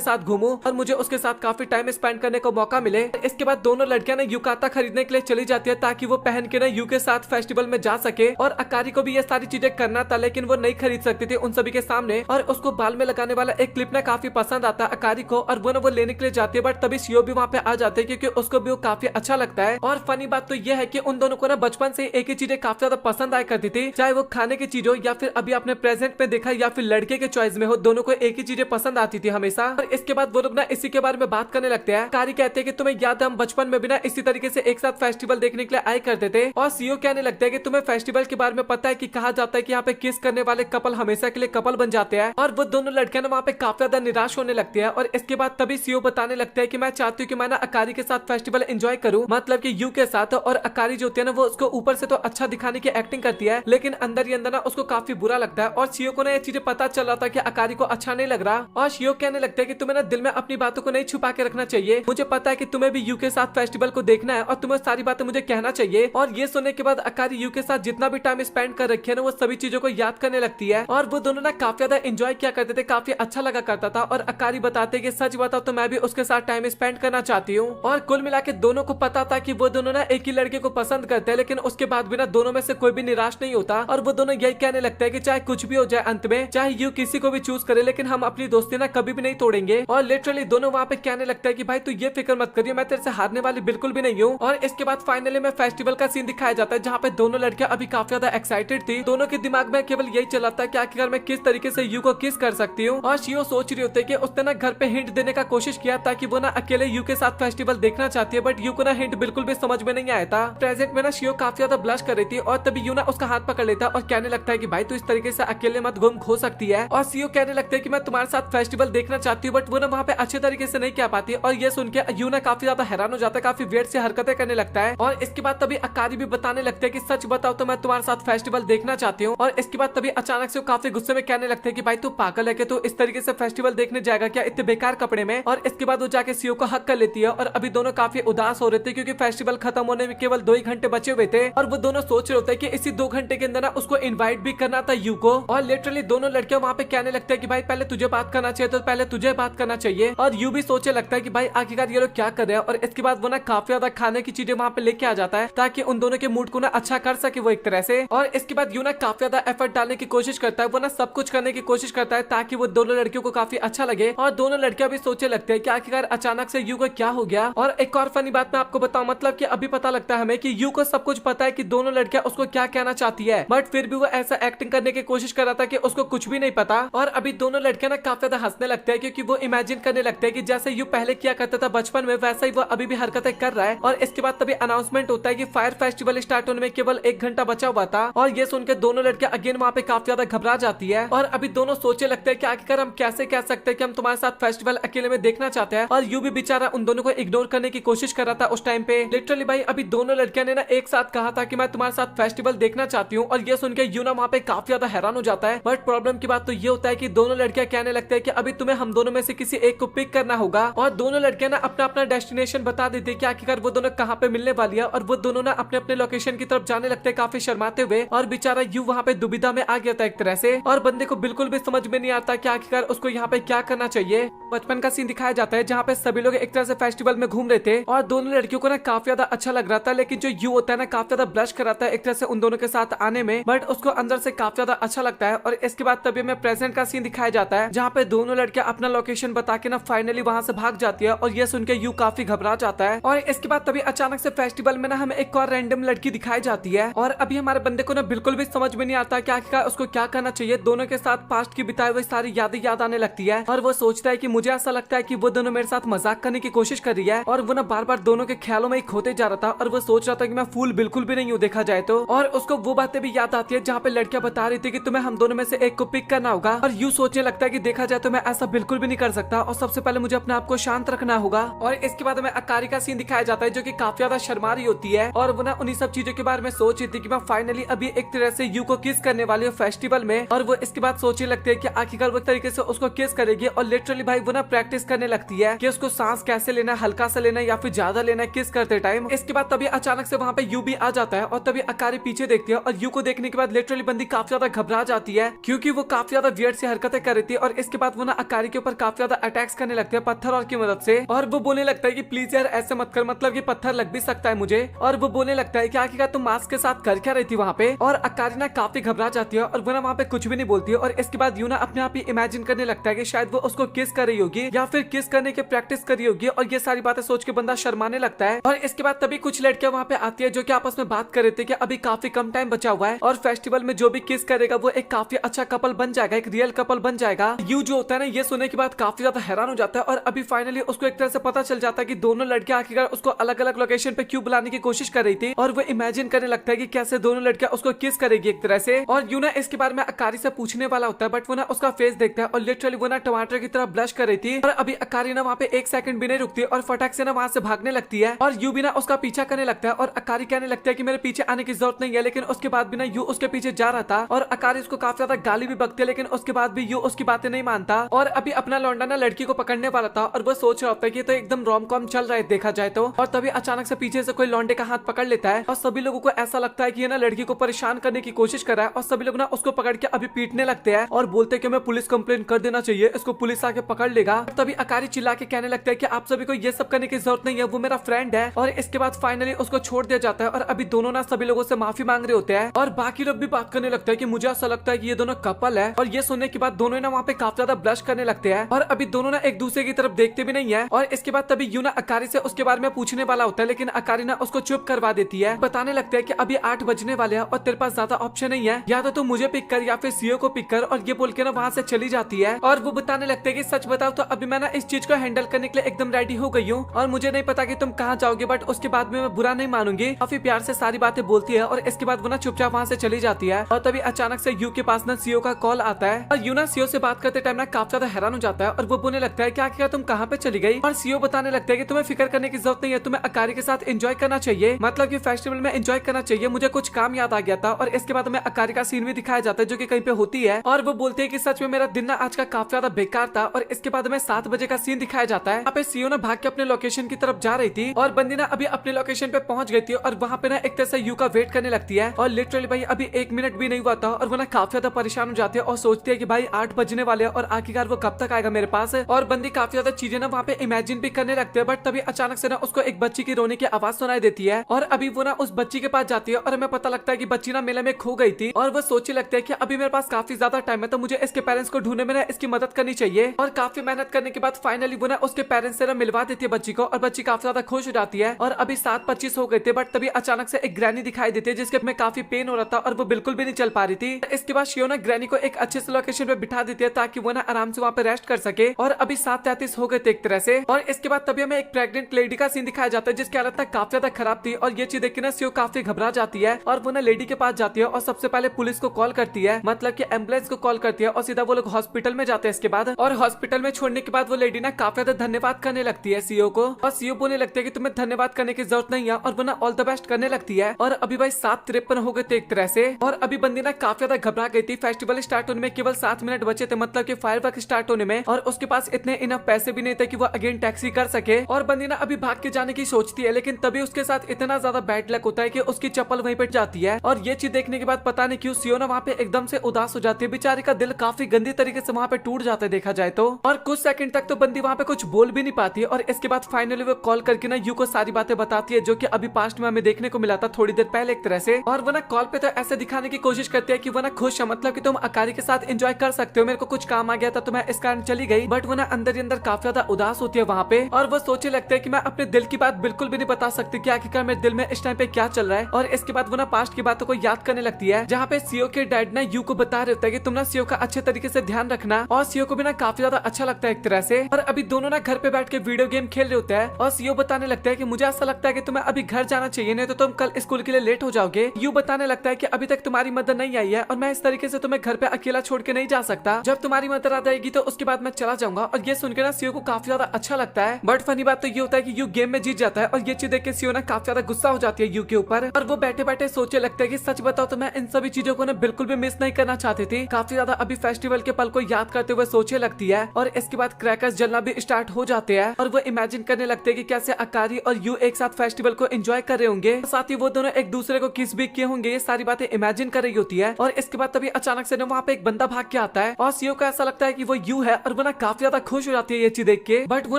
साथ घूमूं और मुझे उसके साथ काफी टाइम स्पेंड करने को मौका मिले। इसके बाद दोनों लड़कियां ना युकाता खरीदने के लिए चली जाती है ताकि वो पहन के ना यू के साथ फेस्टिवल में जा सके। और अकारी को भी ये सारी चीजें करना था लेकिन वो नहीं खरीद सकती थी उन सभी के सामने। और उसको बाल में लगाने वाला एक क्लिप ना काफी पसंद आता है अकारी को और वो ना वो लेने के लिए जाती है, बट तभी सीओ भी वहाँ पे आ जाते हैं क्योंकि उसको भी वो काफी अच्छा लगता है। और फनी बात तो ये है कि उन दोनों को ना बचपन से एक ही चीजें काफी ज्यादा पसंद आया करती थी, चाहे वो खाने की चीज हो या फिर अभी आपने प्रेजेंट में देखा या फिर लड़के के चॉइस में हो, दोनों को एक ही चीजें पसंद आती थी हमेशा। और इसके बाद वो लोग ना इसी के बारे में बात करने लगते हैं। कारी कहते हैं कि तुम्हें याद है हम बचपन में भी ना इसी तरीके से एक साथ फेस्टिवल देखने के लिए आए करते थे। और सीओ कहने लगते हैं कि तुम्हें फेस्टिवल के बारे में पता है कि कहा जाता है कि यहाँ पे किस करने वाले कपल हमेशा के लिए कपल बन जाते हैं। और वो दोनों लड़कियां ना वहाँ पे काफी ज्यादा निराश होने लगती है। और इसके बाद तभी सीओ बताने लगते हैं कि मैं चाहती हूँ कि मैं ना अकारी के साथ फेस्टिवल एंजॉय करूँ, मतलब कि यू के साथ। और अकारी जो होती है ना वो उसको ऊपर से तो अच्छा दिखाने की एक्टिंग करती है लेकिन अंदर ही अंदर ना उसको काफी बुरा लगता है। और सीओ को ना ये चीजें पता चल रहा था कि अकारी को अच्छा नहीं लग रहा। और सीओ कहने लगते हैं कि तुम्हें ना दिल में अपनी बातों को नहीं छुपा के रखना चाहिए, मुझे पता है कि तुम्हें भी यू के साथ फेस्टिवल को देखना है और तुम्हें सारी बातें मुझे कहना चाहिए। और ये सुनने के बाद अकारी यू के साथ जितना भी टाइम स्पेंड कर रखे है ना वो सभी चीजों को याद करने लगती है। और वो दोनों ना काफी ज्यादा एंजॉय किया करते थे, काफी अच्छा लगा करता था। और अकारी बताते कि सच बताओ तो मैं भी उसके साथ टाइम स्पेंड करना चाहती हूँ। और कुल मिला के दोनों को पता था कि वो दोनों ना एक ही लड़के को पसंद करते हैं, लेकिन उसके बाद भी ना दोनों में से कोई भी निराश नहीं होता। और वो दोनों यही कहने लगते हैं कि चाहे कुछ भी हो जाए अंत में, चाहे यू किसी को भी चूज करे, लेकिन हम अपनी दोस्ती ना कभी भी नहीं तोड़ेंगे। और लिटरली दोनों वहाँ पे कहने लगता है कि भाई तू ये फिक्र मत करिए, मैं तेरे से हारने वाली बिल्कुल भी नहीं हूँ। और इसके बाद फाइनली में फेस्टिवल का सीन दिखाया जाता है जहाँ पे दोनों लड़कियां अभी काफी ज्यादा एक्साइटेड थी। दोनों के दिमाग में केवल यही चला था कि आखिरकार मैं किस तरीके से यू को किस कर सकती हूँ। और शियो सोच रही होती है कि उसने ना घर पे हिंट देने का कोशिश किया ताकि वो ना अकेले यू के साथ फेस्टिवल देखना चाहती है, बट यू को ना हिंट बिल्कुल भी समझ में नहीं आया था। प्रेजेंट में ना शियो काफी ज्यादा ब्लश कर रही थी और तभी यू ना उसका हाथ पकड़ लेता और कहने लगता है कि भाई तू इस तरीके से अकेले मत घूम, खो सकती है। और सीओ कहने लगते हैं कि मैं तुम्हारे साथ फेस्टिवल देखना चाहती हूँ, बट वो ना वहाँ पे अच्छे तरीके से नहीं कह पाती। और ये सुन के यू ना काफी ज्यादा हैरान हो जाता है, काफी वेट से हरकतें करने लगता है। और इसके बाद तभी अकारी भी बताने लगते हैं कि सच बताओ तो मैं तुम्हारे साथ फेस्टिवल देखना चाहती हूँ। और इसके बाद तभी अचानक से वो काफी गुस्से में कहने लगते हैं कि भाई तू पागल है कि तू इस तरीके से फेस्टिवल देखने जाएगा क्या इतने बेकार कपड़े में। और इसके बाद वो जाके सीओ को हक कर लेती है और अभी दोनों काफी उदास हो रहे थे क्योंकि फेस्टिवल खत्म होने में केवल 2 ही घंटे बचे हुए थे। और वो दोनों सोच रहे होते हैं कि इसी 2 घंटे के अंदर ना उसको इनवाइट भी करना था यू को। और लिटरली दोनों लड़कियां वहाँ पे कहने लगते हैं कि भाई पहले तुझे बात करना चाहिए तो पहले तुझे बात करना चाहिए। और यू भी सोचे लगता है कि भाई आखिरकार ये लोग क्या कर रहे हैं। और इसके बाद वो ना काफी ज्यादा खाने की चीजें वहाँ पे लेके आ जाता है ताकि उन दोनों के मूड को ना अच्छा कर सके वो एक तरह से। और इसके बाद यू ना काफी ज्यादा एफर्ट डालने की कोशिश करता है, वो ना सब कुछ करने की कोशिश करता है ताकि वो दोनों लड़कियों को काफी अच्छा लगे। और दोनों लड़कियां भी सोचे लगते हैं कि आखिरकार अचानक से यू को क्या हो गया। और एक और फनी बात मैं आपको बताऊं, मतलब कि अभी पता लगता है हमें कि यू को सब कुछ पता है कि दोनों लड़कियां उसको क्या कहना चाहती है, बट फिर भी वो ऐसा एक्टिंग करने की कोशिश कर रहा था कि उसको कुछ भी नहीं पता। और अभी दोनों लड़कियां ना काफी ज्यादा हंसने लगते हैं क्योंकि वो इमेजिन करने लगते हैं कि जैसे यू पहले किया करता था बचपन में वैसा ही वो अभी भी हरकतें कर रहा है। और इसके बाद तभी अनाउंसमेंट होता है कि फायर फेस्टिवल स्टार्ट होने में केवल 1 घंटा बचा हुआ था। और ये सुनकर दोनों लड़कियां अगेन वहाँ पे काफी ज्यादा घबरा जाती है। और अभी दोनों सोचे लगते हैं कि आखिरकार हम कैसे कह सकते हैं कि हम तुम्हारे साथ फेस्टिवल अकेले में देखना चाहते हैं। और यू भी बेचारा उन दोनों को इग्नोर करने की कोशिश कर रहा था उस टाइम पे। लिटरली भाई अभी दोनों लड़कियां ने ना एक साथ कहा था कि मैं तुम्हारे साथ फेस्टिवल देखना चाहती हूँ। और ये सुन के यू ना वहाँ पे काफी ज्यादा हैरान हो जाता है। बट प्रॉब्लम की बात तो ये होता है कि दोनों लड़कियां कहने लगते हैं कि अभी तुम्हें हम दोनों में से किसी एक को पिक करना होगा। और दोनों लड़कियां ना अपना अपना डेस्टिनेशन बता देती है कि आखिरकार वो दोनों कहाँ पे मिलने वाली है। और वो दोनों ना अपने अपने लोकेशन की तरफ जाने लगते हैं काफी शर्माते हुए। और बेचारा यू वहाँ पे दुविधा में आ गया था एक तरह से, और बंदे को बिल्कुल भी समझ में नहीं आता कि आखिरकार उसको यहाँ पे क्या करना चाहिए। बचपन का सीन दिखाया जाता है जहाँ पे सभी लोग एक तरह से फेस्टिवल में घूम रहे थे और दोनों लड़कियों को ना काफी ज्यादा अच्छा लग रहा था, लेकिन जो यू होता है ना काफी ज्यादा ब्लश कराता है एक तरह से उन दोनों के साथ आने में, बट उसको अंदर से काफी ज्यादा अच्छा लगता है। और इसके बाद तभी हमें प्रेजेंट का सीन दिखाया जाता है जहाँ पे दोनों लड़कियां अपना लोकेशन बता के ना फाइनली वहाँ से भाग जाती है। और ये सुन के यू काफी घबरा जाता है। और इसके बाद तभी अचानक से फेस्टिवल में ना हमें एक और रैंडम लड़की दिखाई जाती है और अभी हमारे बंदे को ना बिल्कुल भी समझ में नहीं आता कि आखिरकार उसको क्या करना चाहिए। दोनों के साथ पास्ट की बिताए हुए सारी यादें याद आने लगती है और वो सोचता है कि मुझे ऐसा लगता है कि वो दोनों मेरे साथ मजाक करने की कोशिश कर रही है और वो ना बार बार दोनों के ख्यालों में ही खोते जा रहा था और वो सोच रहा था कि मैं फूल बिल्कुल भी नहीं हूँ देखा जाए तो। और उसको वो बातें भी याद आती है जहाँ पे लड़कियां बता रही थी कि तुम्हें हम दोनों में से एक को पिक करना होगा और यूँ सोचने लगता है कि देखा जाए तो मैं ऐसा बिल्कुल भी नहीं कर सकता और सबसे पहले मुझे अपने आप को शांत रखना होगा। और इसके बाद हमें अकारी का सीन दिखाया जाता है जो कि काफी ज्यादा शर्मा रही होती है और वो ना उन्हीं सब चीजों के बारे में सोच रही थी कि मैं फाइनली अभी एक तरह से यू को किस करने वाली हूँ फेस्टिवल में। और वो इसके बाद सोचने लगती है कि आखिरकार वो तरीके से उसको किस करेगी और लिटरली भाई वो ना प्रैक्टिस करने लगती है कि उसको सांस कैसे लेना है, हल्का सा लेना है या फिर ज्यादा लेना है किस करते टाइम। इसके बाद तभी अचानक से वहाँ पे यू भी आ जाता है और तभी अकारी पीछे देखती है और यू को देखने के बाद लिटरली बंदी काफी ज्यादा घबरा जाती है क्योंकि वो काफी ज्यादा वियर्ड सी हरकतें कर रही थी। और इसके बाद वो ना अकारी के ऊपर काफी ज्यादा अटैक्स करने लगते हैं पत्थर और की मदद से और वो बोलने लगता है कि प्लीज यार ऐसे मत कर, मतलब कि पत्थर लग भी सकता है मुझे। और वो बोलने लगता है कि आखिरकार तुम मास्क के साथ कर क्या रही थी वहाँ पे। और अकारी ना काफी घबरा जाती है और वो ना वहाँ पे कुछ भी नहीं बोलती है। और इसके बाद यू ना अपने आप ही इमेजिन करने लगता है कि शायद वो उसको किस कर रही होगी या फिर किस करने की प्रैक्टिस कर रही होगी और ये सारी बातें सोच के बंदा शर्माने लगता है। और इसके बाद तभी कुछ लड़कियां वहाँ पे आती है जो कि आपस में बात कर रहे थे कि अभी काफी कम टाइम बचा हुआ है और फेस्टिवल में जो भी किस करेगा वो एक काफी अच्छा कपल बन जाएगा, एक रियल कपल बन जाएगा। यू जो होता है ना ये सुनने के बाद काफी ज्यादा हैरान हो जाता है और अभी फाइनली उसको एक तरह से पता चल जाता है कि दोनों लड़कियां आखिरकार उसको अलग अलग लोकेशन पे क्यों बुलाने की कोशिश कर रही थी। और वो इमेजिन करने लगता है कि कैसे दोनों लड़कियां उसको किस करेगी एक तरह से। और यू ना इसके बारे में अकारी से पूछने वाला होता है बट वो ना उसका फेस देखता है और लिटरली वो ना टमाटर की तरह ब्लश कर रही थी। और अभी अकारी ना वहाँ पे एक सेकंड भी नहीं रुकती और फटाक से ना वहाँ से भागने लगती है और यू भी ना उसका पीछा करने लगता है। और अकारी कहने लगता है कि मेरे पीछे आने की जरूरत नहीं है, लेकिन उसके बाद भी ना यू उसके पीछे जा रहा था और अकारी उसको काफी ज्यादा गाली भी बकती है, लेकिन उसके बाद भी यू उसकी बातें नहीं मानता। और अभी अपना लौंडा ना लड़की को पकड़ने वाला था और वो सोच रहा होता है कि तो एकदम रोम कॉम चल रहा है देखा जाए तो। और तभी अचानक से पीछे से कोई लौंडे का हाथ पकड़ लेता है और सभी लोगों को ऐसा लगता है कि ये ना लड़की को परेशान करने की कोशिश कर रहा है और सभी लोग ना उसको पकड़ के अभी पीटने लगते हैं और बोलते हैं कि हमें पुलिस कंप्लेन कर देना चाहिए, इसको पुलिस आके पकड़ लेगा। तभी अकारी चिल्ला के कहने लगता है कि आप सभी को ये सब करने की जरूरत नहीं है, वो मेरा फ्रेंड है। और इसके बाद फाइनली उसको छोड़ दिया जाता है और अभी दोनों ना सभी लोगों से माफी मांग रहे होते हैं और बाकी लोग भी बात करने लगते हैं कि मुझे ऐसा लगता है कि ये दोनों कपल है। और ये सुनने के बाद दोनों ना वहाँ पे काफी ज्यादा ब्लश करने लगते हैं और अभी दोनों ना एक दूसरे की तरफ देखते भी नहीं है। और इसके बाद तभी यू ना अकारी से उसके बारे में पूछने वाला होता है, लेकिन अकारी ना उसको चुप करवा देती है, बताने लगता है कि अभी 8 बजने वाले हैं और तेरे पास ज्यादा ऑप्शन नहीं है, या तो तू मुझे पिक कर या फिर सीओ को पिक कर। और ये बोल के ना वहाँ से चली जाती है और वो बताने लगते हैं कि सच बताओ तो अभी मैं ना इस चीज को हैंडल करने के लिए एकदम रेडी हो गई हूँ और मुझे नहीं पता कि तुम कहाँ जाओगे, बट उसके बाद में मैं बुरा नहीं मानूंगी। काफी प्यार से सारी बातें बोलती है और इसके बाद वो ना चुपचाप वहाँ से चली जाती है। और तभी अचानक से यू के पास ना सीओ का कॉल आता है और यू ना सीओ से बात करते टाइम ना काफी ज्यादा हैरान हो जाता है और वो बोलने लगता है कि आखिर तुम कहाँ पे चली गई। और सीओ बताने लगता है कि तुम्हें फिक्र करने की जरूरत नहीं है, तुम्हें अकारी के साथ एंजॉय करना चाहिए, मतलब कि फेस्टिवल में एंजॉय करना चाहिए, मुझे कुछ काम याद आ गया था। और इसके बाद हमें अकारी का सीन भी दिखाया जाता है जो कि कहीं पे होती है और वो बोलते हैं कि सच में मेरा दिन ना आज का काफी ज्यादा बेकार था। और इसके बाद हमें 7 बजे का सीन दिखाया जाता है, यहाँ पे सीओ ना भाग के अपने लोकेशन की तरफ जा रही थी और बंदी ना अभी अपने लोकेशन पे पहुंच गई थी और वहाँ पे ना एक तरह से यू का वेट करने लगती है और लिटरली भाई अभी 1 मिनट भी नहीं हुआ था और वो ना काफी ज्यादा परेशान हो जाती है और सोचती है कि भाई 8 बजने वाले हैं और आखिरकार वो कब तक आएगा मेरे पास। और बंदी काफी ज्यादा चीजें ना वहाँ पे इमेजिन भी करने लगते हैं, बट तभी अचानक से ना उसको एक बच्ची की रोने की आवाज सुनाई देती है और अभी वो ना उस बच्ची के पास जाती है और हमें पता लगता है कि बच्ची ना मेले में खो गई थी। और वो सोचने लगते हैं कि अभी मेरे पास काफी ज्यादा टाइम है तो मुझे इसके पेरेंट्स को ढूंढने में ना इसकी मदद करनी चाहिए। और काफी मेहनत करने के बाद फाइनली वो ना उसके पेरेंट्स से ना मिलवा देती है बच्ची को और बच्ची काफी ज्यादा खुश हो जाती है। और अभी 7:25 हो गए थे, बट तभी अचानक से एक ग्रैनी दिखाई देती है जिसके में काफी पेन हो रहा था और वो बिल्कुल भी नहीं चल पा रही थी। इसके बाद शियो ना ग्रैनी को एक अच्छे से लोकेशन पे बिठा देती है ताकि वो ना आराम से वहाँ पे रेस्ट कर सके। और अभी 7:33 हो गए थे एक तरह से। और इसके बाद तभी हमें एक प्रेग्नेंट लेडी का सीन दिखाया जाता है जिसकी हालत काफी ज्यादा खराब थी और ये चीज देख के ना शियो काफी घबरा जाती है और वो ना लेडी के पास जाती है और सबसे पहले पुलिस को कॉल करती है, मतलब कि एम्बुलेंस को कॉल करती है और सीधा वो लोग हॉस्पिटल में जाते हैं। इसके बाद और हॉस्पिटल में छोड़ने के बाद वो लेडी ना काफी ज्यादा धन्यवाद करने लगती है सीओ को और सीओ बोलने लगते हैं कि तुम्हें धन्यवाद करने की जरूरत नहीं है और वो ना ऑल द बेस्ट करने लगती है। और अभी भाई 7:53 हो गए थे एक तरह से और अभी बंदी ना काफी ज्यादा घबरा गई थी। फेस्टिवल स्टार्ट होने में केवल 7 मिनट बचे थे, मतलब कि फायरवर्क स्टार्ट होने में, और उसके पास इतने इनफ पैसे भी नहीं थे कि वो अगेन टैक्सी कर सके। और बंदी ना अभी भाग के जाने की सोचती है, लेकिन तभी उसके साथ इतना ज्यादा बैड लक होता है कि उसकी चप्पल वहीं पे जाती है। और ये चीज देखने के बाद पता नहीं क्यों सीओ ना वहाँ पे एकदम से उदास हो जाती है, बेचारी का दिल काफी गंदी तरीके से वहाँ पे टूट जाता है देखा जाए तो। और कुछ सेकंड तक तो बंदी वहाँ पे कुछ बोल भी नहीं पाती है और इसके बाद फाइनली वो कॉल करके ना यू को सारी बातें बताती है जो कि अभी पास्ट में हमें देखने को मिला था थोड़ी देर पहले एक तरह से। और वो ना कॉल पे तो ऐसे दिखाने की कोशिश करती है कि वो ना खुश है, मतलब कि तुम अकारी के साथ एंजॉय कर सकते हो, मेरे को कुछ काम आ गया था तो मैं इस कारण चली गई। बट वो ना अंदर ही अंदर काफी ज्यादा उदास होती है वहाँ पे और वो सोचने लगते है कि मैं अपने दिल की बात बिल्कुल भी नहीं बता सकती कि आखिरकार मेरे दिल में इस टाइम पे क्या चल रहा है। और इसके बाद वो ना पास्ट की बातों को याद करने लगती है जहाँ पे सीओ के डैड ना यू को बता रहे होते हैं कि तुम ना सीओ का अच्छे तरीके से ध्यान रखना। और सीओ को भी ना काफी ज्यादा अच्छा लगता है एक तरह से। और अभी दोनों ना घर पे बैठ के वीडियो गेम खेल रहे होते हैं और सीओ बताने लगता है कि मुझे ऐसा लगता है कि तुम्हें अभी घर जाना चाहिए, नहीं तो तुम कल स्कूल के लिए लेट हो जाओगे। यू बताने लगता है कि अभी तक तुम्हारी मदर नहीं आई है और मैं इस तरीके से तुम्हें घर पे अकेला छोड़ के नहीं जा सकता। जब तुम्हारी मदर आ जाएगी तो उसके बाद मैं चला जाऊंगा। और ये सुनकर ना सीओ को काफी ज्यादा अच्छा लगता है। बट फनी बात तो ये होता है कि यू गेम में जीत जाता है और ये चीज देख के सीओ ना काफी ज्यादा गुस्सा हो जाती है यू के ऊपर। और वो बैठे बैठे सोचे लगता है कि सच बताओ तो मैं इन सभी चीजों को ना बिल्कुल भी मिस नहीं करना चाहती थी। काफी ज्यादा अभी फेस्टिवल के पल को याद करते हुए सोचे लगती है। और इसके बाद क्रैकर्स जलना भी स्टार्ट हो जाते हैं और वो इमेजिन करने लगते हैं कि कैसे अकारी और यू एक साथ फेस्टिवल को एंजॉय कर रहे होंगे। साथ ही वो दोनों एक दूसरे को किस भी किए होंगे, ये सारी बातें इमेजिन कर रही होती है। और इसके बाद तभी अचानक से वहाँ पे एक बंदा भाग के आता है और सीओ को ऐसा लगता है कि वो यू है और वो ना काफी ज्यादा खुश हो जाती है ये चीज देख के। बट वो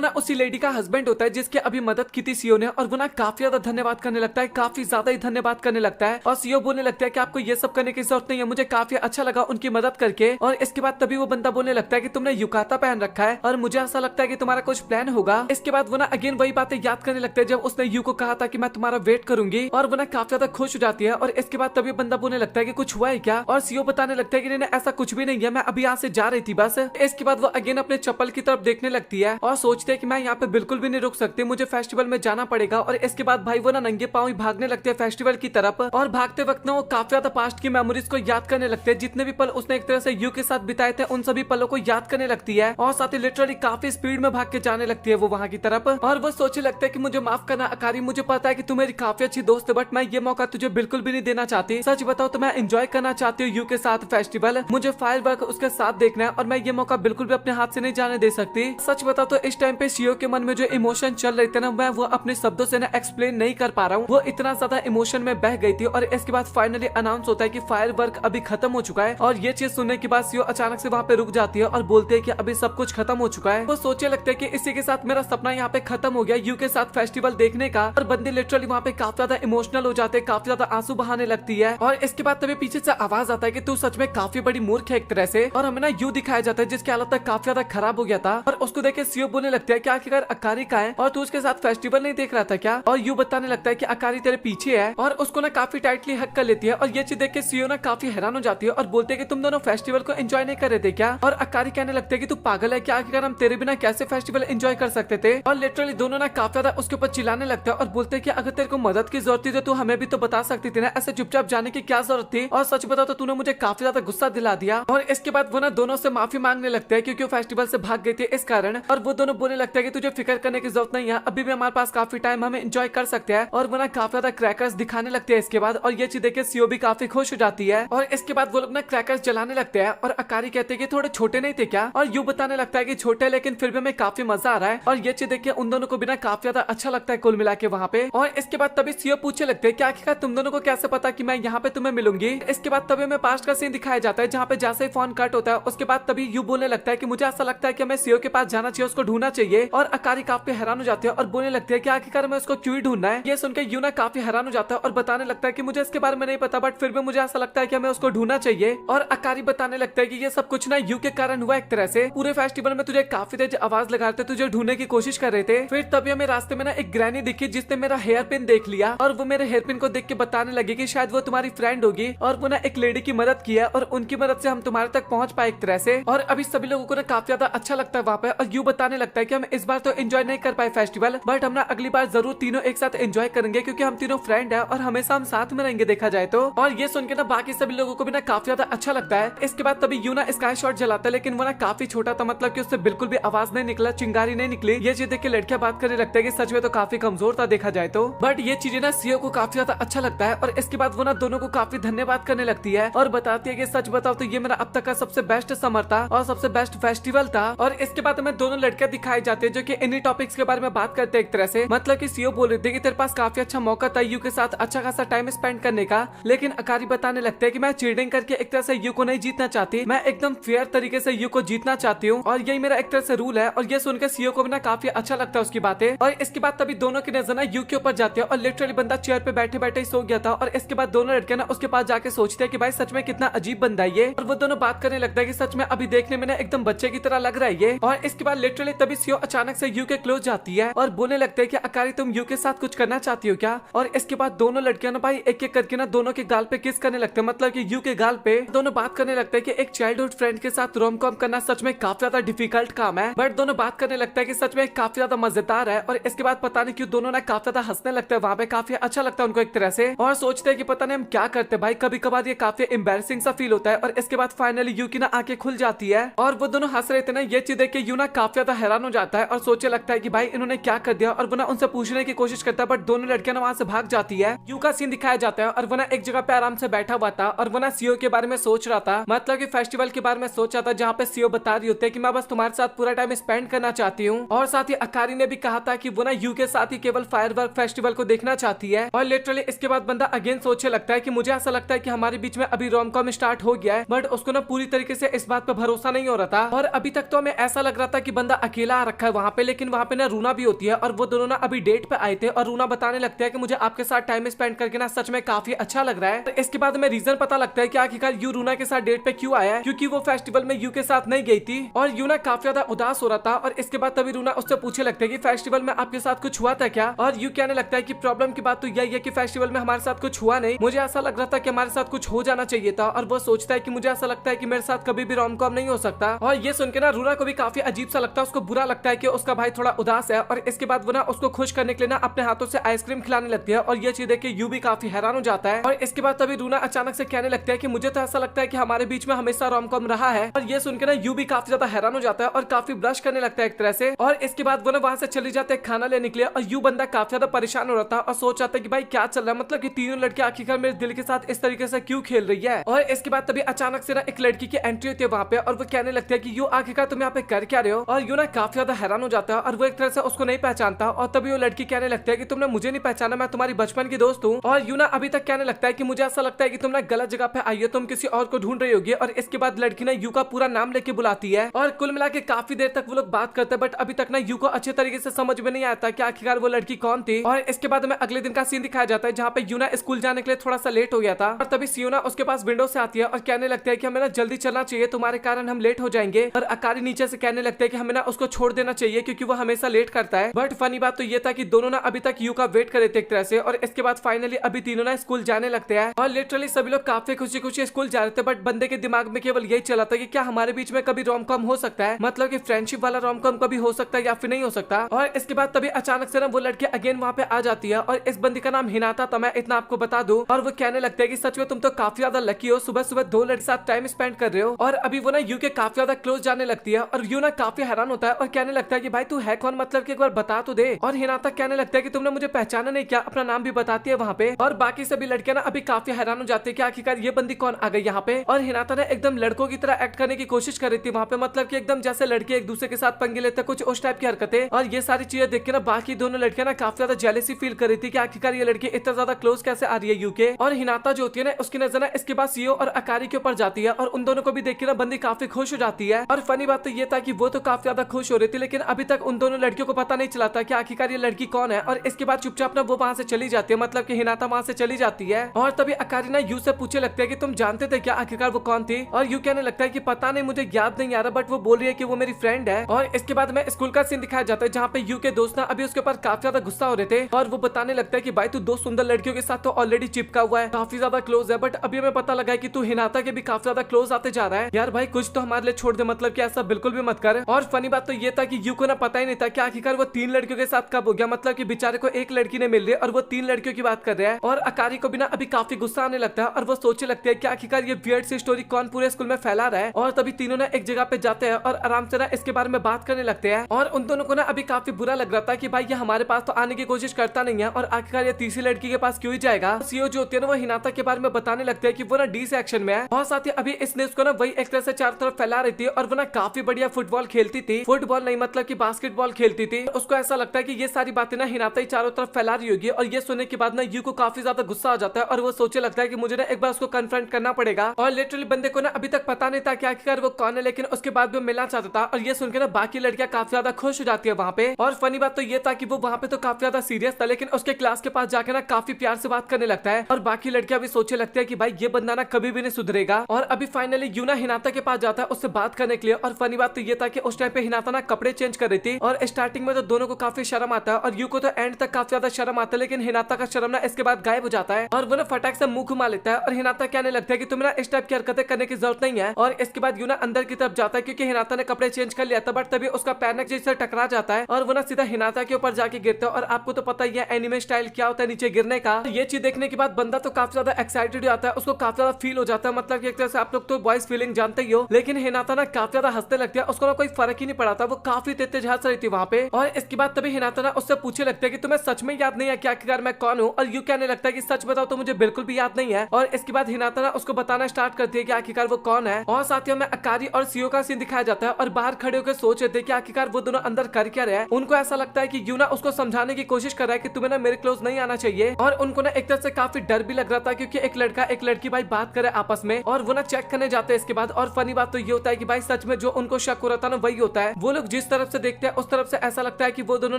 ना उसी लेडी का हस्बैंड होता है जिसके अभी मदद की थी सीओ ने। और वो ना काफी ज्यादा धन्यवाद करने लगता है, काफी ज्यादा ही धन्यवाद करने लगता है। और सीओ बोलने लगता है कि आपको ये सब करने की जरूरत नहीं है, मुझे काफी अच्छा लगा उनकी मदद करके। और इसके बाद तभी वो बंदा बोलने लगता है कि तुमने युकाता पहन रखा है और मुझे ऐसा लगता है कि तुम्हारा कुछ प्लान होगा। इसके बाद वो ना अगेन वही बातें याद करने लगते हैं जब उसने यू को कहा था कि मैं तुम्हारा वेट करूंगी। और वो ना काफी ज्यादा खुश हो जाती है। और इसके बाद तभी बंदा बोलने लगता है कि कुछ हुआ है क्या। और सीओ बताने लगता है कि नहीं ऐसा कुछ भी नहीं है, मैं अभी यहाँ से जा रही थी बस। इसके बाद वो अगेन अपने चप्पल की तरफ देखने लगती है और सोचते है कि मैं यहाँ पे बिल्कुल भी नहीं रुक सकती, मुझे फेस्टिवल में जाना पड़ेगा। और इसके बाद भाई वो ना नंगे पांव ही भागने लगते हैं फेस्टिवल की तरफ। और भागते वक्त ना वो काफी ज्यादा पास्ट की मेमोरीज को याद करने लगते हैं, जितने भी पल उसने एक तरह से यू के साथ बिताए थे उन सभी पलों को याद करने लगती है। और साथ ही लिटरली काफी स्पीड में भाग के जाने लगती है वो वहाँ की तरफ। और वो सोचने लगता है कि मुझे माफ करना अकारी, मुझे पता है कि तू मेरी काफी अच्छी दोस्त है बट मैं ये मौका तुझे बिल्कुल भी नहीं देना चाहती। सच बताओ तो मैं एंजॉय करना चाहती हूँ यू के साथ फेस्टिवल, मुझे फायरवर्क उसके साथ देखना है और मैं ये मौका बिल्कुल भी अपने हाथ से नहीं जाने दे सकती। सच बताओ तो इस टाइम पे सीओ के मन में जो इमोशन चल रहे थे ना, मैं वो अपने शब्दों से ना एक्सप्लेन नहीं कर पा रहा हूँ। वो इतना ज्यादा इमोशन में बह गई थी। और इसके बाद फाइनली अनाउंस होता है कि फायरवर्क अभी खत्म हो चुका है। और ये चीज सुनने के बाद सीओ अचानक से वहाँ पे रुक जाती है और बोलते है कि अभी सब कुछ खत्म हो चुका है। वो सोचे लगते है कि इसी के साथ मेरा सपना यहाँ पे खत्म हो गया यू के साथ फेस्टिवल देखने का। और बंदे लिटरली वहाँ पे काफी ज्यादा इमोशनल हो जाते हैं, काफी ज्यादा आंसू बहाने लगती है। और इसके बाद तभी पीछे से आवाज आता है कि तू सच में काफी बड़ी मूर्ख है एक तरह से। और हमें ना यू दिखाया जाता है जिसकी हालत तक काफी ज्यादा खराब हो गया था। और उसको देख के सीओ बोलने लगता है कि आखिरकार अकारी का है और तू उसके साथ फेस्टिवल नहीं देख रहा था क्या। और यू बताने लगता है कि अकारी तेरे पीछे है और उसको ना काफी टाइटली हक कर लेती है। और ये चीज देख के सीओ ना काफी हैरान हो जाती है और बोलते है कि तुम दोनों फेस्टिवल को एंजॉय नहीं कर रहे थे क्या। और अकारी कहने लगते है कि तू पागल है क्या, आखिरकार हम तेरे बिना कैसे फेस्टिवल एंजॉय कर सकते थे। और लिटरली दोनों ना काफी ज्यादा उसके ऊपर चिल्लाने लगता है और बोलते है कि अगर तेरे को मदद की जरूरत थी तो तू हमें भी तो बता सकती थी ना, ऐसे चुपचाप जाने की क्या जरूरत थी। और सच बताओ तो तूने मुझे काफी ज्यादा गुस्सा दिला दिया। और इसके बाद वो ना दोनों से माफी मांगने लगते हैं क्योंकि वो फेस्टिवल से भाग गए थे इस कारण। और वो दोनों बोलने लगते हैं कि तुझे फिक्र करने की जरूरत नहीं है, अभी भी हमारे पास काफी टाइम, हम एंजॉय कर सकते हैं। और वो ना काफी ज्यादा क्रैकर्स दिखाने लगते हैं इसके बाद। और ये चीज देख के सीओ भी काफी खुश हो जाती है। और इसके बाद वो लोग ना क्रैकर्स जलाने लगते हैं और अकारी कहते हैं कि थोड़े छोटे नहीं थे क्या। और यू बताने लगता है कि छोटे लेकिन फिर भी हमें काफी मजा आ रहा है। और ये चीज देख के उन दोनों को भी ना काफी ज्यादा अच्छा लगता है कुल मिला के वहाँ पे। और इसके बाद तभी सीओ पूछने लगते हैं कि आखिरकार तुम दोनों को कैसे पता कि मैं यहाँ पे तुम्हें मिलूंगी। इसके बाद तभी हमें पास्ट का सीन दिखाया जाता है जहाँ पे जैसे ही फोन कट होता है उसके बाद तभी यू बोलने लगता है कि मुझे ऐसा लगता है कि हमें सीओ के पास जाना चाहिए, उसको ढूंढना चाहिए। और अकारी काफी हैरान हो जाती है और बोलने लगती है कि आखिरकार हमें उसको क्यों ढूंढना है। ये सुनकर यू ना काफी हैरान हो जाता है और बताने लगता है कि मुझे इसके बारे में नहीं पता बट फिर भी मुझे ऐसा लगता है कि हमें उसको ढूंढना चाहिए। और अकारी बताने लगता है कि ये सब कुछ ना यू के कारण हुआ एक तरह से, पूरे फेस्टिवल में तुझे काफी तेज आवाज लगाते तुझे ढूंढने की कोशिश कर रहे थे। फिर तभी हमें रास्ते में ना एक ग्रैनी दिखी जिसने मेरा हेयर पिन देख लिया और वो मेरे हेयर पिन को देख के बताने लगी कि शायद वो तुम्हारी फ्रेंड होगी और वो ना एक लेडी की मदद की है और उनकी मदद से हम तुम्हारे तक पहुंच पाए एक तरह से। और अभी सभी लोगों को ना काफी ज्यादा अच्छा लगता है वहाँ पे। और यू बताने लगता है कि हम इस बार तो एंजॉय नहीं कर पाए फेस्टिवल बट हम ना अगली बार जरूर तीनों एक साथ एंजॉय करेंगे क्योंकि हम तीनों फ्रेंड है और हमेशा हम साथ में रहेंगे देखा जाए तो। और ये सुन के ना बाकी सभी लोगों को भी ना काफी ज्यादा अच्छा लगता है। इसके बाद तभी यू ना स्काई शॉट जलाता है लेकिन वो ना काफी छोटा था, मतलब कि उससे बिल्कुल भी आवाज नहीं निकला, चिंगारी नहीं निकली। ये चीज देख के लड़कियां बात करने लगता है कि सच में तो काफी कमजोर था देखा जाए तो। बट ये चीजें ना सीओ को काफी ज्यादा अच्छा लगता है। और इसके बाद वो ना दोनों को काफी धन्यवाद करने लगती है और बताती है कि सच बताओ तो ये मेरा अब तक का सबसे बेस्ट समर था और सबसे बेस्ट फेस्टिवल था। और इसके बाद हमें दोनों लड़कियां दिखाई जाती है जो कि इन्हीं टॉपिक्स के बारे में बात करते हैं एक तरह से, मतलब कि सीओ बोल रहे थे कि तेरे पास काफी अच्छा मौका था यू के साथ अच्छा खासा टाइम स्पेंड करने का, लेकिन अकारी बताने लगते हैं कि मैं चीटिंग करके एक तरह से यू को नहीं जीतना चाहती, मैं एकदम फेयर तरीके से यू को जीतना चाहती हूँ और यही मेरा एक तरह से रूल है। और ये सुनकर सीओ को भी ना काफी अच्छा लगता है उसकी बातें। और इसके बाद तभी दोनों की नजर ना यू के ऊपर जाती है और लिटरली बंदा चेयर पे बैठे बैठे ही सो गया था। और इसके बाद दोनों लड़कियां ना उसके पास जाके सोचते हैं कि भाई सच में कितना अजीब बंदा है ये। और वो दोनों बात करने लगता है कि सच में अभी देखने में ना एकदम बच्चे की तरह लग रहा है ये। और इसके बाद लिटरली तभी सीओ अचानक से यू के क्लोज जाती है और बोलने लगते हैं कि अकारी तुम यू के साथ कुछ करना चाहती हो क्या। और इसके बाद दोनों लड़कियां ना भाई एक एक करके ना दोनों के गाल पे किस करने लगते हैं, मतलब कि यू के गाल पे दोनों बात करने लगते लगता है कि एक चाइल्डहुड फ्रेंड के साथ रोम कॉम करना सच में काफी ज्यादा डिफिकल्ट काम है, बट दोनों बात करने लगता है कि सच में काफी ज्यादा मजेदार है। और इसके बाद पता नहीं क्यों दोनों ना काफी ज्यादा हंसने लगता है वहाँ पे, काफी अच्छा लगता है उनको एक तरह से, और सोचते हैं कि पता नहीं हम क्या करते भाई, कभी कभार ये काफी एम्बेरसिंग सा फील होता है। और इसके बाद फाइनली यू की ना आंखें खुल जाती है और वो दोनों हंस रहे थे ना, ये चीज देख के यू ना काफी ज्यादा हैरान हो जाता है और सोचने लगता है कि भाई इन्होंने क्या कर दिया, और वो ना उनसे पूछने की कोशिश करता है, बट दोनों लड़कियां ना वहाँ से भाग जाती है। यू का सीन दिखाया जाता है और वो ना एक जगह पे आराम से बैठा हुआ था और वो ना सीओ के बारे में सोच रहा था, मतलब कि फेस्टिवल के बारे में सोच रहा था, जहाँ पे सीओ बता रही होती है कि मैं बस तुम्हारे साथ पूरा टाइम स्पेंड करना चाहती हूँ। और साथ ही अकारी ने भी कहा था कि वो ना यू के साथ ही केवल फायरवर्क फेस्टिवल को देखना चाहती है। और लिटरली इसके बाद बंदा अगेन सोचने लगता है कि मुझे ऐसा लगता है कि हमारे बीच में अभी रोम कॉम स्टार्ट हो गया है, बट उसको ना पूरी तरीके से इस बात पे भरोसा नहीं हो रहा था। और अभी तक तो हमें ऐसा लग रहा था कि बंदा अकेला आ रखा है वहाँ पे, लेकिन वहाँ पे ना रूना भी होती है और वो दोनों ना अभी डेट पे आए थे और रूना बताने लगता है कि मुझे आपके साथ टाइम स्पेंड करके ना सच में काफी अच्छा लग रहा है। तो इसके बाद हमें रीजन पता लगता है कि आखिरकार यू रूना के साथ डेट पे क्यों आया है, क्योंकि वो फेस्टिवल में यू के साथ नहीं गई थी और यू ना काफी ज्यादा उदास हो रहा था। और इसके बाद तभी रूना उससे पूछने लगता है कि फेस्टिवल में आपके साथ कुछ हुआ था क्या, और यू कहने लगता है कि प्रॉब्लम की बात तो यही है कि फेस्टिवल में हमारे साथ कुछ हुआ नहीं, मुझे ऐसा लग रहा था कि हमारे साथ कुछ हो जाना चाहिए था। और वो सोचता है कि मुझे ऐसा लगता है कि मेरे साथ कभी भी रोम कॉम नहीं हो सकता। और ये सुनकर ना रूना को भी काफी अजीब सा लगता है, उसको बुरा लगता है कि उसका भाई थोड़ा उदास है। और इसके बाद वो ना उसको खुश करने के लिए ना अपने हाथों से आइसक्रीम खिलाने लगती है और ये चीज देख के यू भी काफी हैरान हो जाता है। और इसके बाद तभी रूना अचानक से कहने लगता है कि मुझे तो ऐसा लगता है कि हमारे बीच में हमेशा रोम कॉम रहा है। और ये सुनकर ना यू भी काफी ज्यादा हैरान हो जाता है और काफी ब्रश करने लगता है एक तरह से। और इसके बाद वो ना वहां से चली जाते हैं खाना लेने के लिए और यू बंदा काफी ज्यादा परेशान हो रहा था और सोच रहा था कि भाई क्या चल रहा है, मतलब कि तीनों लड़के आखिरकार मेरे दिल के साथ इस तरीके से क्यों खेल रही है। और इसके बाद तभी अचानक से ना एक लड़की की एंट्री होती है वहाँ पे और वो कहने लगती है कि यू आखिरकार तुम यहाँ पे कर क्या रहे हो। और यू ना काफी ज्यादा हैरान हो जाता है और वो एक तरह से उसको नहीं पहचानता। और तभी वो लड़की कहने लगती है कि तुमने मुझे नहीं पहचाना, मैं तुम्हारी बचपन की दोस्त हूँ। और यू ना अभी तक कहने लगता है कि मुझे ऐसा लगता है कि तुम ना गलत जगह पे आई हो, तुम किसी और को ढूंढ रही होगी। और इसके बाद लड़की ना यू का पूरा नाम लेके बुलाती है और कुल मिला के काफी देर तक वो लोग बात करते हैं, बट अभी तक ना यू को अच्छे तरीके से समझ में नहीं आता कि आखिरकार वो लड़की कौन थी। और इसके बाद हमें अगले दिन का सीन दिखाया जाता है जहाँ पे यू ना स्कूल जाने के लिए थोड़ा सा लेट हो गया था। और तभी सीओ ना उसके पास विंडो से आती है और कहने लगता है कि हमें ना जल्दी चलना चाहिए, तुम्हारे कारण हम लेट हो जाएंगे। और अकारी नीचे से कहने लगता है कि हमें ना उसको छोड़ देना चाहिए क्योंकि वो हमेशा लेट करता है। बट फनी बात तो ये था कि दोनों ना अभी तक यू का वेट कर रहे थे एक तरह से। और इसके बाद फाइनली अभी तीनों ना स्कूल जाने लगते हैं और लिटरली सभी लोग काफी खुशी खुशी स्कूल जा रहे थे, बट बंदे के दिमाग में केवल यही चला था कि क्या हमारे बीच में कभी रोम कॉम हो सकता है, मतलब कि फ्रेंडशिप वाला रोम कॉम कभी हो सकता है या फिर नहीं हो सकता। और इसके बाद तभी अचानक से ना वो लड़की अगेन वहाँ पे आ जाती है और इस बंदी का नाम हिनाता था, मैं इतना आपको बता दूं। और वो कहने लगता है कि सच में तुम तो काफी ज्यादा लकी हो, सुबह सुबह दो लड़के साथ टाइम स्पेंड कर रहे हो। और अभी वो ना यू के काफी ज्यादा क्लोज जाने लगती है और यू ना काफी हैरान होता है और कहने लगता है कि भाई तू है कौन, मतलब कि एक बार बता तो दे। और हिनाता कहने लगता है कि तुमने मुझे पहचाना नहीं क्या, अपना नाम भी बताती है वहाँ पे। और बाकी सभी लड़कियां ना अभी काफी हैरान हो जाती है कि आखिरकार ये बंदी कौन आ गई यहाँ पे। और हिनाता ने एकदम लड़कों की तरह एक्ट करने की कोशिश कर रही थी वहाँ पे, मतलब कि एकदम जैसे लड़के एक दूसरे के साथ पंगे लेते कुछ उस टाइप की हरकतें। और ये सारी चीजें देख के ना बाकी दोनों लड़कियां ना काफी ज्यादा जेलसी फील कर रही थी कि आखिरकार ये लड़की इतना ज्यादा क्लोज कैसे आ रही है यू के। और हिनाता जो होती है ना उसकी नजर ना इसके बाद सीओ और अकारी के ऊपर जाती है और उन दोनों को भी देख के ना बंदी काफी खुश हो जाती है। और फनी बात तो ये था कि वो तो काफी ज्यादा खुश हो रही थी, लेकिन अभी तक उन दोनों लड़कियों को पता नहीं चला था कि आखिरकार ये लड़की कौन है। और इसके बाद चुपचाप ना वो वहां से चली जाती है, मतलब कि हिनाता वहां से चली जाती है। और तभी अकारी ना यू से पूछने लगता है कि तुम जानते थे क्या आखिरकार वो कौन थी। और यू कहने लगता है कि पता नहीं, मुझे याद नहीं आ रहा, बट वो बोल रही है कि वो मेरी फ्रेंड है। और इसके बाद में स्कूल का सीन दिखाया जाता है जहाँ पे यू के दोस्त ना अभी उसके ऊपर काफी ज्यादा गुस्सा हो रहे थे और वो बताने लगता है कि भाई तू दो सुंदर लड़कियों के साथ तो ऑलरेडी चिपका हुआ है, काफी ज्यादा क्लोज है, बट अभी हमें पता लगा है कि तू हिनाता के भी काफी ज्यादा क्लोज आते जा रहा है। यार भाई कुछ तो हमारे लिए छोड़ दे, मतलब कि ऐसा बिल्कुल भी मत कर। और फनी बात तो ये था कि यू को ना पता ही नहीं था कि आखिरकार वो तीन लड़कियों के साथ कब हो गया, मतलब कि बेचारे को एक लड़की ने मिल रही है और वो तीन लड़कियों की बात कर रहा है। और अकारी को भी ना अभी काफी गुस्सा आने लगता है और वो सोचने लगती है कि आखिरकार ये वियर्ड सी स्टोरी कौन पूरे स्कूल में फैला रहा है। और तभी तीनों ना एक जगह पे जाते हैं और आराम से ना इसके बारे में बात करने लगते हैं। और उन दोनों को ना अभी काफी बुरा लग रहा था कि भाई ये हमारे पास तो आने की कोशिश करता नहीं है और आखिरकार ये तीसरी लड़की के पास क्यों ही जाएगा। सीओ जो होती है ना वो हिनाता के बारे में बताने लगते हैं कि वो ना डी सेक्शन में है और साथ ही अभी इसने उसको ना वही एक तरह से चारों तरफ फैला रही थी और वो ना काफी बढ़िया फुटबॉल खेलती थी, फुटबॉल नहीं मतलब कि बास्केटबॉल खेलती थी। उसको ऐसा लगता है कि ये सारी बातें ना हिनाता ही चारों तरफ फैला रही होगी। और ये सुनने के बाद ना यू को काफी ज्यादा गुस्सा आ जाता है और वो सोचने लगता है कि मुझे ना एक बार उसको कन्फ्रंट करना पड़ेगा। और लिटरली बंदे को ना अभी तक पता नहीं था कि आखिरकार वो कौन है, लेकिन उसके बाद भी मिलना चाहता था। और ये सुनकर ना बाकी लड़कियां काफी ज्यादा खुश हो जाती है वहाँ पे। और फनी बात तो ये था कि वो वहाँ पे तो काफी ज्यादा सीरियस था, लेकिन उसके क्लास के पास जाके ना काफी प्यार से बात करने लगता है। और बाकी लड़कियां भी सोचने लगती है कि भाई ये बंदा ना कभी भी नहीं सुधरेगा। और अभी फाइनली यू ना हिनाता के पास जाता है उससे बात करने के लिए। और फनी बात तो ये था कि उस टाइम पे हिनाता ना कपड़े चेंज कर रही थी और स्टार्टिंग में तो दोनों को काफी शर्म आता है और यू को तो एंड तक काफी ज्यादा शर्म आता है, लेकिन हिनाता का शर्म ना इसके बाद गायब हो जाता है और वो ना फटाक से मुंह घुमा लेता है। और हिनाता कहने लगता है कि तुम ना इस टाइप की हरकतें करने की जरूरत नहीं है। और इसके बाद यूना अंदर की तरफ जाता है क्योंकि हिनाता ने कपड़े चेंज कर लिया था, बट तभी उसका पैर ना जिससे टकरा जाता है और वो ना सीधा हिनाता के ऊपर जाके गिरता है। और आपको तो पता ही है एनिमे स्टाइल क्या होता है नीचे गिरने का। ये चीज देखने के बाद बंदा तो काफी ज्यादा एक्साइटेड हो जाता है, उसको काफी ज्यादा फील हो जाता है, मतलब कि एक तरह से आप लोग तो बॉयज फीलिंग जानते ही हो। लेकिन हिनाता ना काफी ज्यादा हंसने लगती है, उसको ना कोई फर्क ही नहीं पड़ा था, वो काफी तेज हंस रही थी वहाँ पे। और इसके बाद तभी हिनाता ना उससे पूछने लगता है कि तुम्हें सच में याद नहीं है कि आखिरकार मैं कौन हूँ। और यू कहने लगता है कि सच बताओ तो मुझे बिल्कुल भी याद नहीं है। और इसके बाद हिनाता ना उसको बताना स्टार्ट करती है कि आखिरकार वो कौन है। और साथियों में अकारी और सीओ का सीन दिखाया जाता है और बाहर खड़े होकर सोच रहे थे कि आखिरकार वो दोनों अंदर कर क्या रहे हैं। उनको ऐसा लगता है कि यू ना उसको समझाने की कोशिश कर रहा है कि तुम्हें ना मेरे क्लोज नहीं आना चाहिए। और उनको ना एक तरह से काफी डर भी लग रहा था क्योंकि एक लड़का एक लड़की भाई बात करे आपस में, और वो ना चेक करने जाते हैं इसके बाद। और फनी बात तो ये होता है कि भाई सच में जो उनको शक हो रहा था ना वही होता है। वो लोग जिस तरफ से देखते हैं उस तरफ से ऐसा लगता है कि वो दोनों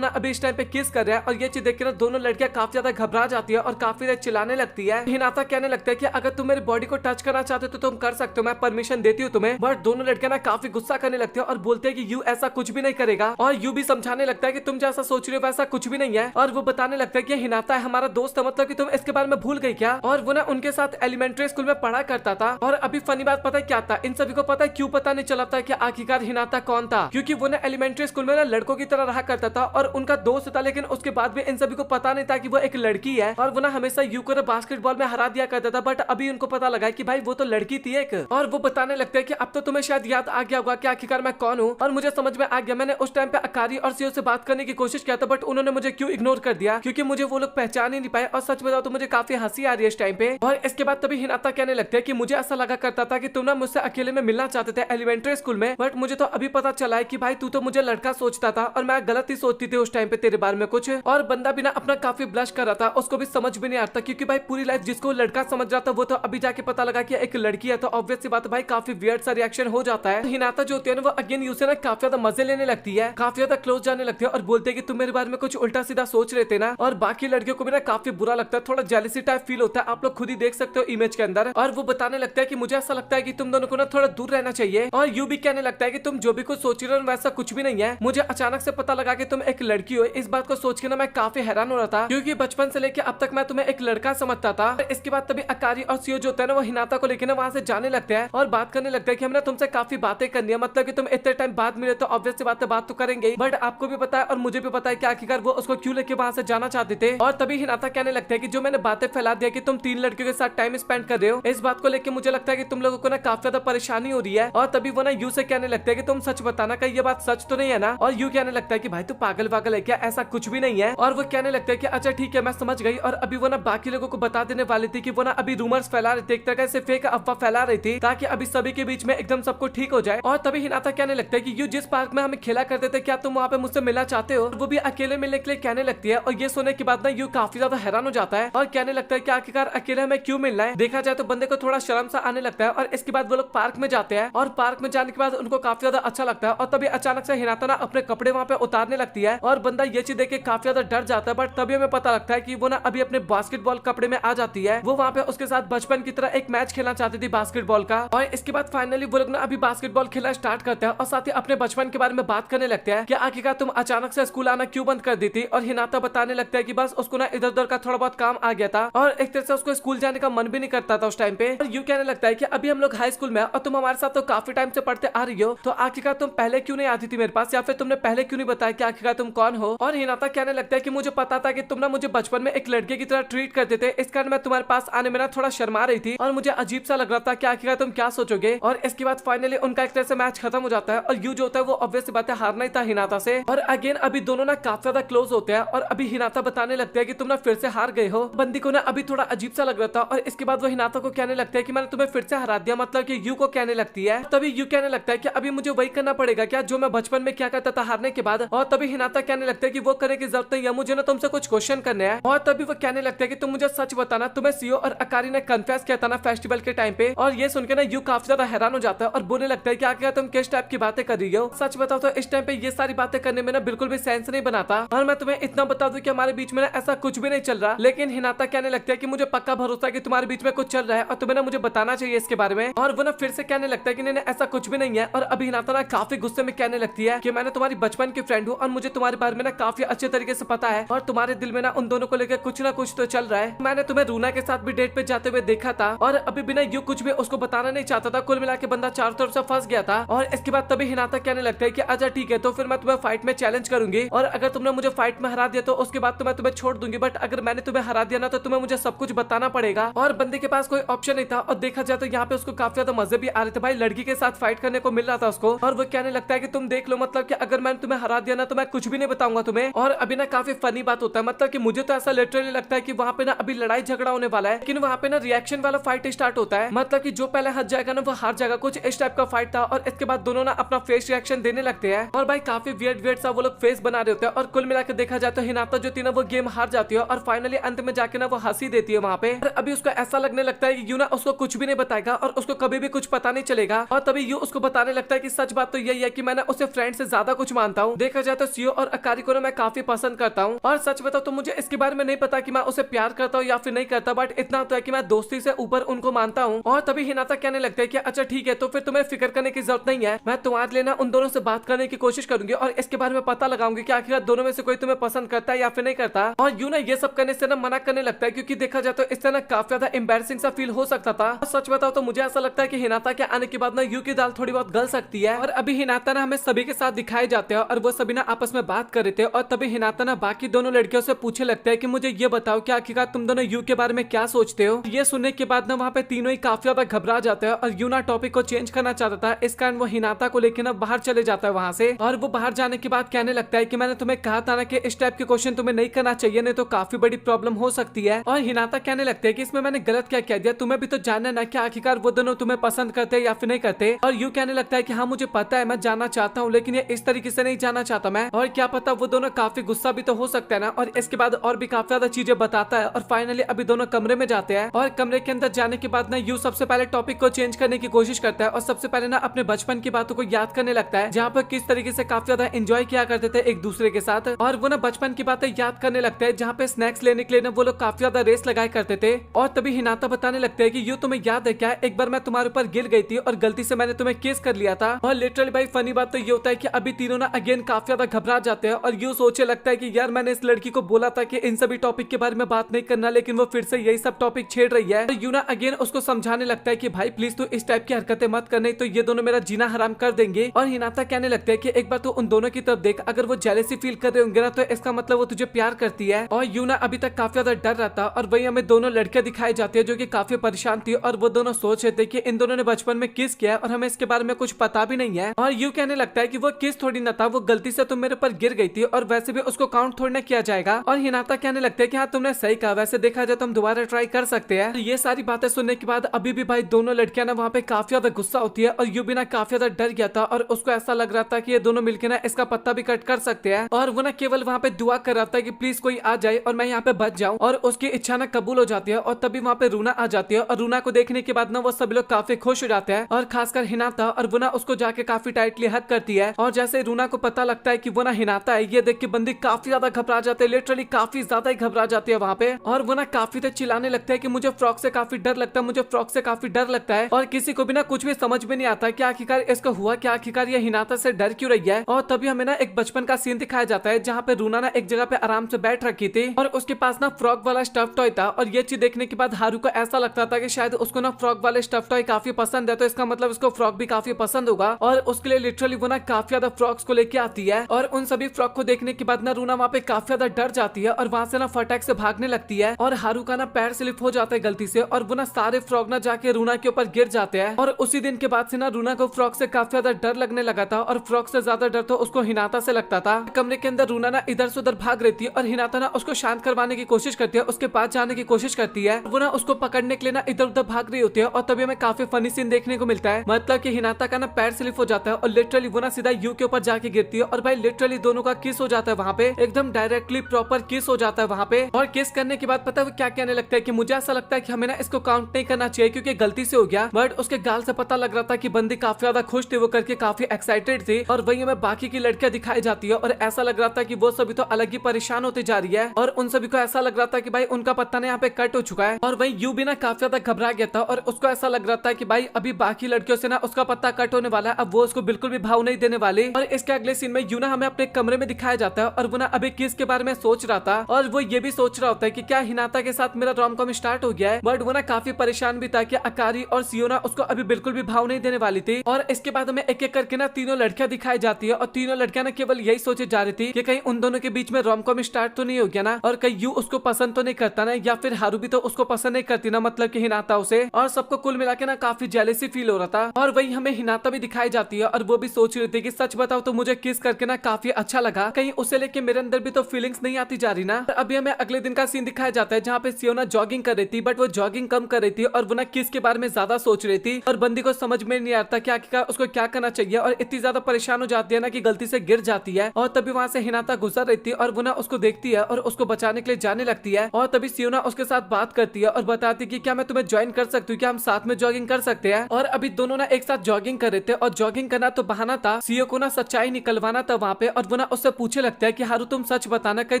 ना अभी इस टाइम पे किस कर रहे हैं। और ये चीज देख के ना दोनों लड़कियां काफी ज्यादा घबरा जाती है और काफी देर चिल्लाने लगती है। हिनाता कहने लगता है कि अगर तुम मेरी बॉडी को टच करना चाहते हो तो तुम कर सकते हो, मैं परमिशन देती हूँ तुम्हें। बट दोनों लड़कियां ना काफी गुस्सा करने लगती है और बोलते हैं कि यू ऐसा कुछ भी नहीं करेगा। और यू भी समझाने लगता है कि तुम जैसा सोच रहे हो वैसा कुछ भी नहीं है। और वो बताने लगता है कि हिनाता है हमारा दोस्त है, मतलब कि तुम इसके बारे में भूल गई क्या। और वो ना उनके साथ एलिमेंट्री स्कूल में पढ़ा करता था। और अभी फनी बात पता है क्या था, इन सभी को पता है क्यों पता नहीं चला था कि आखिरकार हिनाता कौन था, क्योंकि वो ना एलिमेंट्री स्कूल में ना लड़कों की तरह रहा करता था और उनका दोस्त था। लेकिन उसके बाद भी इन सभी को पता नहीं था कि वो एक लड़की है। और वो ना हमेशा यू को बास्केटबॉल में हरा दिया करता था, बट अभी उनको पता लगा कि भाई वो तो लड़की थी एक। और वो बताने लगते हैं कि अब तो तुम्हें शायद याद आ गया होगा कि आखिरकार मैं कौन हूँ। और मुझे समझ में आ गया, मैंने उस टाइम पे अकारी और सीओ से बात करने की कोशिश किया था, बट उन्होंने मुझे क्यों इग्नोर कर दिया, क्योंकि मुझे वो लोग पहचान ही नहीं पाए। और सच बताओ तो मुझे काफी हंसी आ रही है इस टाइम पे। और इसके बाद तभी हिनाता कहने लगते हैं कि मुझे ऐसा लगा करता था कि तुम ना मुझसे अकेले में मिलना चाहते थे एलिमेंट्री स्कूल में, बट मुझे तो अभी पता चला है कि भाई तू तो मुझे लड़का सोचता था और मैं गलत ही सोचती थी उस टाइम पे तेरे बारे में कुछ। और बंदा भी ना अपना काफी ब्लश कर रहा था, उसको भी समझ भी नहीं आता क्योंकि भाई पूरी लाइफ जिसको लड़का समझ रहा था वो तो अभी जाके पता लगा कि एक लड़की है। तो ऑब्वियस सी बात है भाई काफी वियर्ड सा रिएक्शन हो जाता है। हिनाता जो होती है ना वो अगेन यू से ना काफी ज्यादा मजे लेने लगती है, काफी ज्यादा क्लोज जाने लगती है और बोलते हैं कि तुम मेरे बारे में कुछ उल्टा सीधा सोच रहे थे ना। और बाकी लड़कियों को भी ना काफी बुरा लगता है, थोड़ा जेलसी टाइप फील होता है, आप लोग खुद ही देख सकते हो इमेज के अंदर। और वो बताने लगता है कि मुझे ऐसा लगता है कि तुम दोनों को ना थोड़ा दूर रहना चाहिए। और यू भी कहने लगता है कि तुम जो भी कुछ सोच रहे हो वैसा कुछ भी नहीं है, मुझे अचानक से पता लगा कि तुम एक लड़की हो। इस बात को सोच के ना मैं काफी हैरान हो रहा था क्योंकि बचपन से लेके अब तक मैं तुम्हें एक लड़का समझता था। इसके बाद तभी अकारी और सीओ जो होता है ना वो हिनाता को लेके ना वहाँ से जाने लगते हैं और बात करने लगता है कि हमने तुमसे काफी बातें करनी है, मतलब कि तुम इतने टाइम बाद मिले तो ऑब्वियस सी बात तो करेंगे। बट आपको भी पता है और मुझे भी पता है कि आखिरकार वो उसको क्यों लेके वहाँ से जाना चाहते थे। और तभी हिनाता कहने लगता है कि जो मैंने बातें फैला दिया कि तुम 3 लड़कियों के साथ टाइम स्पेंड कर रहे हो, इस बात को लेकर मुझे लगता है कि तुम लोगों को ना काफी ज्यादा परेशानी हो रही है। और तभी वो ना यू से कहने लगता है कि तुम सच बताना कहीं ये बात सच तो नहीं है ना। और यू कहने लगता है कि भाई तू पागल वागल है क्या, ऐसा कुछ भी नहीं है। और वो कहने लगता है कि अच्छा ठीक है मैं समझ गई। और अभी वो ना बाकी लोगों को बता देने वाली थी कि वो ना अभी रूमर्स फैला रहे थे, एक तरह से फेक अफवाह फैला रही थी ताकि अभी सभी के बीच में एकदम सबको ठीक हो जाए। और तभी हिनाता कहने लगता है कि यू जिस पार्क में हमें खेला करते थे क्या तुम वहाँ पे मुझसे मिलना चाहते हो। वो भी अकेले मिलने के लिए कहने लगती है। और ये सुनने के बाद ना यू काफी ज्यादा हैरान हो जाता है और कहने लगता है कि आखिरकार अकेले हमें क्यों मिलना है। देखा जाए तो बंदे को थोड़ा शर्म सा आने लगता है। और इसके बाद वो लोग पार्क में जाते हैं और पार्क में जाने के बाद उनको काफी ज्यादा अच्छा लगता है। और तभी अचानक से हिनाता ना अपने कपड़े वहाँ पे उतारने लगती है और बंदा ये चीज देख के काफी ज्यादा डर जाता है। बट तभी हमें पता लगता है कि वो ना अभी अपने बास्केटबॉल कपड़े में आ जाती है। वो वहाँ पे उसके साथ बचपन की तरह एक मैच खेलना चाहती थी बास्केटबॉल का। और इसके बाद फाइनली वो लोग ना अभी बास्केटबॉल खेलना स्टार्ट करते हैं और साथ ही अपने बचपन के बारे में बात करने लगते हैं कि आखिरकार तुम अचानक से स्कूल आना क्यों बंद कर दी थी। और हिनाता बताने लगता है कि बस उसको ना इधर उधर का थोड़ा बहुत काम आ गया था और एक तरह से उसको स्कूल जाने का मन भी नहीं करता था उस टाइम पे। और यू कहने लगता है कि अभी हम लोग हाई स्कूल में और तुम हमारे साथ तो काफी टाइम से पढ़ते आ रही हो, तो आखिरकार तुम पहले क्यों नहीं आती थी मेरे पास, या फिर तुमने पहले क्यों नहीं बताया कि आखिरकार तुम कौन हो। और हिनाता कहने लगता है कि मुझे पता था कि तुम ना मुझे बचपन में एक लड़के की तरह ट्रीट करते थे, इस कारण मैं तुम्हारे पास आने में ना थोड़ा शर्मा रही थी और मुझे अजीब सा लग रहा था कि आखिरकार तुम क्या सोचोगे। और इसके बाद फाइनली उनका एक तरह से मैच खत्म हो जाता है और यू जो होता है वो ऑब्वियस सी बात है हारना ही था हिनाता से। और अगेन अभी दोनों ना काफी ज्यादा क्लोज होते हैं और अभी हिनाता बताने लगते हैं कि तुम ना फिर से हार गए हो। बंदी को ना अभी थोड़ा अजीब सा लग रहा था और इसके बाद वो हिनाता को कहने लगता है कि मैंने तुम्हें फिर से हरा दिया, मतलब कि यू को कहने लगती है। तभी यू कहने लगता है कि अभी मुझे वही करना पड़ेगा क्या जो मैं बचपन में क्या करता था हारने के बाद। और तभी हिनाता कहने लगता है कि वो करने की जरूरत नहीं है, मुझे ना तुमसे कुछ क्वेश्चन करने हैं। और तभी वो कहने लगता है कि तुम मुझे सच बताना, तुम्हें सीओ और अकारी ने कन्फेस किया था ना फेस्टिवल के टाइम पे। और ये सुन के ना यू काफी ज्यादा हैरान हो जाता है और बोलने लगता है कि आखिर तुम किस टाइप की बातें कर रही हो। सच बताओ तो इस टाइम पे ये सारी बातें करने में ना बिल्कुल भी सेंस नहीं बनाता। और मैं तुम्हें इतना बता दूं कि हमारे बीच में ना ऐसा कुछ भी नहीं चल रहा। लेकिन हिनाता कहने लगता है कि मुझे पक्का भरोसा है कि तुम्हारे बीच में कुछ चल रहा है और तुम्हें ना मुझे बताना चाहिए इसके बारे में। और वो ना फिर से कहने लगता है कि नहीं ऐसा कुछ भी नहीं है। और अभी हिनाता ना काफी गुस्से में कहने लगती है कि मैंने तुम्हारी बचपन की फ्रेंड हूँ और मुझे तुम्हारे बारे में ना काफी अच्छे तरीके से पता है और तुम्हारे दिल में ना उन दोनों को लेकर कुछ ना कुछ तो चल रहा है। मैंने तुम्हें रूना के साथ भी डेट पे जाते हुए देखा था और अभी भी ना यू कुछ भी उसको बताना नहीं चाहता था। कुल मिला के बंदा चारों तरफ से फंस गया था। और इसके बाद तभी हिनाता कहने लगता है कि अच्छा ठीक है, तो फिर मैं तुम्हें फाइट में चैलेंज करूंगी और अगर तुमने मुझे फाइट में हरा दिया तो उसके बाद तो मैं तुम्हें छोड़ दूंगी, बट अगर मैंने तुम्हें हरा दिया ना तो तुम्हें मुझे सब कुछ बताना पड़ेगा। और बंदे के पास कोई ऑप्शन नहीं था। और देखा जाए तो यहाँ पे उसको काफी ज्यादा मजे भी आ रहे थे भाई, लड़की के साथ फाइट करने को मिल रहा था उसको। और वो कहने लगता है कि तुम देख लो, मतलब कि अगर मैंने तुम्हें हरा दिया ना तो मैं कुछ भी नहीं बताऊंगा तुम्हें। और अभी ना काफी फनी बात होता है, मतलब कि मुझे तो ऐसा लिटरली लगता है कि वहाँ पे ना अभी लड़ाई झगड़ा होने वाला है, लेकिन वहाँ पे ना रिएक्शन वाला फाइट स्टार्ट होता है। मतलब कि जो पहले हट जाएगा ना वो हार जाएगा, कुछ इस टाइप का फाइट था। और इसके बाद दोनों ना अपना फेस रिएक्शन देने लगते हैं और भाई काफी वियर्ड वियर्ड सा वो लोग फेस बना रहे होते हैं। और कुल मिलाकर देखा जाए तो हिनाता जो थी ना वो गेम हार जाती है और फाइनली अंत में जाके ना वो हंसी देती है वहाँ पे। और अभी उसको ऐसा लगने लगता है कि यू ना उसको कुछ भी नहीं बताएगा और उसको कभी भी कुछ पता नहीं चलेगा। और तभी यू उसको बताने लगता है कि सच बात तो यही है कि मैंने उसे फ्रेंड से ज्यादा कुछ मानता हूँ। देखा जाए तो सीओ और अकारी को ना मैं काफी पसंद करता हूँ। और सच बताओ तो मुझे इसके बारे में नहीं पता कि मैं उसे प्यार करता हूँ या फिर नहीं करता, बट इतना तो है कि मैं दोस्ती से ऊपर उनको मानता हूँ। और तभी हिनाता कहने लगता है कि अच्छा ठीक है, तो फिर तुम्हें फिक्र करने की जरूरत नहीं है, मैं तुम्हारे लिए ना उन दोनों से बात करने की कोशिश करूंगी और इसके बारे में पता लगाऊंगी कि आखिर दोनों में से कोई तुम्हें पसंद करता है या फिर नहीं करता। और यू ना ये सब करने से ना मना करने लगता है, क्योंकि देखा जाए तो इससे ना काफी ज्यादा एम्बैरसिंग सा फील हो सकता था। सच बताओ तो मुझे ऐसा लगता है कि हिनाता के आने के बाद ना यू की दाल थोड़ी बहुत गल सकती है। और अभी हिनाता ना हमें सभी के साथ दिखाए जाते हैं और वो सभी ना आपस में बात कर रहे थे। और तभी हिनाता ना बाकी दोनों लड़कियों से पूछे लगता है कि मुझे ये बताओ कि आखिरकार तुम दोनों यू के बारे में क्या सोचते हो। ये सुनने के बाद ना वहाँ पे तीनों ही काफी ज्यादा घबरा जाते हैं और यू ना टॉपिक को चेंज करना चाहता था, इस कारण वो हिनाता को लेकर ना बाहर चले जाता है वहाँ से। और वो बाहर जाने के बाद कहने लगता है कि मैंने तुम्हें कहा था ना कि इस टाइप के क्वेश्चन तुम्हें नहीं करना चाहिए, नहीं तो काफी बड़ी प्रॉब्लम हो सकती है। और हिनाता कहने लगते हैं कि इसमें मैंने गलत क्या कह दिया, तुम्हें भी तो जानना ना कि आखिरकार वो दोनों तुम्हें पसंद करते हैं या फिर नहीं करते। और यू कहने लगता है कि हाँ मुझे पता है, मैं जानना चाहता हूँ, लेकिन ये इस तरीके से नहीं जानना चाहता मैं। और क्या पता वो दोनों काफी गुस्सा भी तो हो सकता है ना। और इसके बाद और भी काफी ज्यादा चीजें बताता है और फाइनली अभी दोनों कमरे में जाते हैं। और कमरे के अंदर जाने के बाद ना यू सबसे पहले टॉपिक को चेंज करने की कोशिश करता है और सबसे पहले ना अपने बचपन की बातों को याद करने लगता है, जहाँ पर किस तरीके से काफी ज्यादा एंजॉय किया करते थे एक दूसरे के साथ। और वो ना बचपन की बातें याद करने लगता है, जहाँ पे स्नैक्स लेने के लिए ना वो लोग काफी ज्यादा रेस लगाया करते थे। और तभी हिनाता बताने लगते हैं कि यू तुम्हें याद है क्या, एक बार मैं तुम्हारे ऊपर गिर गई थी और गलती से मैंने तुम्हें किस कर लिया था। और लिटरली भाई फनी बात तो ये होता है कि अभी तीनों ना अगेन काफी ज्यादा घबरा जाते हैं और यू सोचे लगता है कि यार मैंने इस लड़की को बोला था कि इन सभी टॉपिक के बारे में बात नहीं करना, लेकिन वो फिर से यही सब टॉपिक छेड़ रही है। तो यू ना अगेन उसको समझाने लगता है कि भाई प्लीज तू इस टाइप की हरकतें मत करने, तो ये दोनों मेरा जीना हराम कर देंगे। और हिनाता कहने लगता है कि एक बार तू उन दोनों की तरफ देख, अगर वो जेलसी फील कर रहे होंगे ना तो इसका मतलब वो तुझे प्यार करती है। और यू ना अभी तक काफी ज्यादा डर रहा था और वही हमें दोनों लड़कियां दिखाई जाती है जो कि काफी परेशान थी और वो दोनों सोच रहे थे कि इन दोनों ने बचपन में किस किया और हमें इसके बारे में कुछ पता भी नहीं है। और यू कहने लगता है कि वो किस थोड़ी ना था, वो गलती से तुम मेरे ऊपर गिर गई थी और वैसे भी उसको काउंट थोड़ी ना किया जाएगा। और हिनाता कहने लगते हैं कि हाँ तुमने सही कहा, वैसे देखा जाए तो हम दोबारा ट्राई कर सकते हैं। तो ये सारी बातें सुनने के बाद अभी भी भाई दोनों लड़कियां ना वहाँ पे काफी ज्यादा गुस्सा होती है और यू भी ना काफी ज्यादा डर गया था और उसको ऐसा लग रहा था कि ये दोनों मिलकर ना इसका पत्ता भी कट कर सकते हैं। और वो ना केवल वहाँ पे दुआ कर रहा था कि प्लीज कोई आ जाए और मैं यहाँ पे बच जाऊँ। और उसकी इच्छा ना कबूल हो जाती है और तभी वहाँ पे रूना आ जाती है और रूना को देखने के बाद ना वो सभी लोग काफी खुश हो जाते हैं और खासकर हिनाता। और वो ना उसको जाके काफी टाइटली हग करती है और जैसे रूना को पता लगता है कि वो ना हिनाता है, ये देख के बंदी काफी ज्यादा घबरा जाते हैं, लिटरली काफी ज्यादा ही घबरा जाती है वहाँ पे। और वो ना काफी देर चिल्लाने लगता है कि मुझे फ्रॉक से काफी डर लगता है, मुझे फ्रॉक से काफी डर लगता है। और किसी को भी ना कुछ भी समझ में नहीं आता कि आखिरकार इसको हुआ क्या, आखिरकार ये हिनाता से डर क्यों रही है। और तभी हमें ना एक बचपन का सीन दिखाया जाता है जहाँ पे रूना ना एक जगह पे आराम से बैठ रखी थी और उसके पास ना फ्रॉक वाला स्टफ टॉय था। और ये चीज देखने के बाद हारू को ऐसा लगता था कि शायद उसको ना फ्रॉक वाले स्टफ टॉय काफी पसंद है, तो इसका मतलब उसको फ्रॉक भी काफी पसंद होगा। और उसके लिए लिटरली वो ना काफी ज्यादा फ्रॉक्स को लेके आती है और उन सभी फ्रॉक को देखने के बाद ना रूना वहाँ पे काफी ज्यादा डर जाती है और वहाँ से ना फटाक से भागने लगती है। और हारू का ना पैर स्लिप हो जाता है गलती से और वो ना सारे फ्रॉक ना जाके रूना के ऊपर गिर जाते हैं। और उसी दिन के बाद से ना रूना को फ्रॉक से काफी ज्यादा डर लगने लगा था और फ्रॉक से ज्यादा डर तो उसको हिनाता से लगता था। कमरे के अंदर रूना ना इधर से उधर भाग रही थी और हिनाता ना उसको शांत करवाने की कोशिश करती है, उसके पास जाने की कोशिश करती है। वो ना उसको पकड़ने के लिए ना इधर उधर भाग रही होती है और तभी हमें काफी फनी सीन देखने को मिलता है, मतलब कि हिनाता का ना पैर स्लिप हो जाता है और लिटरली वो ना सीधा यू के ऊपर जाके गिरती है और भाई लिटरली दोनों का किस हो जाता है वहाँ पे, एकदम डायरेक्टली प्रॉपर किस हो जाता है वहाँ पे। और किस करने के बाद पता है वो क्या कहने लगता है कि मुझे ऐसा लगता है कि हमें ना इसको काउंट नहीं करना चाहिए क्योंकि गलती से हो गया। बट उसके गाल से पता लग रहा था कि बंदी काफी ज्यादा खुश थी, वो करके काफी एक्साइटेड थी। और वही हमें बाकी की लड़कियां दिखाई जाती है और ऐसा लग रहा था कि वो सभी तो अलग ही परेशान होती जा रही है और उन सभी को ऐसा लग रहा था कि भाई उनका पत्ता ना यहाँ पे कट हो चुका है। और वही यू भी ना काफी ज्यादा घबरा गया था और उसको ऐसा लग रहा था कि भाई अभी बाकी लड़कियों से ना उसका पत्ता कट होने वाला है, अब वो उसको बिल्कुल भी भाव नहीं देने वाली। और इसके अगले सीन में यू ना हमें अपने कमरे में दिखाया जाता है और वो ना अभी किस के बारे में सोच रहा था और वो ये भी सोच रहा होता है कि क्या हिनाता के साथ मेरा रोम कॉम स्टार्ट हो गया है। बट वो ना काफी परेशान भी था कि अकारी और सियो ना उसको अभी बिल्कुल भी भाव नहीं देने वाली थी। और इसके बाद हमें एक एक करके ना तीनों लड़कियां दिखाई जाती है और तीनों लड़कियां ना केवल यही सोचे जा रही थी कि कहीं उन दोनों के बीच में रोम-कॉम स्टार्ट तो नहीं हो गया ना, और कहीं यू उसको पसंद तो नहीं करता ना, या फिर हारू भी तो उसको पसंद नहीं करती ना, मतलब कि हिनाता उसे। और सबको कुल मिला के ना काफी जेलेसी फील हो रहा था। और वही हमें हिनाता भी दिखाई जाती है और वो भी सोच रही थी कि सच बताओ तो मुझे किस करके ना काफी अच्छा लगा, कहीं उसे लेके मेरे अंदर भी तो फीलिंग्स नहीं आती जा रही ना। अभी हमें अगले दिन का सीन दिखाया जाता है जहाँ पे सियो ना जॉगिंग कर रही थी, बट वो जॉगिंग कम कर रही थी और वो ना किस के बारे में ज्यादा सोच रही थी। और बंदी को समझ में नहीं आता कि आखिरकार उसको क्या करना चाहिए, और इतनी ज्यादा परेशान हो जाती है ना कि गलती से गिर जाती है। और तभी वहाँ से हिनाता गुजर रही थी और वो ना उसको देखती है और उसको बचाने के लिए जाने लगती है। और तभी सियो ना उसके साथ बात करती है और बताती है कि क्या मैं तुम्हें ज्वाइन कर सकती हूँ, क्या हम साथ में जॉगिंग कर सकते हैं। और अभी दोनों ना एक साथ जॉगिंग कर रहे थे और जॉगिंग करना तो बहाना था, सियो को ना सच्चाई निकलवाना था वहाँ पे। और वो ना उससे पूछे लगता है कि हारू तुम सच बताना, कहीं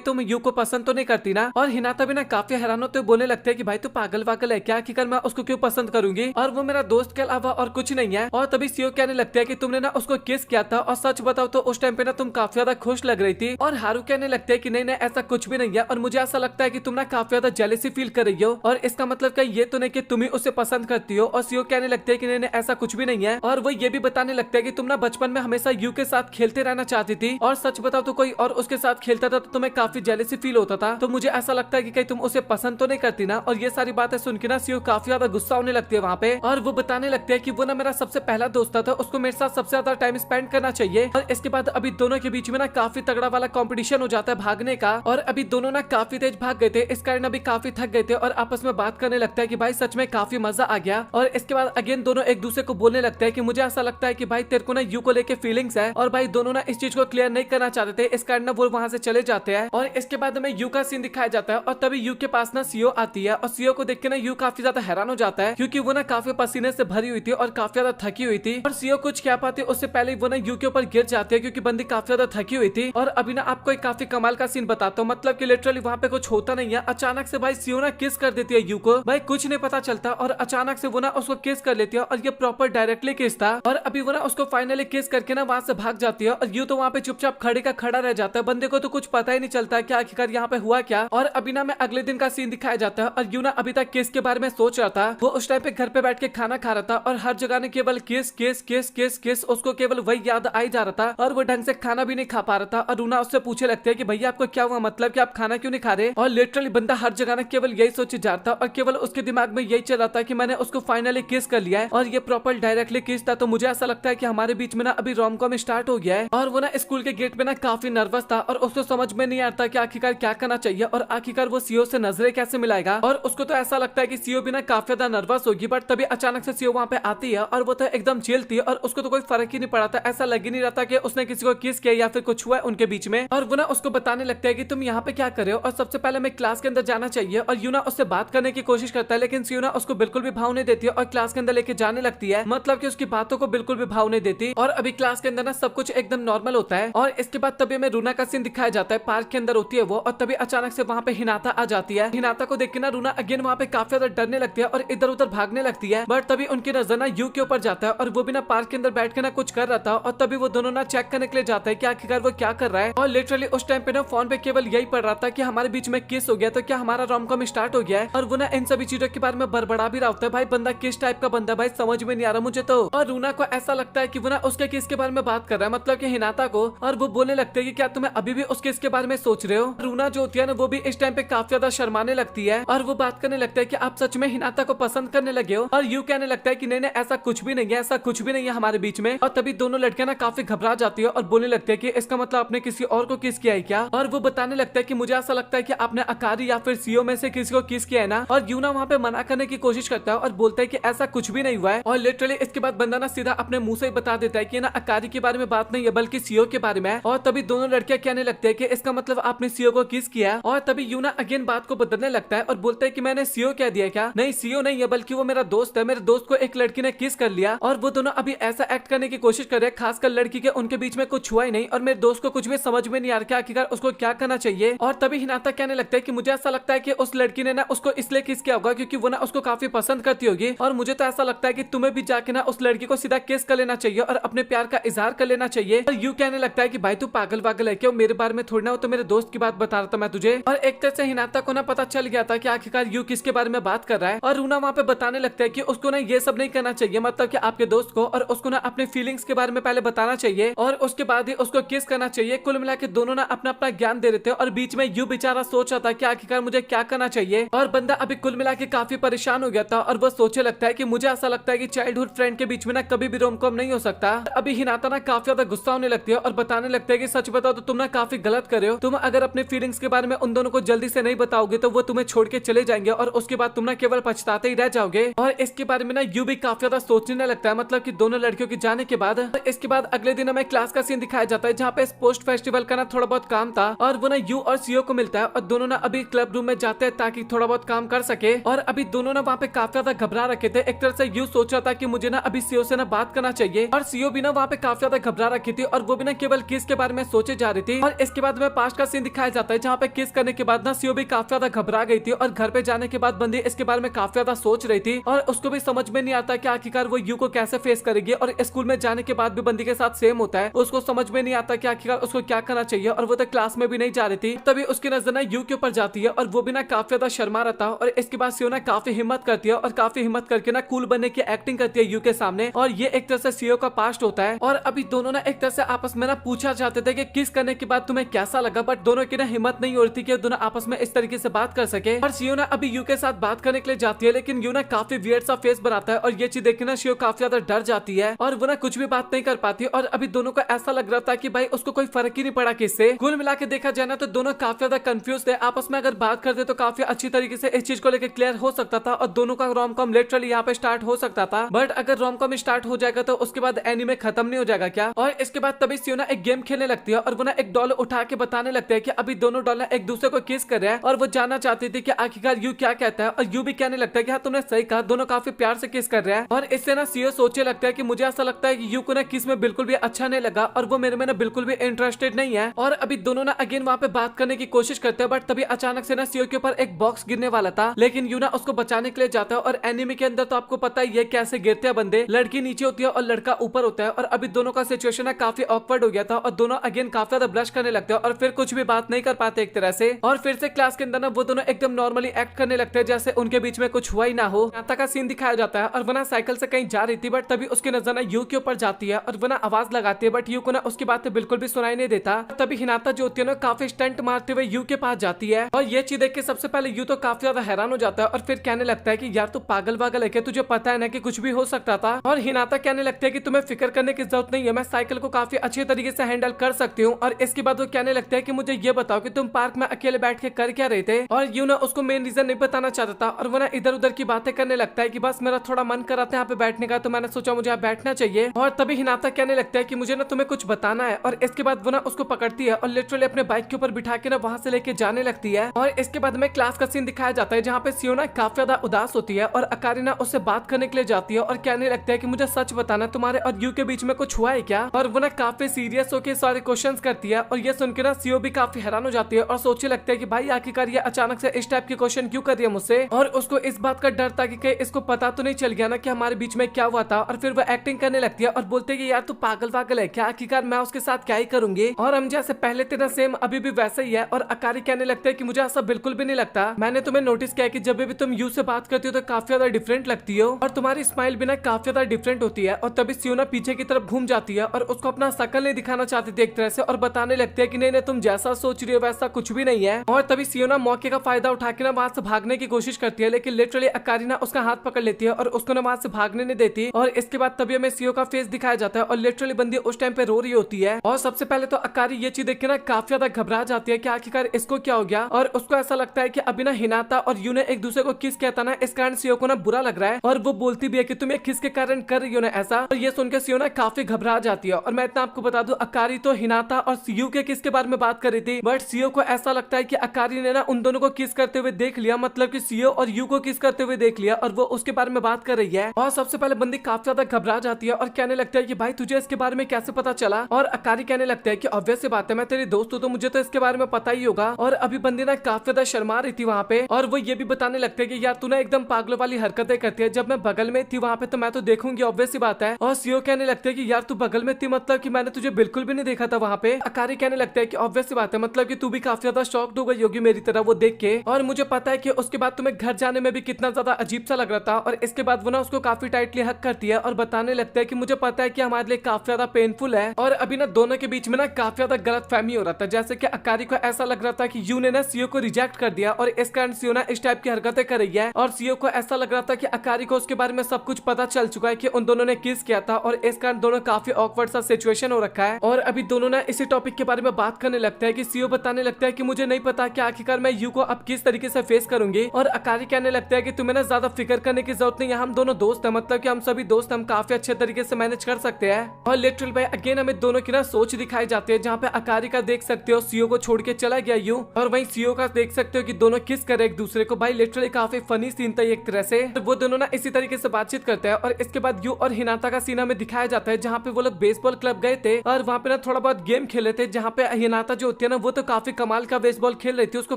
तुम यू को पसंद तो नहीं करती ना। और हिनाता भी ना काफी हैरान होते बोलने लगते हैं कि भाई तू पागल वागल है क्या, कि कर मैं उसको क्यों पसंद करूंगी, और वो मेरा दोस्त के अलावा और कुछ नहीं है। और तभी सियो कहने लगता है कि तुमने ना उसको किस किया था, और सच बताओ तो उस टाइम पे ना तुम काफी ज्यादा खुश लग रही थी। और हारू कहने लगते हैं कि नहीं नहीं ऐसा कुछ भी नहीं है, और मुझे ऐसा लगता है कि तुम ना काफी ज्यादा जेलेसी फील कर रही हो, और इसका मतलब क्या ये तो नहीं कि तुम ही उसे पसंद करती हो। और सियो कहने लगते हैं कि नहीं नहीं ऐसा कुछ भी नहीं है। और वो ये भी बताने लगता है कि तुम ना बचपन में हमेशा यू के साथ खेलते रहना चाहती थी, और सच बताओ तो कोई और उसके साथ खेलता था तो तुम्हें काफी जेलेसी फील होता था, तो मुझे ऐसा लगता है कि कहीं तुम उसे पसंद तो नहीं करती ना। और ये सारी बातें सुन के ना सियो काफी ज्यादा गुस्सा होने लगती है वहाँ पे। और वो बताने लगते हैं कि वो ना मेरा सबसे पहला दोस्त था, उसको मेरे साथ सबसे ज्यादा टाइम स्पेंड करना चाहिए। और इसके बाद अभी दोनों के बीच में ना काफी तगड़ा वाला कंपटीशन हो जाता है भागने का, और अभी दोनों ना काफी तेज भाग गए थे, इस कारण अभी काफी थक गए थे और आपस में बात करने लगता है कि भाई सच में काफी मजा आ गया। और इसके बाद अगेन दोनों एक दूसरे को बोलने लगता है कि मुझे ऐसा लगता है कि भाई तेरे को ना यू को लेके फीलिंग्स है, और भाई दोनों ना इस चीज को क्लियर नहीं करना चाहते थे, इस कारण ना वो वहां से चले जाते हैं। और इसके बाद हमें यू का सीन दिखाया जाता है, और तभी यू के पास ना सीओ आती है, और सीओ को देख के ना यू काफी ज्यादा हैरान हो जाता है, क्योंकि वो ना काफी पसीने से भरी हुई थी और काफी ज्यादा थकी हुई थी। और सीओ कुछ क्या पाती उससे पहले वो ना यू के ऊपर गिर जाती है, क्योंकि बंदी काफी ज्यादा थकी हुई थी। और अभी ना आपको एक काफी कमाल का सीन बताता हूँ, मतलब कि लिटरली वहाँ पे कुछ होता नहीं है, अचानक से भाई सीओ ना किस कर देती है यू को, भाई कुछ नहीं पता चलता, और अचानक से वो ना उसको किस कर लेती है, और ये प्रॉपर डायरेक्टली किस था। और अभी वो ना उसको फाइनली किस करके ना वहां से भाग जाती है, और यू तो वहाँ पे चुपचाप खड़े का खड़ा रह जाता है, बंदे को तो कुछ पता ही नहीं चलता कि आखिरकार यहाँ पे हुआ क्या। और अभी ना मैं अगले दिन का सीन दिखाया जाता है, और यू ना अभी तक किस के बारे में सोच रहा था, वो उस टाइम पे घर पे बैठ के खाना खा रहा था, और हर जगह ने केवल किस किस किस किस किस उसको केवल वही याद आई जा रहा था, और वो ढंग से खाना भी नहीं खा पा रहा था। और रूना उससे पूछे लगते हैं कि भैया आपको क्या हुआ, मतलब कि आप खाना क्यों नहीं खा रहे। और लिटरली बंदा हर जगह ना केवल यही सोचे जा रहा था, और केवल उसके दिमाग में यही चल रहा था कि मैंने उसको फाइनली किस कर लिया है, और ये प्रॉपर डायरेक्टली किस था, तो मुझे ऐसा लगता है कि हमारे बीच में ना अभी रोम-कॉम स्टार्ट हो गया है। और वो ना स्कूल के गेट पे ना काफी नर्वस था, और उसको समझ में नहीं आता कि आखिरकार क्या करना चाहिए, और आखिरकार वो सीओ से नजरें कैसे मिलाएगा। और उसको तो ऐसा लगता है कि सीओ भी ना काफी ज्यादा नर्वस होगी, बट तभी अचानक से सीओ वहाँ पे आती है, और वो तो एकदम चिल थी, और उसको तो कोई फर्क ही नहीं पड़ा था, ऐसा लग ही नहीं रहा था कि उसने किसी को किस किया या फिर कुछ हुआ उनके बीच में। और वो ना उसको बताने लगता है कि तुम यहाँ पे क्या कर रहे हो, और सबसे पहले हमें क्लास के अंदर जाना चाहिए। और यू ना उससे बात करने की कोशिश करता है, लेकिन सीओ ना उसको बिल्कुल भी भाव नहीं देती है, और क्लास के अंदर लेके जाने लगती है, मतलब कि उसकी बातों को बिल्कुल भी भाव नहीं देती। और अभी क्लास के अंदर ना सब कुछ एकदम नॉर्मल होता है। और इसके बाद तभी हमें रूना का सीन दिखाया जाता है, पार्क के अंदर होती है वो, और तभी अचानक से वहाँ पे हिनाता आ जाती है। हिनाता को देख के ना रूना अगेन वहाँ पे काफी ज्यादा डरने लगती है और इधर उधर भागने लगती है, बट तभी उनकी नजर ना यू के ऊपर जाता है, और वो भी ना पार्क के अंदर बैठ के ना कुछ कर रहा था, और तभी वो दोनों ना चेक करने के लिए जाता है कि आखिरकार वो क्या कर रहा है। और लिटरली उस टाइम पे ना फोन पे केवल यही पढ़ रहा था कि हमारे बीच में किस हो गया, तो क्या हमारा रोम-कॉम स्टार्ट हो गया है। और वो ना इन सभी चीजों के बारे में बड़बड़ा भी रहा होता है, भाई बंदा किस टाइप का बंदा, भाई समझ में नहीं आ रहा मुझे तो। और रूना को ऐसा लगता है कि वो ना उसके किस के बारे में बात कर रहा है, मतलब कि हिनाता को। और वो बोलने लगते हैं कि क्या तुम्हें अभी भी उस किस के बारे में सोच रहे हो। रूना जो होती है ना वो भी इस टाइम पे काफी ज्यादा शर्माने लगती है, और वो बात करने लगता है कि आप सच में हिनाता को पसंद करने लगे हो। और यू कहने लगता है कि नहीं नहीं ऐसा कुछ भी नहीं है, ऐसा कुछ भी नहीं है हमारे बीच में। और तभी दोनों लड़कियां ना काफी घबरा जाती है और बोलने लगते हैं कि इसका मतलब आपने किसी और को किस किया है क्या। और वो बताने लगता है कि मुझे ऐसा लगता है कि आपने अकारी या फिर सीओ में से किसी को किस किया है ना। और यू ना वहाँ पे मना करने की कोशिश करता है और बोलता है कि ऐसा कुछ भी नहीं हुआ है। और लिटरली इसके बाद बंदा ना सीधा अपने मुंह से ही बता देता है कि ना अकारी के बारे में बात नहीं है बल्कि सीओ के बारे में। और तभी दोनों लड़कियां कहने लगते हैं कि इसका मतलब आपने सीओ को किस किया। और तभी यू ना अगेन बात को बदलने लगता है और बोलता है कि मैंने सीओ कह दिया क्या, नहीं सीओ नहीं है बल्कि वो मेरा दोस्त है, मेरे दोस्त को एक लड़की ने किस कर लिया। और वो दोनों अभी ऐसा एक्ट करने की कोशिश कर रहे हैं खासकर लड़की के उनके बीच में कुछ हुआ ही नहीं, और मेरे दोस्त को कुछ भी समझ में नहीं आ रहा आखिरकार उसको क्या करना चाहिए। और तभी हिनाता कहने लगता है कि मुझे ऐसा लगता है कि उस लड़की ने ना उसको इसलिए किस किया होगा क्योंकि वो ना उसको काफी पसंद करती होगी। और मुझे तो ऐसा लगता है कि तुम्हें भी जाके ना उस लड़की को सीधा किस कर लेना चाहिए और अपने प्यार का इजहार कर लेना चाहिए। और यू कहने लगता है कि भाई तू पागल वागल है क्या, मेरे बारे में थोड़ी ना हो, तो मेरे दोस्त की बात बता रहा था मैं तुझे। और एक तरह से हिनाता को ना पता चल गया था कि आखिरकार यू किसके बारे में बात कर रहा है। और रूना वहाँ पे बताने लगता है कि उसको ना ये सब नहीं करना चाहिए, मतलब कि आपके दोस्त को, और उसको ना अपने फीलिंग्स के बारे में पहले बताना चाहिए और उसके बाद ही उसको किस करना चाहिए। कुल मिला के दोनों ना अपना अपना ज्ञान दे रहे थे और बीच में यू बेचारा सोच रहा था कि आखिरकार मुझे क्या करना चाहिए। और बंदा अभी कुल मिला के काफी परेशान हो गया था और वो सोचे लगता है कि मुझे ऐसा लगता है कि चाइल्डहुड फ्रेंड के बीच में ना कभी भी रोमकॉम नहीं हो सकता। अभी हिनाता ना काफी ज्यादा गुस्सा होने लगती है और बताने लगता है कि सच बताओ तो तुम ना काफी गलत कर रहे हो। तुम अगर अपने फीलिंग्स के बारे में उन दोनों को जल्दी से नहीं बताओगे तो वो तुम्हें छोड़ के चले जाएंगे और उसके बाद तुम ना केवल पछताते ही रह जाओगे। और इसके बारे में ना यू भी काफी ज्यादा सोचने लगता है, मतलब कि दोनों लड़कियों के जाने के बाद। इसके बाद अगले दिन हमें क्लास का सीन दिखाया जाता है जहाँ पे स्पोर्ट्स फेस्टिवल का ना थोड़ा बहुत काम था और वो ना यू और सीओ को मिलता है और दोनों ना अभी क्लब रूम में जाते हैं ताकि थोड़ा बहुत काम कर सके। और अभी दोनों ना वहाँ पे काफी ज्यादा घबरा रखे थे। एक तरह से यू सोच रहा था कि मुझे ना अभी सीओ से ना बात करना चाहिए और सीओ भी ना वहाँ पे काफी ज्यादा घबरा रखी थी और वो भी ना केवल किस के बारे में सोचे जा रही थी। और इसके बाद में पास्ट का सीन दिखाया जाता है जहाँ पे किस करने के बाद ना सीओ भी काफी ज्यादा घबरा गई थी और घर पे जाने के बाद बंदी इसके बारे में काफी ज्यादा सोच रही थी और उसको भी समझ में नहीं आता कि आखिरकार वो यू को कैसे फेस करेगी। और स्कूल में जाने के बाद भी बंदी के साथ सेम होता है, उसको समझ में नहीं आता कि आखिरकार उसको क्या करना चाहिए और वो तो क्लास में भी नहीं जा रही थी। तभी उसकी नजर ना यू के ऊपर जाती है और वो भी ना काफी ज्यादा शर्मा रहा था। और इसके बाद सीओ ना काफी हिम्मत करती है और काफी हिम्मत करके ना कूल बनने की एक्टिंग करती है यू के सामने। और ये एक तरह से सीओ का पास्ट होता है। और अभी दोनों ना एक तरह से आपस में ना पूछा चाहते थे कि किस करने के बाद तुम्हें कैसा लगा, बट दोनों की ना हिम्मत नहीं हो रही थी कि दोनों आपस में इस तरीके से बात कर सके। और सीओ ना अभी यू के साथ बात करने के लिए जाती है लेकिन यू ना काफी वियर्ड सा फेस बनाता है और ये चीज देख के ना सीओ काफी ज्यादा डर जाती है और वो ना कुछ भी बात नहीं कर पाती। और अभी दोनों को ऐसा लग रहा था कि भाई उसको कोई फर्क ही नहीं पड़ा किससे। कुल मिला के देखा जाए ना तो दोनों काफी ज्यादा कंफ्यूज थे। आपस में अगर बात करते तो काफी अच्छी तरीके से इस चीज को लेकर क्लियर हो सकता था और दोनों का रोम कॉम लिटरली यहाँ पे स्टार्ट हो सकता था। बट अगर रोम कॉम स्टार्ट हो जाएगा तो उसके बाद एनीमे खत्म नहीं हो जाएगा क्या। और इसके बाद तभी सीओ ना एक गेम खेलने लगती है और वो ना एक डॉल उठा के बताने लगते हैं कि अभी दोनों डॉल एक दूसरे को किस कर रहे हैं और वो जानना चाहती थी कि आखिरकार यू क्या कहता है। और यू भी कहने लगता है कि हाँ तुमने सही कहा, दोनों काफी प्यार से किस कर रहे हैं। और इससे ना सीओ सोचे लगता है कि मुझे ऐसा लगता है कि यू को ना किस में बिल्कुल भी अच्छा नहीं लगा और वो मेरे में ना बिल्कुल भी इंटरेस्टेड नहीं है। और अभी दोनों ना अगेन वहाँ पे बात करने की कोशिश करते हैं बट तभी अचानक से ना सीओ के ऊपर एक बॉक्स गिरने वाला था लेकिन यू ना उसको बचाने के लिए जाता है। और एनिमे के अंदर तो आपको पता ही है कैसे गिरते हैं बंदे, लड़की नीचे होती है और लड़का ऊपर होता है। और अभी दोनों का सिचुएशन ना काफी ऑकवर्ड हो गया था और दोनों अगेन काफी ज्यादा ब्लश करने लगते हैं और फिर कुछ भी बात नहीं कर पाते एक तरह से। और फिर से क्लास के अंदर ना वो दोनों एकदम नॉर्मली एक्ट करने लगते हैं जैसे उनके बीच में कुछ हुआ ही ना हो। यहाँ तक का सीन दिखाया जाता है और वो ना साइकिल से कहीं जा रही थी बट तभी उसकी नजर ना यू के ऊपर जाती है और वो ना आवाज लगाती है बट यू को ना उसकी बातें बिल्कुल भी सुनाई नहीं देता। तभी हिनाता जो होती है ना काफी स्टंट मारते हुए यू के पास जाती है और ये चीज देख के सबसे पहले यू तो काफी ज्यादा हैरान हो जाता है और फिर कहने लगता है कि यार तू पागल वागल है क्या, तुझे पता है ना कि कुछ भी हो सकता था। और हिनाता कहने लगता है कि तुम्हें फिक्र करने की जरूरत नहीं है, मैं साइकिल को काफी अच्छे तरीके से हैंडल कर सकती हूँ। और इसके बाद वो कहने लगता है कि मुझे ये बताओ कि तुम पार्क में अकेले बैठ के कर क्या रहे थे। और यू ना उसको मेन रीजन नहीं बताना चाहता था और वो ना इधर उधर की बातें करने लगता है कि बस मेरा थोड़ा मन कर रहा था यहाँ पे बैठने का तो मैंने सोचा मुझे यहाँ बैठना चाहिए। और तभी हिनाता कहने लगता है कि मुझे ना तुम्हें कुछ बताना है। और इसके बाद वो ना उसको पकड़ती है और लिटरली अपने बाइक के ऊपर बिठा के ना वहां से लेके जाने लगती है। और इसके बाद में क्लास का सीन दिखाया जाता है जहाँ पे सीओ ना काफी ज्यादा उदास होती है और अकारी ना उससे बात करने के लिए जाती है और कहने लगता है कि मुझे सच बताना तुम्हारे और यू के बीच में कुछ हुआ है क्या। और वो ना काफी सीरियस होकर सारे क्वेश्चंस करती है और ये सुन के ना सीओ भी काफी हैरान हो जाती है और सोचने लगता है कि भाई आखिरकार ये अचानक से इस टाइप के क्वेश्चन क्यों कर रही है मुझसे। और उसको इस बात का डर था कि कहीं इसको पता तो नहीं चल गया ना कि हमारे बीच में क्या हुआ था। और फिर वो एक्टिंग करने लगती है और बोलते है कि यार तू पागल वागल है क्या, आखिरकार मैं उसके साथ क्या ही करूंगी और हम जैसे पहले थे ना सेम अभी भी वैसे ही है। और अकारी कहने लगता है कि मुझे ऐसा बिल्कुल भी नहीं लगता, मैंने तुम्हें नोटिस किया कि जब भी तुम यू से बात करती हो तो काफी ज्यादा डिफरेंट लगती हो और तुम्हारी स्माइल भी ना काफी ज्यादा डिफरेंट होती है। और तभी सीओ ना पीछे की तरफ घूम जाती है और उसको अपना शकल नहीं दिखाना चाहती थी एक तरह से और बताने लगते है कि नहीं तुम जैसा सोच रही हो वैसा कुछ भी नहीं है। और तभी सीओ ना मौके का फायदा उठा के ना वहां से भागने की कोशिश करती है लेकिन लिटरली अकारी ना उसका हाथ पकड़ लेती है और उसको ना वहां से भागने नहीं देती। और इसके बाद तभी हमें सीओ का फेस दिखाया जाता है और लिटरली बंदी उस टाइम पे रो रही होती है। और सबसे पहले तो अकारी ये चीज देख के ना काफी ज्यादा घबरा जाती है कि आखिरकार इसको क्या हो गया। और उसको ऐसा लगता है कि अभी ना हिनाता और यू ने एक दूसरे को किस कहता ना इस कारण सीओ को ना बुरा लग रहा है और वो बोलती भी है कि तुम ये किस के कारण कर रही हो ना ऐसा। और ये सुनकर सीओ ना काफी घबरा जाती है। और मैं इतना आपको बता दूं अकारी तो हिनाता और सीओ के किस के बारे में बात कर रही थी बट सीओ को ऐसा लगता है कि अकारी ने ना उन दोनों को किस करते हुए देख लिया, मतलब कि सीओ और यू को किस करते हुए देख लिया और वो उसके बारे में बात कर रही है। और सबसे पहले बंदी काफी ज्यादा घबरा जाती है और कहने लगता है कि भाई तुझे इसके बारे में कैसे पता चला। और अकारी कहने लगता है कि ऑब्वियस सी बात है मैं तेरी दोस्त हूं तो मुझे तो इसके बारे में पता ही होगा। और अभी बंदी ना काफी ज्यादा शर्मा रही थी वहाँ पे और वो ये भी बताने लगते है कि यार तू ना एकदम पागलों वाली हरकतें करती है, जब मैं बगल में थी वहाँ पे तो मैं तो देखूंगी ऑब्वियस सी बात है। और सीओ कहने लगते है कि यार तू बगल में थी मतलब कि मैंने तुझे बिल्कुल भी नहीं देखा था वहाँ पे। अकारी कहने लगता है कि ऑब्वियस सी बात है मतलब कि तू भी काफी ज्यादा शॉक्ड हो गई होगी मेरी तरह वो देख के। और मुझे पता है कि उसके बाद तुम्हें घर जाने में भी कितना ज्यादा अजीब सा लग रहा था। और इसके बाद वो ना उसको काफी टाइटली हक करती है और बताने लगता है कि मुझे पता है कि हमारे लिए काफी ज्यादा पेनफुल है। और अभी ना दोनों के बीच में ना काफी ज्यादा गलत फहमी हो रहा था, जैसे कि अकारी को ऐसा लग रहा था कि यू ने ना सीओ को रिजेक्ट कर दिया और इस कारण सीओ ना इस टाइप की हरकतें कर रही है। और सीओ को ऐसा लग रहा था कि अकारी को उसके बारे में सब कुछ पता चल चुका है कि उन दोनों ने किस किया था और इस कारण दोनों काफी ऑकवर्ड सा सिचुएशन हो रखा है। और अभी दोनों ना इसी टॉपिक के बारे में बात करने लगता है कि सीओ बताने लगता है कि मुझे नहीं पता कि आखिरकार मैं यू को अब किस तरीके से फेस करूंगी। और अकारी कहने लगता है कि तुम्हें ना ज्यादा फिक्र करने की जरूरत नहीं है, हम दोनों दोस्त हैं, मतलब कि हम सभी दोस्त हम काफी अच्छे तरीके से मैनेज कर सकते हैं। और लिटरल भाई अगेन हमें दोनों की ना सोच दिखाई जाती है, जहाँ पे अकारी का देख सकते हो सीओ को छोड़ के चला गया यू, और वहीं सीओ का देख सकते हो कि दोनों किस करे एक दूसरे को। भाई लिटरली काफी फनी सीन था एक तरह से। वो दोनों ना इसी तरीके से बातचीत करते हैं। और इसके बाद यू और हिनाता का सीन हमें दिखाया जाता है, जहाँ पे वो लोग बेसबॉल क्लब गए थे और वहाँ पे ना थोड़ा बहुत गेम खेले थे, जहाँ पे हिनाता जो होती है ना वो तो काफी कमाल का बेसबॉल खेल रही थी, उसको